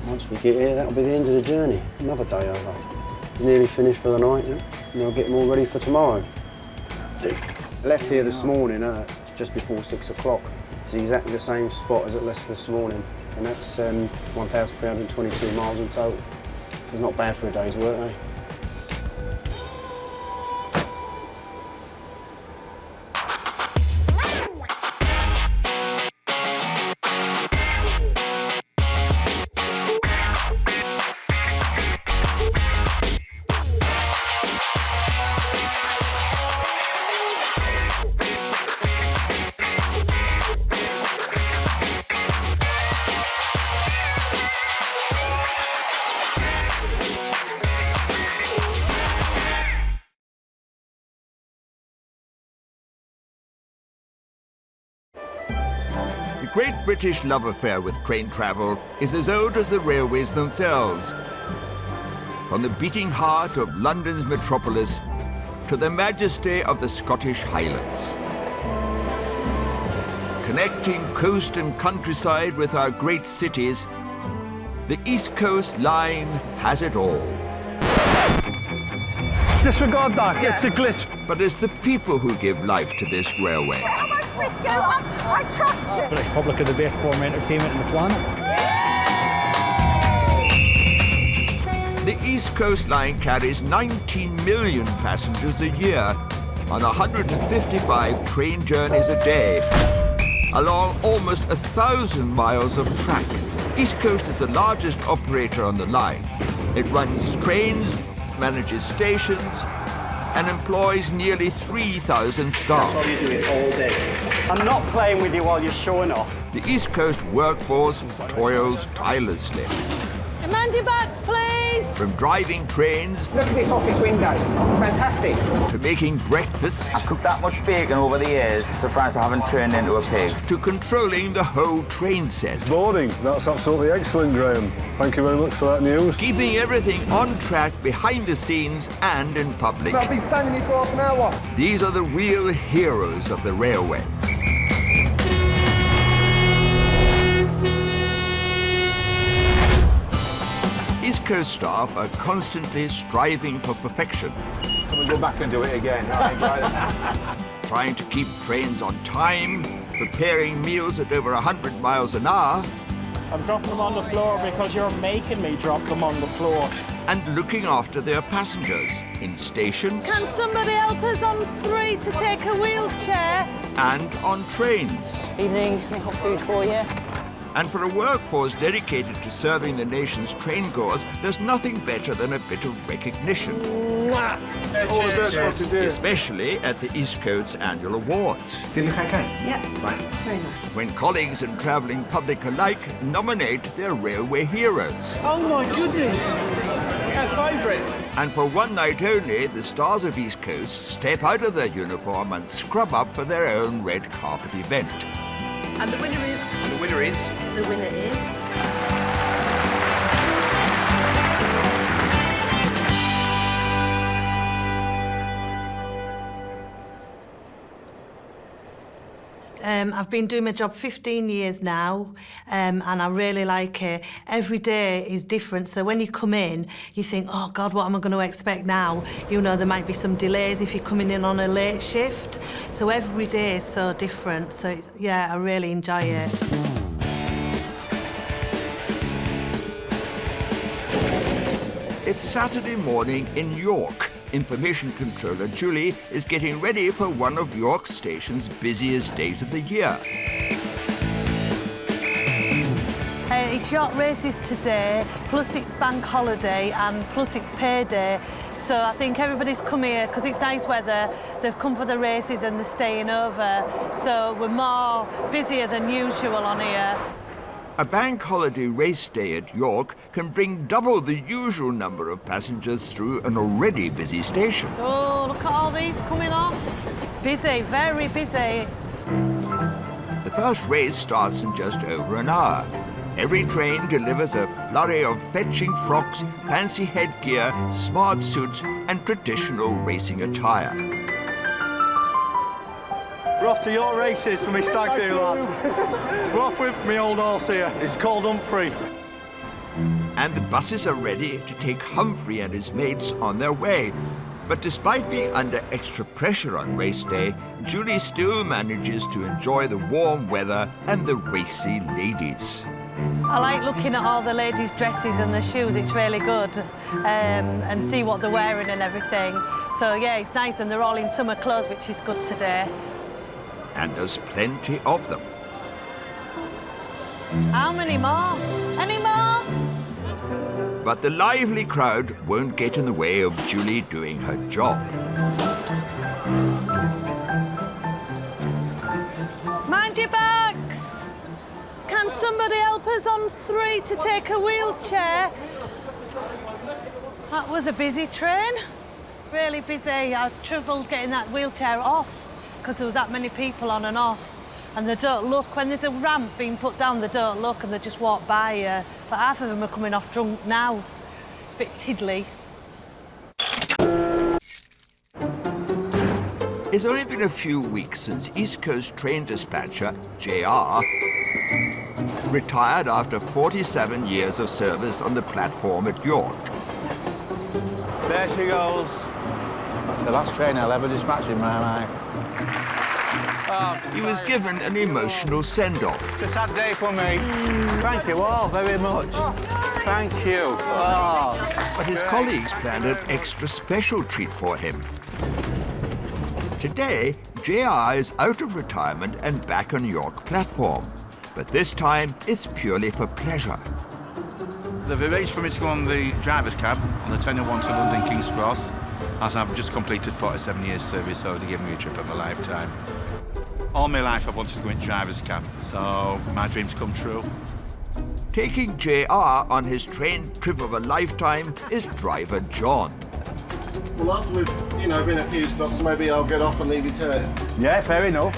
Once we get here, that'll be the end of the journey. Another day over. It's nearly finished for the night, yeah? And I'll get them all ready for tomorrow. I left here this morning just before 6 o'clock. It's exactly the same spot as it left this morning, and that's 1,322 miles in total. It's not bad for a day's work, eh? The great British love affair with train travel is as old as the railways themselves. From the beating heart of London's metropolis to the majesty of the Scottish Highlands. Connecting coast and countryside with our great cities, the East Coast Line has it all. Disregard that, it's a glitch. But it's the people who give life to this railway. Frisco, I trust you. British public are the best form of entertainment on the planet. The East Coast Line carries 19 million passengers a year on 155 train journeys a day, along almost 1,000 miles of track. East Coast is the largest operator on the line. It runs trains, manages stations, and employs nearly 3,000 staff. That's all you do it all day. I'm not playing with you while you're showing off. The East Coast workforce toils tirelessly. Demand your bags, please. From driving trains... Look at this office window. Fantastic. ...to making breakfasts... I've cooked that much bacon over the years, surprised I haven't turned into a pig. ...to controlling the whole train set. Morning. That's absolutely excellent, Graham. Thank you very much for that news. Keeping everything on track behind the scenes and in public. I've been standing here for half an hour. These are the real heroes of the railway. East Coast staff are constantly striving for perfection. Can we go back and do it again? Trying to keep trains on time, preparing meals at over 100 miles an hour. I'm dropping them on the floor because you're making me drop them on the floor. And looking after their passengers in stations. Can somebody help us on 3 to take a wheelchair? And on trains. Evening, any hot food for you? And for a workforce dedicated to serving the nation's train-goers, there's nothing better than a bit of recognition. Especially at the East Coast's annual awards. Does it look okay? Yeah. Right. Very nice. When colleagues and travelling public alike nominate their railway heroes. Oh my goodness. Our favourite. And for one night only, the stars of East Coast step out of their uniform and scrub up for their own red carpet event. And the winner is... And the winner is... The winner is... I've been doing my job 15 years now, and I really like it. Every day is different, so when you come in, you think, oh God, what am I going to expect now? You know, there might be some delays if you're coming in on a late shift. So every day is so different, so yeah, I really enjoy it. It's Saturday morning in York. Information controller Julie is getting ready for one of York Station's busiest days of the year. It's York races today, plus it's bank holiday and plus it's payday. So I think everybody's come here because it's nice weather. They've come for the races and they're staying over. So we're more busier than usual on here. A bank holiday race day at York can bring double the usual number of passengers through an already busy station. Oh, look at all these coming off. Busy, very busy. The first race starts in just over an hour. Every train delivers a flurry of fetching frocks, fancy headgear, smart suits, and traditional racing attire. We're off to York races for me stag do, lad. We're off with me old horse here. It's called Humphrey. And the buses are ready to take Humphrey and his mates on their way. But despite being under extra pressure on race day, Julie still manages to enjoy the warm weather and the racy ladies. I like looking at all the ladies' dresses and the shoes, it's really good, and see what they're wearing and everything. So yeah, it's nice, and they're all in summer clothes, which is good today. And there's plenty of them. How many more? Any more? But the lively crowd won't get in the way of Julie doing her job. Mind your backs! Can somebody help us on 3 to take a wheelchair? That was a busy train. Really busy. I struggled getting that wheelchair off because there was that many people on and off. And they don't look, when there's a ramp being put down, they don't look and they just walk by you. But half of them are coming off drunk now. Bit tiddly. It's only been a few weeks since East Coast train dispatcher, JR, retired after 47 years of service on the platform at York. There she goes. That's the last train I'll ever dispatch in my life. He was given an emotional send-off. It's a sad day for me. Thank you all very much. Thank you. Oh, but his colleagues planned an extra special treat for him. Today, JR is out of retirement and back on York platform. But this time, it's purely for pleasure. They've arranged for me to go on the driver's cab on the 10:01 to London King's Cross, as I've just completed 47 years service, so they're giving me a trip of a lifetime. All my life I've wanted to go in driver's cab, so my dreams come true. Taking JR on his train trip of a lifetime is driver John. Well, after we've, been a few stops, maybe I'll get off and leave you to it. Yeah, fair enough.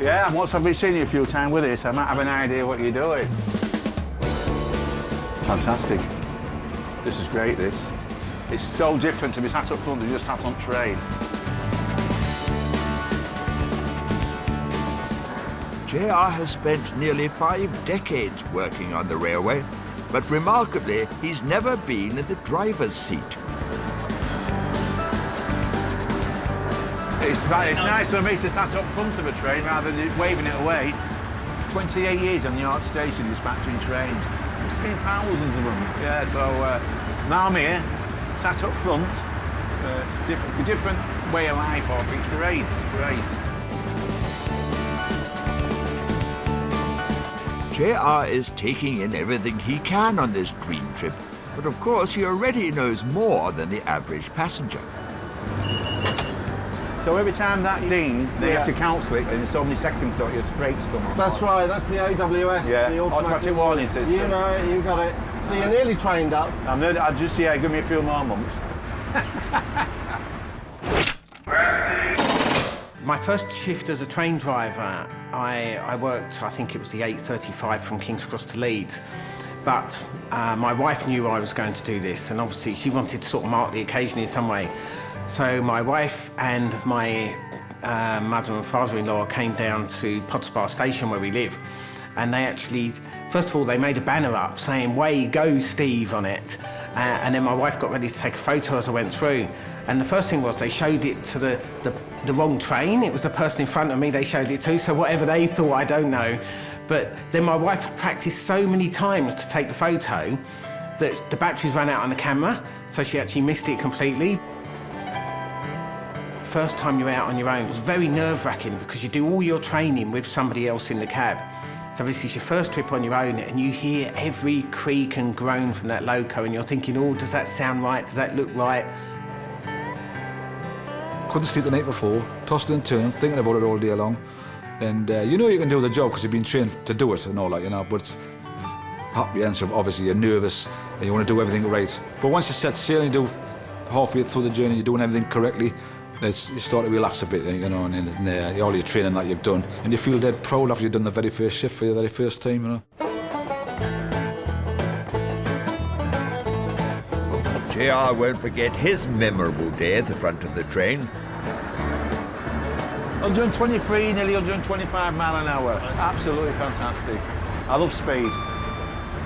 Yeah, and once I've been seeing you a few times with this, I might have an idea what you're doing. Fantastic. This is great, this. It's so different to be sat up front and just sat on train. JR has spent nearly 5 decades working on the railway, but remarkably, he's never been in the driver's seat. It's nice for me to sat up front of a train rather than waving it away. 28 years on York Station dispatching trains. Must have been thousands of them. Yeah, so now I'm here, sat up front. It's a different way of life, I think. It's great, it's great. JR is taking in everything he can on this dream trip, but of course he already knows more than the average passenger. So every time that ding, they have to cancel it, and in so many seconds, don't your brakes come on? That's right, that's the AWS, yeah. the automatic warning system. You know it, you got it. So you're nearly trained up. I'll just, give me a few more months. My first shift as a train driver, I worked, I think it was the 8:35 from King's Cross to Leeds. But my wife knew I was going to do this, and obviously she wanted to sort of mark the occasion in some way. So my wife and my mother and father-in-law came down to Podspa Station where we live, and they actually, first of all, they made a banner up saying, "Way go, Steve," on it. And then my wife got ready to take a photo as I went through. And the first thing was they showed it to the wrong train. It was the person in front of me they showed it to, so whatever they thought, I don't know. But then my wife practiced so many times to take the photo that the batteries ran out on the camera, so she actually missed it completely. First time you're out on your own, it was very nerve-wracking because you do all your training with somebody else in the cab. So this is your first trip on your own, and you hear every creak and groan from that loco, and you're thinking, oh, does that sound right? Does that look right? Couldn't sleep the night before, tossing and turning, thinking about it all day long. And you know you can do the job because you've been trained to do it and all that, you know, but happy answer, obviously you're nervous and you want to do everything right. But once you set sail and you do halfway through the journey, you're doing everything correctly, you start to relax a bit, you know, and all your training that you've done. And you feel dead proud after you've done the very first shift for the very first time, you know. JR won't forget his memorable day at the front of the train. 123, nearly 125 mile an hour. Absolutely fantastic. I love speed.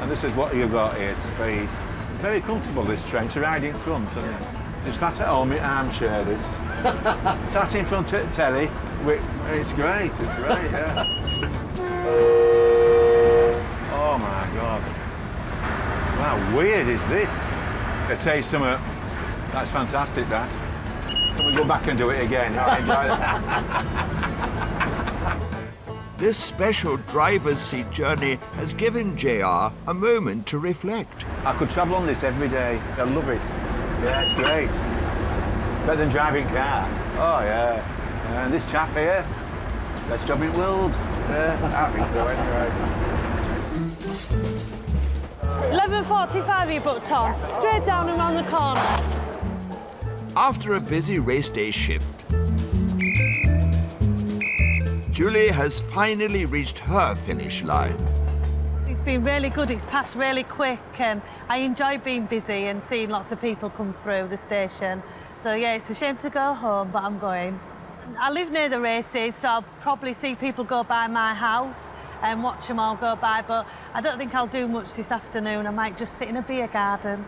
And this is what you've got here, speed. Very comfortable, this train, to ride in front. And it's sat at home in armchair, this. Sat in front of the telly. It's great, yeah. Oh my God. How weird is this? I tell you something, that's fantastic, that. Can we go back and do it again? I enjoy that. This special driver's seat journey has given JR a moment to reflect. I could travel on this every day. I love it. Yeah, it's great. Better than driving car. Oh, yeah. And this chap here, best job in the world. Yeah, I think so, anyway. 11:45 you booked on, straight down and round the corner. After a busy race day shift, Julie has finally reached her finish line. It's been really good, it's passed really quick. I enjoy being busy and seeing lots of people come through the station. So yeah, it's a shame to go home, but I'm going. I live near the races, so I'll probably see people go by my house and watch them all go by, but I don't think I'll do much this afternoon. I might just sit in a beer garden.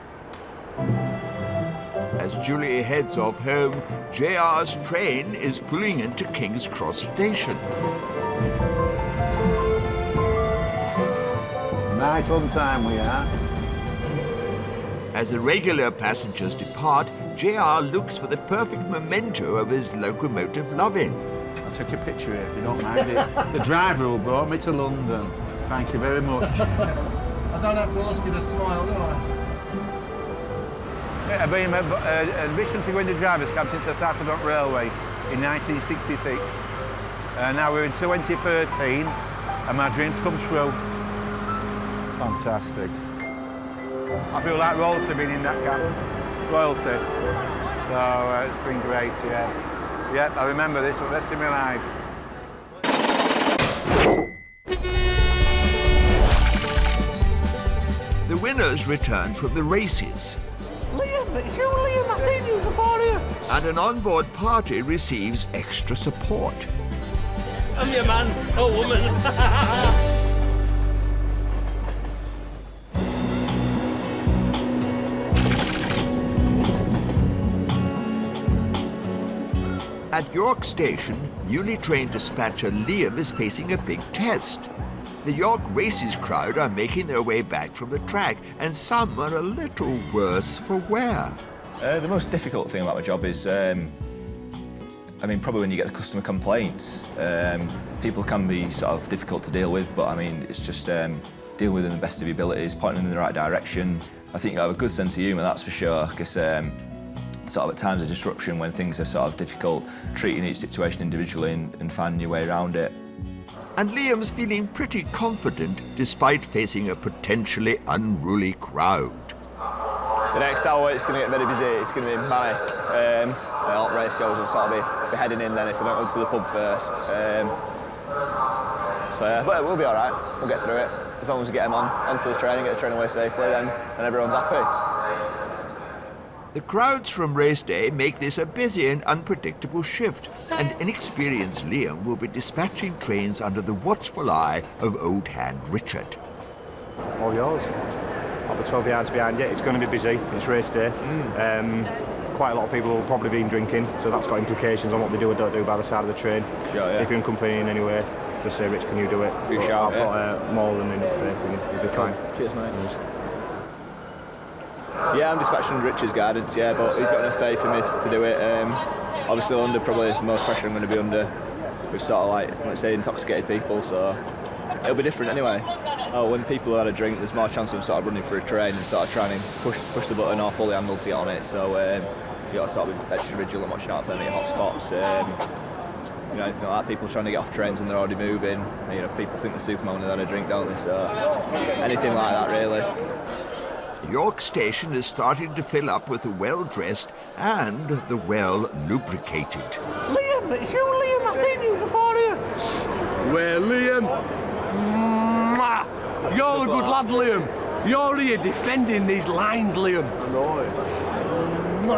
As Julie heads off home, JR's train is pulling into King's Cross Station. Right on time we are. As the regular passengers depart, JR looks for the perfect memento of his locomotive loving. I'll take a picture here, if you don't mind it. The driver who brought me to London. Thank you very much. I don't have to ask you to smile, do I? Yeah, I've been admission to go into driver's cab since I started on railway in 1966. Now we're in 2013 and my dreams come true. Fantastic. I feel like royalty being in that cab. Royalty. So it's been great, yeah. Yeah, I remember this for the rest of my life. The winners return from the races. Liam, it's you, Liam. I've seen you before here. And an onboard party receives extra support. I'm your man, or woman. At York Station, newly trained dispatcher Liam is facing a big test. The York Races crowd are making their way back from the track, and some are a little worse for wear. The most difficult thing about my job is I mean, probably when you get the customer complaints, people can be sort of difficult to deal with, but I mean, it's just deal with them the best of your abilities, pointing them in the right direction. I think you have a good sense of humour, that's for sure, because sort of at times of disruption when things are sort of difficult, treating each situation individually and finding your way around it. And Liam's feeling pretty confident despite facing a potentially unruly crowd. The next hour it's going to get very busy, it's going to be manic. A lot of race goers will sort of be heading in then if they don't go to the pub first. So yeah, but we'll be all right, we'll get through it. As long as we get them onto the train and get the train away safely, then everyone's happy. The crowds from race day make this a busy and unpredictable shift, and inexperienced Liam will be dispatching trains under the watchful eye of Old Hand Richard. All yours. I'll be 12 yards behind you. It's going to be busy. It's race day. Quite a lot of people will probably be drinking, so that's got implications on what they do or don't do by the side of the train. Sure, yeah. If you're uncomfy in any way, just say, Rich, can you do it? Few shout, I've got more than enough faith in you. You'll be fine. Cheers, mate. Yeah, I'm dispatching Richard's guidance, yeah, but he's got enough faith in me to do it. Obviously under probably the most pressure I'm going to be under with sort of like, let's say, intoxicated people, so it'll be different anyway. When people have had a drink, there's more chance of sort of running for a train and sort of trying to push the button or pull the handle to get on it, so you got to sort of be extra vigilant watching out for any hot spots. You know, anything like that, people trying to get off trains when they're already moving. You know, people think they're Superman when they've had a drink, don't they? So anything like that, really. York Station is starting to fill up with the well-dressed and the well-lubricated. Liam, it's you, Liam. I've seen you before here. Well, Liam, you're a good lad, Liam. You're here defending these lines, Liam.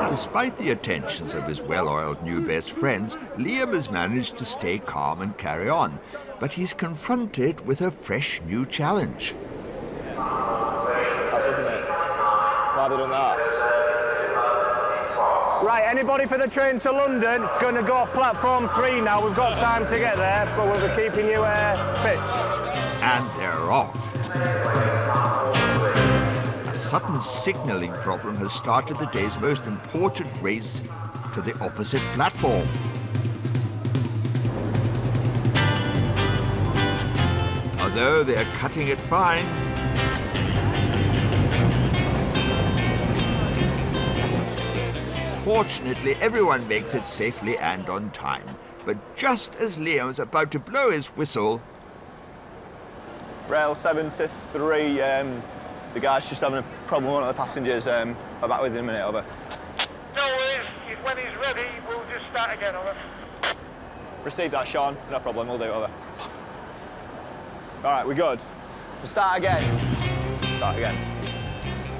Despite the attentions of his well-oiled new best friends, Liam has managed to stay calm and carry on, but he's confronted with a fresh new challenge. That's isn't it? Why have they done that? Right, anybody for the train to London? It's going to go off platform 3 now. We've got time to get there, but we'll be keeping you fit. And they're off. A sudden signalling problem has started the day's most important race to the opposite platform. Although they're cutting it fine, fortunately, everyone makes it safely and on time. But just as Liam's about to blow his whistle... Rail 73, the guy's just having a problem with one of the passengers. I'm back with him in a minute, over. No worries, when he's ready, we'll just start again, over. Receive that, Sean. No problem, we'll do it, over. All right, we're good. We'll start again. Start again.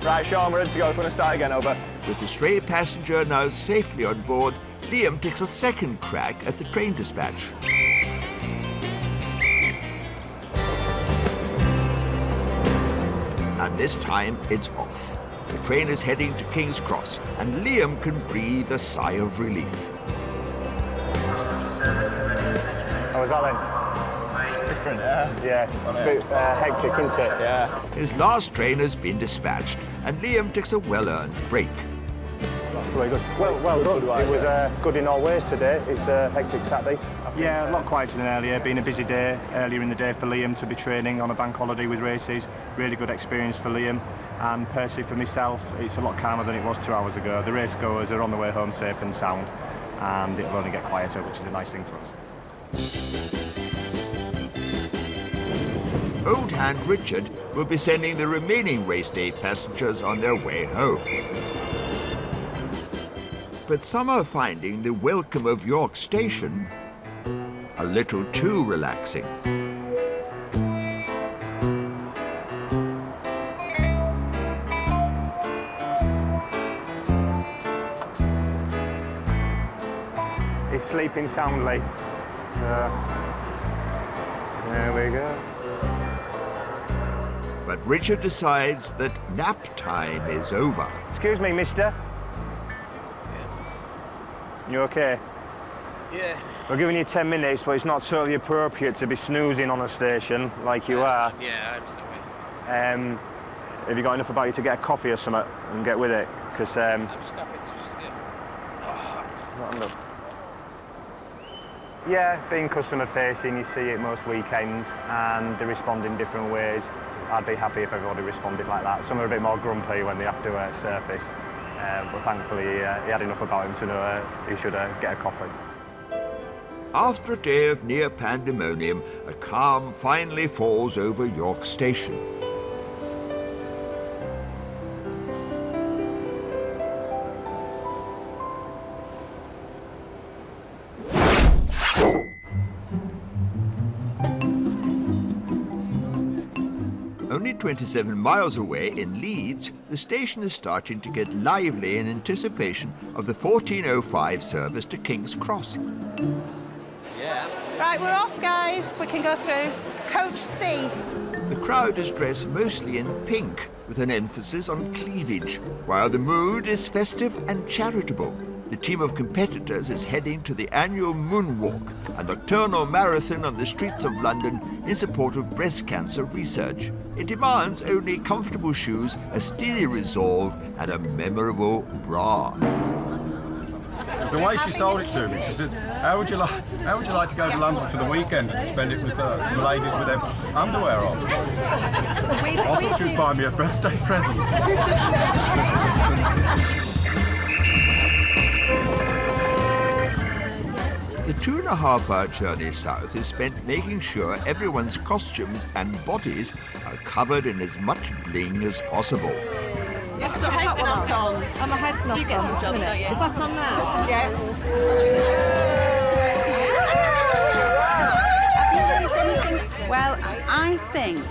Right, Sean, we're ready to go. If we want to start again, over. With the stray passenger now safely on board, Liam takes a second crack at the train dispatch. And this time, it's off. The train is heading to King's Cross, and Liam can breathe a sigh of relief. How was that then? Different, yeah. A bit hectic, isn't it? Yeah. His last train has been dispatched, and Liam takes a well-earned break. That's really good. Well done. It was good in all ways today. It's a hectic Saturday. Yeah, a lot quieter than earlier. Been a busy day earlier in the day for Liam to be training on a bank holiday with races. Really good experience for Liam. And personally for myself, it's a lot calmer than it was 2 hours ago. The race goers are on the way home safe and sound, and it will only get quieter, which is a nice thing for us. Old Hand Richard will be sending the remaining race day passengers on their way home. But some are finding the welcome of York Station a little too relaxing. He's sleeping soundly. There we go. But Richard decides that nap time is over. Excuse me, mister. You okay? Yeah. We're giving you 10 minutes, but it's not totally appropriate to be snoozing on a station like you are. Yeah, I understand. Have you got enough about you to get a coffee or something and get with it? Because Stop it, just get... not enough. Yeah, being customer facing, you see it most weekends, and they respond in different ways. I'd be happy if everybody responded like that. Some are a bit more grumpy when they have to surface, but thankfully he had enough about him to know he should get a coffee. After a day of near pandemonium, a calm finally falls over York Station. Only 27 miles away in Leeds, the station is starting to get lively in anticipation of the 14:05 service to King's Cross. Right, we're off, guys. We can go through. Coach C. The crowd is dressed mostly in pink, with an emphasis on cleavage, while the mood is festive and charitable. The team of competitors is heading to the annual Moonwalk, a nocturnal marathon on the streets of London in support of breast cancer research. It demands only comfortable shoes, a steely resolve, and a memorable bra. It's the way she sold it to me. She said, how would you like to go to London for the weekend and spend it with some ladies with their underwear on? I thought she was buying me a birthday present. The 2.5-hour journey south is spent making sure everyone's costumes and bodies are covered in as much bling as possible. Yeah, the head's not on. And my head's not on. Is that on now? Yeah. Well, I think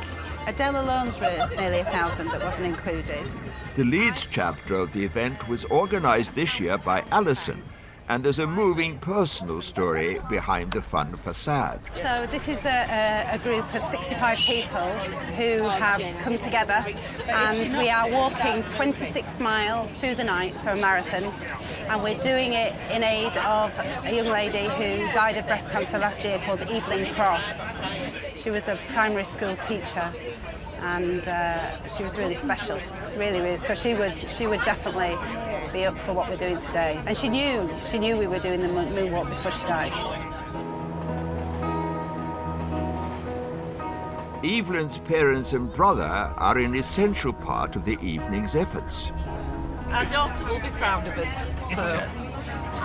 Adele Alone's race, nearly 1,000, that wasn't included. The Leeds chapter of the event was organised this year by Alison, and there's a moving personal story behind the fun facade. So this is a group of 65 people who have come together, and we are walking 26 miles through the night, so a marathon, and we're doing it in aid of a young lady who died of breast cancer last year called Evelyn Cross. She was a primary school teacher, and she was really special, really. So she would definitely be up for what we're doing today. And she knew we were doing the Moonwalk before she died. Evelyn's parents and brother are an essential part of the evening's efforts. Our daughter will be proud of us, so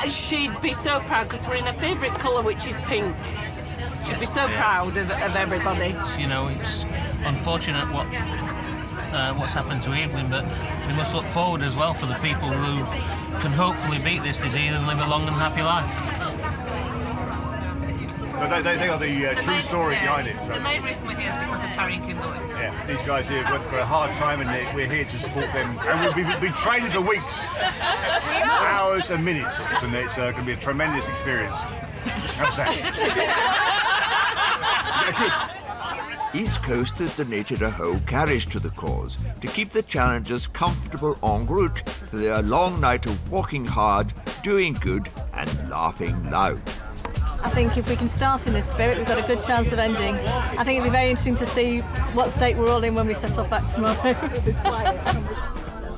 she'd be so proud because we're in her favourite colour, which is pink. She'd be so proud of everybody. You know, it's unfortunate what's happened to Evelyn, but we must look forward as well for the people who can hopefully beat this disease and live a long and happy life. So they are the true story behind it. So. The main reason we're here is because of Tony and Kim Lloyd. Yeah, these guys here went for a hard time, and we're here to support them. And we've been training for weeks, hours and minutes, and it's going to be a tremendous experience. How's that? East Coast has donated a whole carriage to the cause to keep the challengers comfortable en route to their long night of walking hard, doing good and laughing loud. I think if we can start in this spirit, we've got a good chance of ending. I think it'll be very interesting to see what state we're all in when we set off back tomorrow.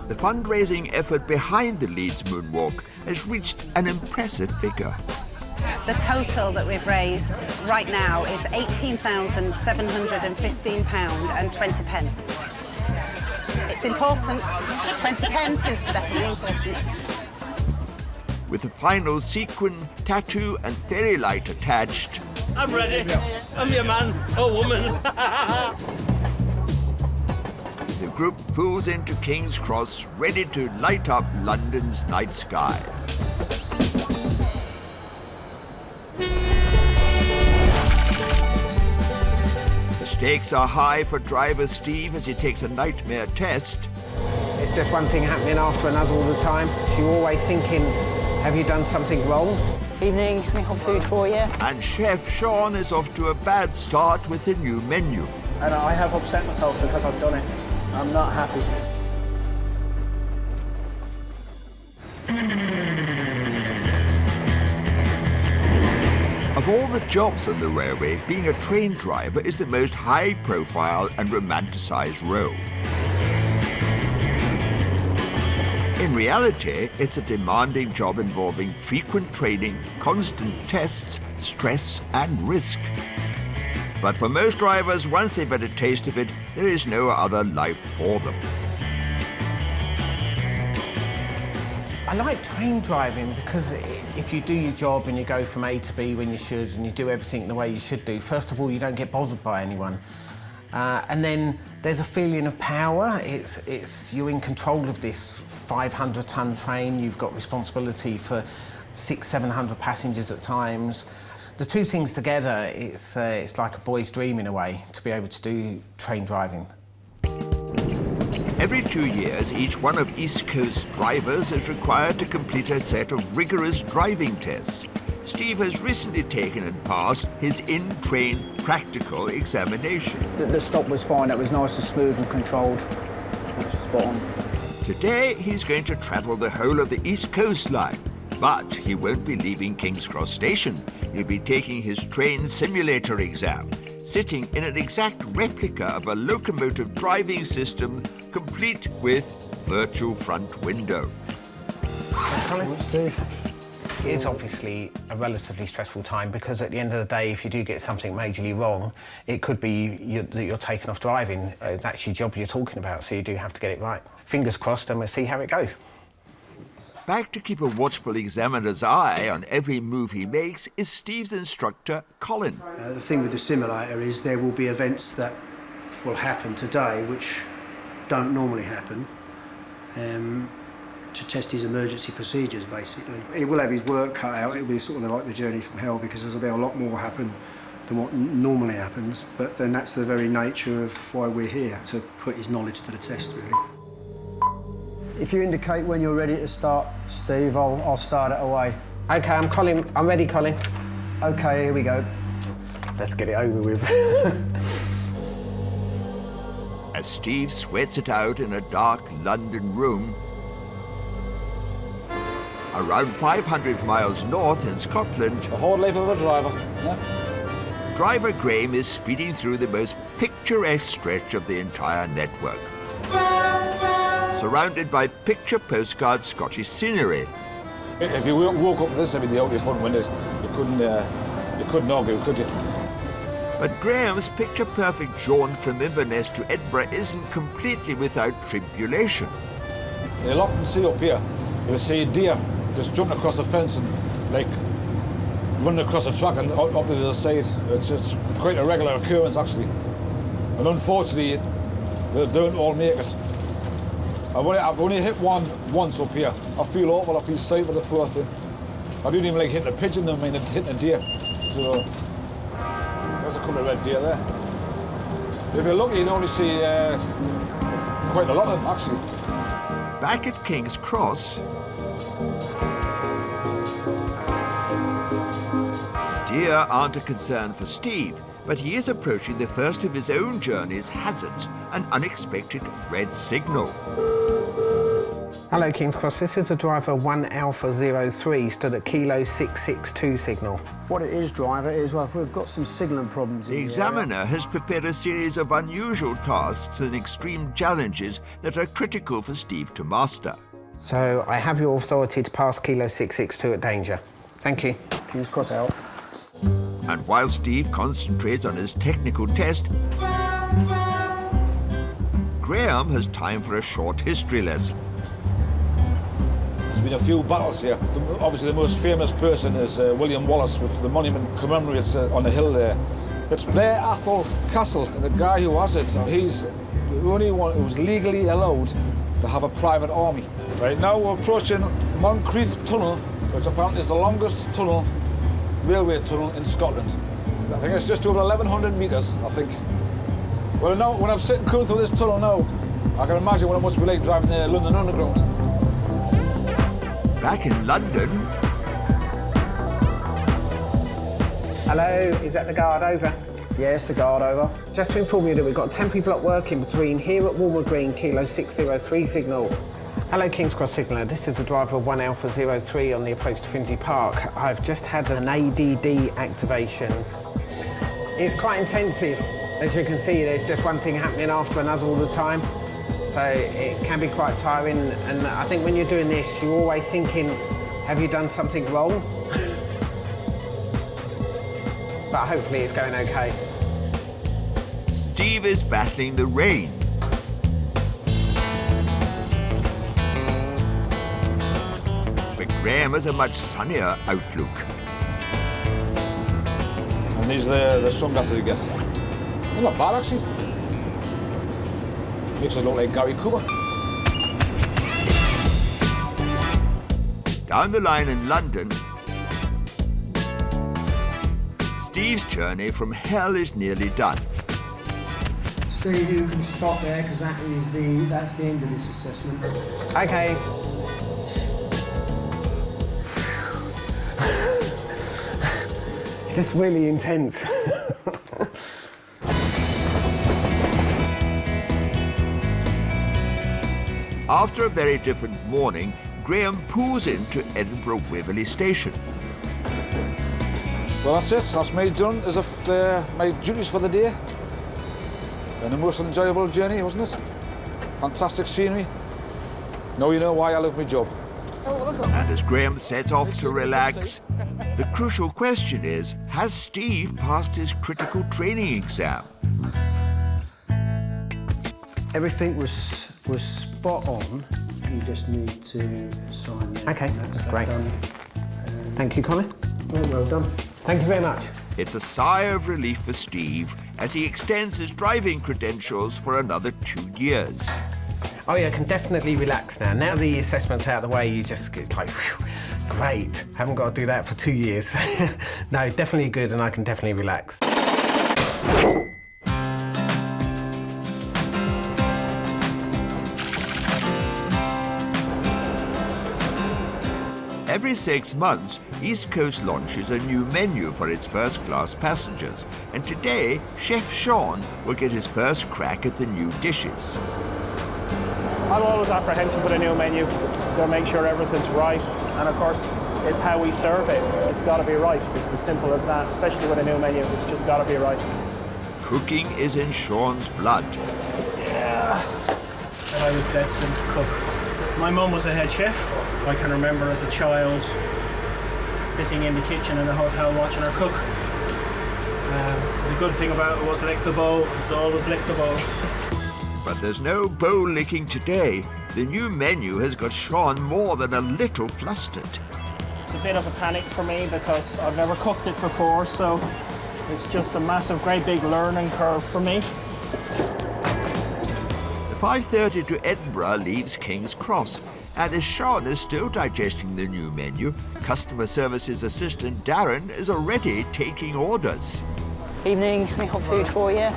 The fundraising effort behind the Leeds Moonwalk has reached an impressive figure. The total that we've raised right now is £18,715.20. It's important. 20 pence is definitely important. With the final sequin, tattoo and fairy light attached. I'm ready. I'm your man or woman. The group pulls into King's Cross, ready to light up London's night sky. The stakes are high for driver Steve as he takes a nightmare test. It's just one thing happening after another all the time. You're always thinking, have you done something wrong? Evening, we have food for you. And Chef Sean is off to a bad start with the new menu. And I have upset myself because I've done it. I'm not happy. Of all the jobs on the railway, being a train driver is the most high-profile and romanticised role. In reality, it's a demanding job involving frequent training, constant tests, stress and risk. But for most drivers, once they've had a taste of it, there is no other life for them. I like train driving because if you do your job and you go from A to B when you should and you do everything the way you should do, first of all, you don't get bothered by anyone. And then there's a feeling of power. You're in control of this 500-ton train. You've got responsibility for 600-700 passengers at times. The two things together, it's like a boy's dream in a way, to be able to do train driving. Every 2 years, each one of East Coast drivers is required to complete a set of rigorous driving tests. Steve has recently taken and passed his in-train practical examination. The stop was fine, it was nice and smooth and controlled. It was spot on. Today, he's going to travel the whole of the East Coast line, but he won't be leaving King's Cross Station. He'll be taking his train simulator exam, sitting in an exact replica of a locomotive driving system, complete with virtual front window. It's obviously a relatively stressful time because at the end of the day, if you do get something majorly wrong, it could be that you're taken off driving. That's your job you're talking about, so you do have to get it right. Fingers crossed, and we'll see how it goes. Back to keep a watchful examiner's eye on every move he makes is Steve's instructor, Colin. The thing with the simulator is there will be events that will happen today which don't normally happen, to test his emergency procedures, basically. He will have his work cut out. It'll be sort of like the journey from hell because there'll be a lot more happen than what normally happens, but then that's the very nature of why we're here, to put his knowledge to the test, really. If you indicate when you're ready to start, Steve, I'll start it away. OK, I'm ready, Colin. OK, here we go. Let's get it over with. As Steve sweats it out in a dark London room, around 500 miles north in Scotland, the whole life of a driver, yeah. Driver Graham is speeding through the most picturesque stretch of the entire network, surrounded by picture postcard Scottish scenery. If you woke up with this every day out your front windows, you couldn't argue, could you? But Graham's picture-perfect jaunt from Inverness to Edinburgh isn't completely without tribulation. You'll often see up here, you'll see a deer just jumping across the fence and, like, running across the track and up to the other side. It's quite a regular occurrence, actually. And unfortunately, they don't all make it. I've only hit one once up here. I feel awful, I feel sorry for the poor thing. I didn't even like hitting a pigeon, I mean hitting a deer. So, there's a couple of red deer there. If you're lucky, you'd only see quite a lot of them, actually. Back at King's Cross, deer aren't a concern for Steve, but he is approaching the first of his own journey's hazards, an unexpected red signal. Hello, King's Cross. This is a driver 1 Alpha 03, stood at Kilo 662 signal. What it is, driver, is we've got some signalling problems. The examiner has prepared a series of unusual tasks and extreme challenges that are critical for Steve to master. So I have your authority to pass Kilo 662 at danger. Thank you. King's Cross out. And while Steve concentrates on his technical test, Graham has time for a short history lesson. There's been a few battles here. Obviously, the most famous person is William Wallace, which the monument commemorates on the hill there. It's Blair Athol Castle, and the guy who has it, he's the only one who's legally allowed to have a private army. Right now, we're approaching Moncrief Tunnel, which apparently is the longest tunnel, railway tunnel in Scotland. I think it's just over 1,100 metres, I think. Well, now, when I'm sitting cool through this tunnel now, I can imagine what it must be like driving the London Underground. Back in London... Hello, is that the guard over? Yes, the guard over. Just to inform you that we've got a temporary block working between here at Walmer Green, Kilo 603 signal. Hello, King's Cross Signaller. This is the driver of 1 Alpha 03 on the approach to Finsbury Park. I've just had an ADD activation. It's quite intensive. As you can see, there's just one thing happening after another all the time. So it can be quite tiring. And I think when you're doing this, you're always thinking, have you done something wrong? but hopefully it's going okay. Steve is battling the rain. But Graham has a much sunnier outlook. And these are the sunglasses you get. They're not bad, actually. Makes us look like Gary Cooper. Down the line in London, Steve's journey from hell is nearly done. Steve, you can stop there because that's the end of this assessment. Okay. It's just really intense. After a very different morning, Graham pulls into Edinburgh Waverley Station. Well, that's it. That's me done as if my duties for the day. And a most enjoyable journey, wasn't it? Fantastic scenery. Now you know why I love my job. And as Graham sets off to relax, the crucial question is, has Steve passed his critical training exam? Everything was spot on. You just need to sign there. Okay, that's great. Done. Thank you, Connie. Well done. Thank you very much. It's a sigh of relief for Steve as he extends his driving credentials for another 2 years. Oh yeah, I can definitely relax now. Now the assessment's out of the way, it's like, whew, great. Haven't got to do that for 2 years. No, definitely good, and I can definitely relax. Every 6 months, East Coast launches a new menu for its first-class passengers, and today, Chef Sean will get his first crack at the new dishes. I'm always apprehensive with a new menu. Got to make sure everything's right, and of course, it's how we serve it. It's got to be right. It's as simple as that, especially with a new menu. It's just got to be right. Cooking is in Sean's blood. Yeah. I was destined to cook. My mum was a head chef. I can remember as a child sitting in the kitchen in a hotel watching her cook. The good thing about it was lick the bowl. It's always lick the bowl. But there's no bowl licking today. The new menu has got Sean more than a little flustered. It's a bit of a panic for me because I've never cooked it before, so it's just a massive, great big learning curve for me. The 5:30 to Edinburgh leaves King's Cross, and as Sean is still digesting the new menu, customer services assistant Darren is already taking orders. Evening, any hot food for you?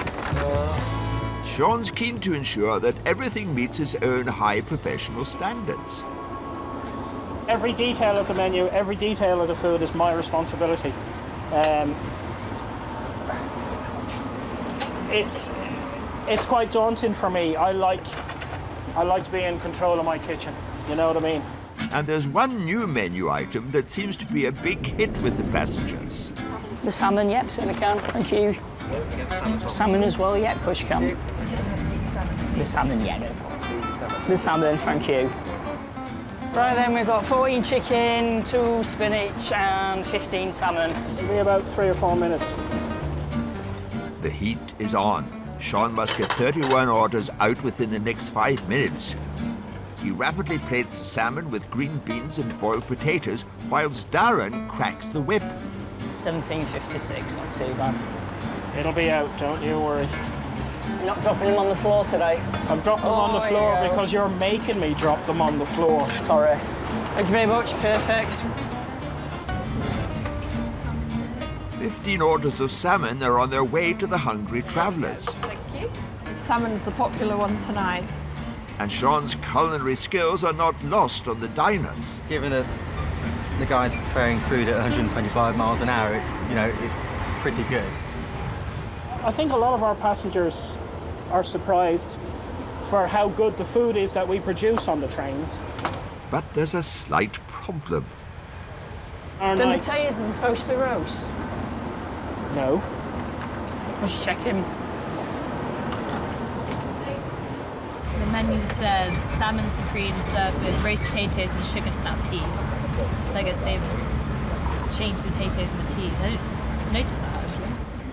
Sean's keen to ensure that everything meets his own high professional standards. Every detail of the menu, every detail of the food is my responsibility. It's quite daunting for me. I like to be in control of my kitchen. You know what I mean? And there's one new menu item that seems to be a big hit with the passengers. The salmon, yep, in the can, thank you. Salmon as well, yep, push can. The salmon, yeah, no problem. The salmon, thank you. Right then, we've got 14 chicken, 2 spinach and 15 salmon. It'll be about 3 or 4 minutes. The heat is on. Sean must get 31 orders out within the next 5 minutes. He rapidly plates the salmon with green beans and boiled potatoes, whilst Darren cracks the whip. 17.56, not too bad. It'll be out, don't you worry. You're not dropping them on the floor today? I'm dropping them on the floor because you're making me drop them on the floor. Sorry. Thank you very much, perfect. 15 orders of salmon are on their way to the hungry travellers. Thank you. Salmon's the popular one tonight. And Sean's culinary skills are not lost on the diners. Given that the guys are preparing food at 125 miles an hour, it's pretty good. I think a lot of our passengers are surprised for how good the food is that we produce on the trains. But there's a slight problem. The potatoes are supposed to be roast? No. Just checking. The menu says salmon supreme served with roast potatoes and sugar snap peas. So I guess they've changed the potatoes and the peas. noticed that actually.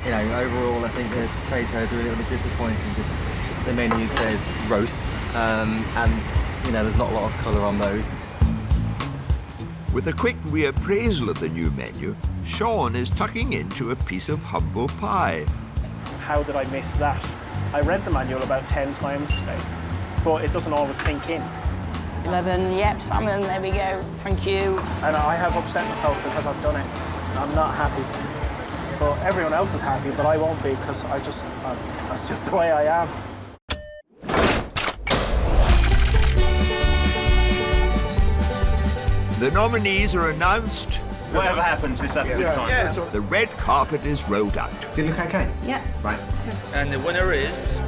You know, overall, I think the potatoes are a little bit disappointing because the menu says roast, and you know, there's not a lot of colour on those. With a quick reappraisal of the new menu, Sean is tucking into a piece of humble pie. How did I miss that? I read the manual about 10 times today, but it doesn't always sink in. 11, yep, salmon, there we go, thank you. And I have upset myself because I've done it. I'm not happy. But everyone else is happy, but I won't be because that's just the way I am. The nominees are announced. Whatever happens, let's have a good time. Yeah. The red carpet is rolled out. Does it look okay? Yeah. Right. And the winner is...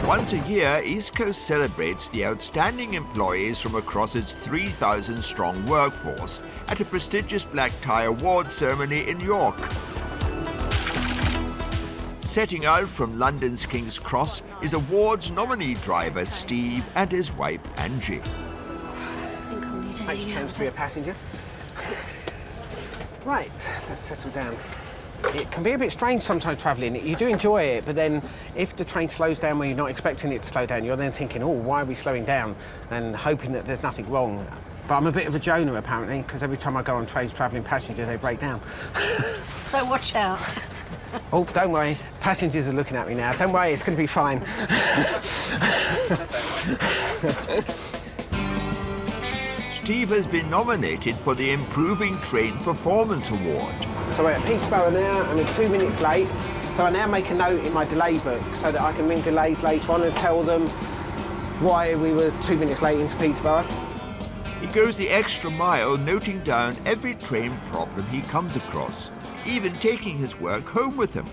Once a year, East Coast celebrates the outstanding employees from across its 3,000-strong workforce at a prestigious black tie awards ceremony in York. Setting out from London's King's Cross is awards nominee driver Steve and his wife Angie. I think I'll need Makes a change to be a passenger. Right, let's settle down. It can be a bit strange sometimes travelling. You do enjoy it, but then if the train slows down when you're not expecting it to slow down, you're then thinking, oh, why are we slowing down? And hoping that there's nothing wrong. But I'm a bit of a Jonah, apparently, because every time I go on trains travelling passengers, they break down. So watch out. Oh, don't worry. Passengers are looking at me now. Don't worry, it's going to be fine. Steve has been nominated for the Improving Train Performance Award. So we're at Peterborough now, and we're 2 minutes late. So I now make a note in my delay book so that I can ring delays later on and tell them why we were 2 minutes late into Peterborough. He goes the extra mile, noting down every train problem he comes across, even taking his work home with him.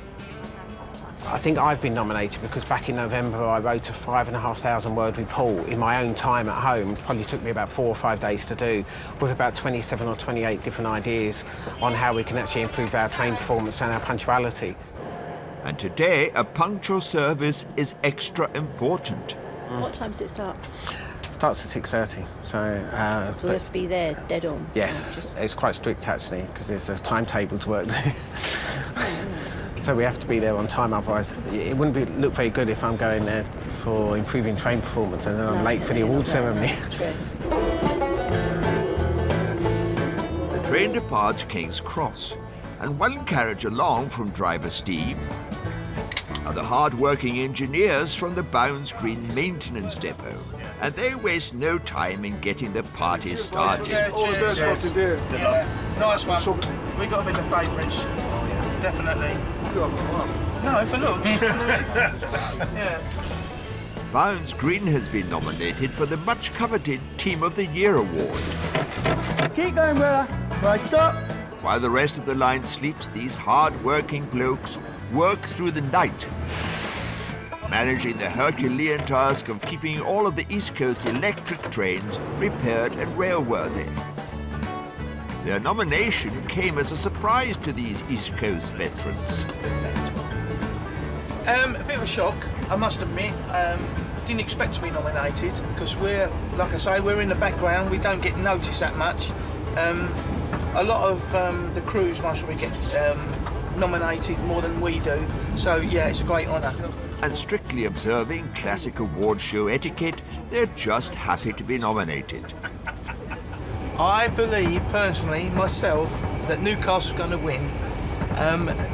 I think I've been nominated because back in November I wrote a 5,500 word report in my own time at home. It probably took me about 4 or 5 days to do, with about 27 or 28 different ideas on how we can actually improve our train performance and our punctuality. And today, a punctual service is extra important. What time does it start? Starts at 6:30, so... So we have to be there dead on? Yes, it's quite strict actually, because there's a timetable to work to. So we have to be there on time, otherwise it wouldn't look very good if I'm going there for improving train performance and then I'm late for the award ceremony. The train departs King's Cross, and one carriage along from driver Steve are the hard-working engineers from the Bounds Green Maintenance Depot, and they waste no time in getting the party started. Nice one. We got a bit of favourites. Definitely. No, for looks. Yeah. Bounds Green has been nominated for the much-coveted Team of the Year award. Keep going, brother. Right, stop. While the rest of the line sleeps, these hard-working blokes work through the night, managing the Herculean task of keeping all of the East Coast electric trains repaired and railworthy. Their nomination came as a surprise to these East Coast veterans. A bit of a shock, I must admit. Didn't expect to be nominated because we're, like I say, we're in the background. We don't get noticed that much. A lot of the crews must be get nominated more than we do. So yeah, it's a great honour. And strictly observing classic award show etiquette, they're just happy to be nominated. I believe, personally, myself, that Newcastle's going to win.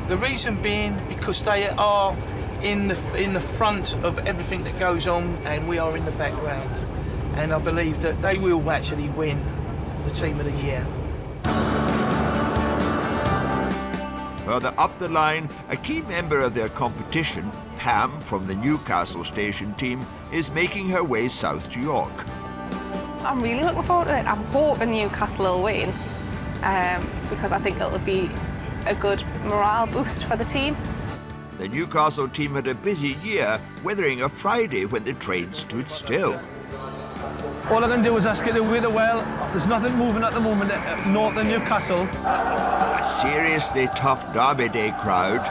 The reason being because they are in the front of everything that goes on, and we are in the background. And I believe that they will actually win the Team of the Year. Further up the line, a key member of their competition, Pam from the Newcastle station team, is making her way south to York. I'm really looking forward to it. I'm hoping Newcastle will win because I think it'll be a good morale boost for the team. The Newcastle team had a busy year, weathering a Friday when the train stood still. All I can do is ask it to wither well. There's nothing moving at the moment north of Newcastle. A seriously tough Derby Day crowd.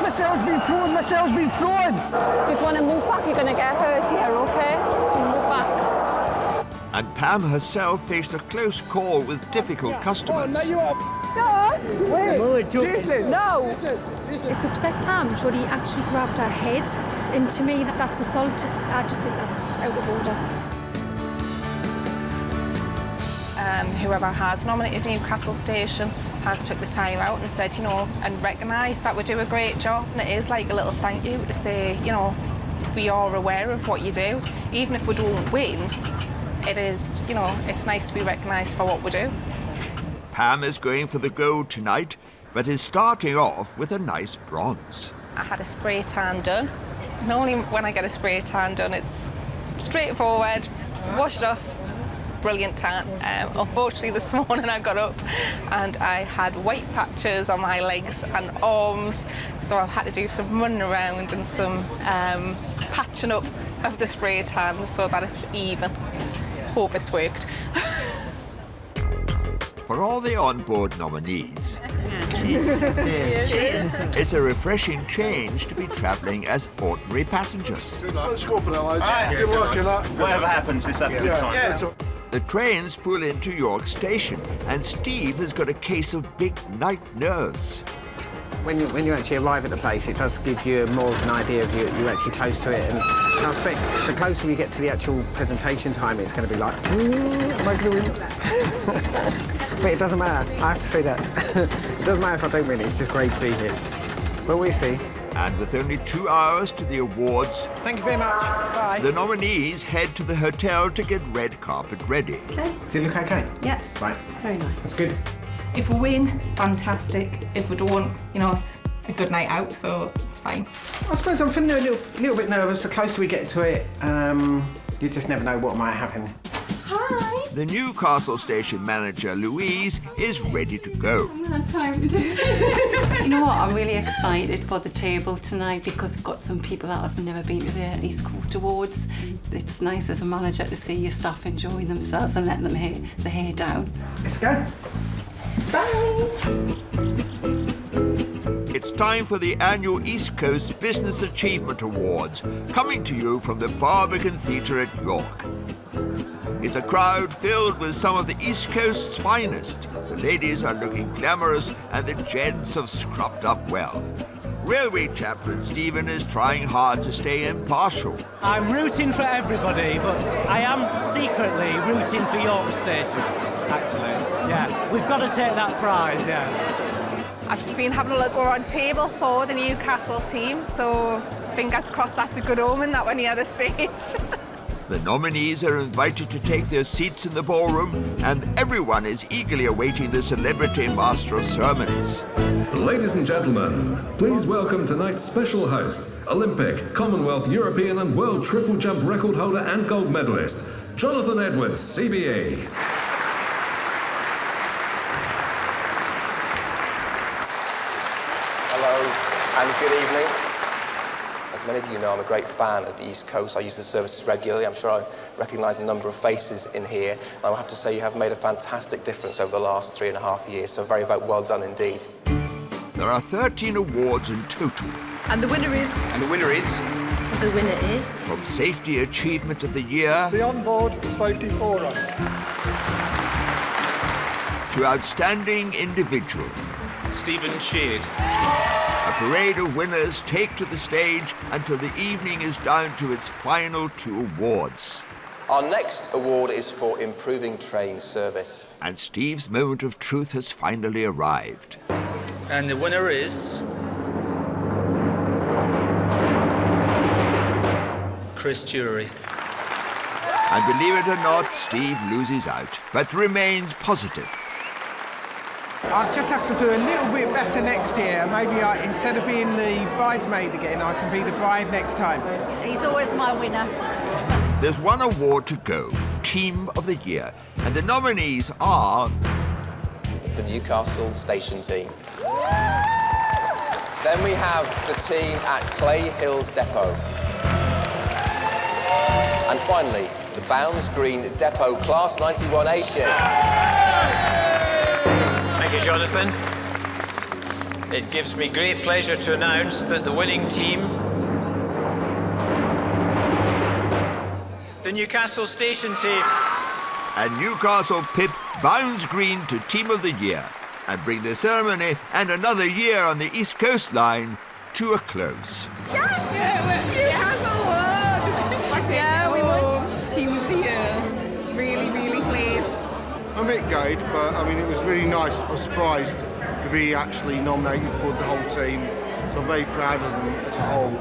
Michelle's been thrown, Michelle's been thrown! If you want to move back, you're going to get hurt here, OK? And Pam herself faced a close call with difficult customers. No! It's upset Pam. Jodie actually grabbed her head, and to me that's assault. I just think that's out of order. Whoever has nominated Newcastle Station has took the time out and said, you know, and recognised that we do a great job, and it is like a little thank you to say, you know, we are aware of what you do. Even if we don't win, it is, you know, it's nice to be recognised for what we do. Pam is going for the gold tonight, but is starting off with a nice bronze. I had a spray tan done. Normally when I get a spray tan done, it's straightforward, wash it off, brilliant tan. Unfortunately this morning I got up and I had white patches on my legs and arms, so I've had to do some running around and some patching up of the spray tan so that it's even. Hope it's worked. For all the on-board nominees, Cheers. it's a refreshing change to be travelling as ordinary passengers. Good luck in that. Whatever happens, let's have a good time. The trains pull into York Station, and Steve has got a case of big night nerves. When you actually arrive at the place, it does give you more of an idea of you're actually close to it. And I expect the closer we get to the actual presentation time, it's going to be like, am I going to win? But it doesn't matter. I have to say that. It doesn't matter if I don't win. It's just great to be here. But we'll see. And with only 2 hours to the awards, Thank you very much. Bye. the nominees head to the hotel to get red carpet ready. Okay. Does it look okay? Yeah. Right. Very nice. That's good. If we win, fantastic. If we don't, you know, it's a good night out, so it's fine. I suppose I'm feeling a little bit nervous. The closer we get to it, you just never know what might happen. Hi. The Newcastle Station manager, Louise, is ready to go. I'm gonna have time to do You know what, I'm really excited for the table tonight because we've got some people that have never been to the East Coast Awards. It's nice as a manager to see your staff enjoying themselves and letting them the hair down. Let's go. Bye. It's time for the annual East Coast Business Achievement Awards, coming to you from the Barbican Theatre at York. It's a crowd filled with some of the East Coast's finest. The ladies are looking glamorous and the gents have scrubbed up well. Railway chaplain Stephen is trying hard to stay impartial. I'm rooting for everybody, but I am secretly rooting for York Station, actually. Yeah, we've got to take that prize, yeah. I've just been having a look. We're on table 4, the Newcastle team, so fingers crossed that's a good omen that we're near the stage. The nominees are invited to take their seats in the ballroom, and everyone is eagerly awaiting the celebrity master of ceremonies. Ladies and gentlemen, please welcome tonight's special host, Olympic, Commonwealth, European and World Triple Jump record holder and gold medalist, Jonathan Edwards, CBE. Hello and good evening. As many of you know, I'm a great fan of the East Coast. I use the services regularly. I'm sure I recognise a number of faces in here. And I have to say you have made a fantastic difference over the last 3.5 years, so very, very well done indeed. There are 13 awards in total. And the winner is... And the winner is... The winner is... From Safety Achievement of the Year... The Onboard Safety Forum. To Outstanding Individual. Stephen Sheard. A parade of winners take to the stage until the evening is down to its final 2 awards. Our next award is for improving train service. And Steve's moment of truth has finally arrived. And the winner is... Chris Jury. And believe it or not, Steve loses out, but remains positive. I'll just have to do a little bit better next year. Maybe instead of being the bridesmaid again, I can be the bride next time. He's always my winner. There's one award to go, Team of the Year, and the nominees are... The Newcastle Station team. Then we have the team at Clay Hills Depot. And finally, the Bounds Green Depot Class 91A shift. Thank you, Jonathan. It gives me great pleasure to announce that the winning team, the Newcastle Station team. And Newcastle Pip bounds green to Team of the Year and bring the ceremony and another year on the East Coast line to a close. Yes! Newcastle won! Yeah, we won Team of the Year. Really, really pleased. I'm a bit gutted, but I mean, it was really nice. I was surprised to be actually nominated for the whole team, so I'm very proud of them as a whole.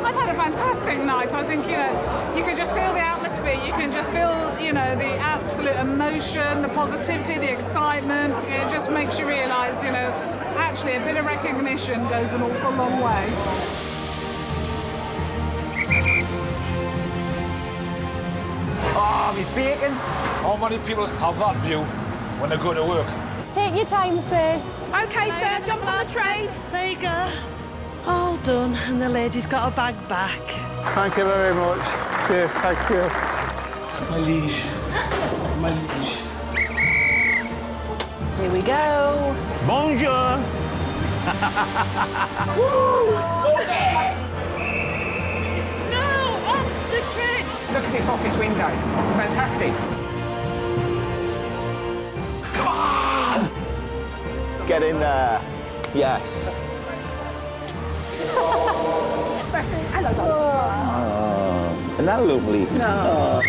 I've had a fantastic night. I think, you can just feel the atmosphere. You can just feel, the absolute emotion, the positivity, the excitement. It just makes you realise, actually a bit of recognition goes an awful long way. Oh, my bacon. How many people have that view when they go to work? Take your time, sir. OK, sir, jump on the train. There you go. All done, and the lady's got her bag back. Thank you very much. Cheers, thank you. My liege. My liege. Here we go. Bonjour. No, off the train. Look at this office window. It's fantastic. Come on! Get in there. Yes. Hello, Oh, isn't that lovely? No.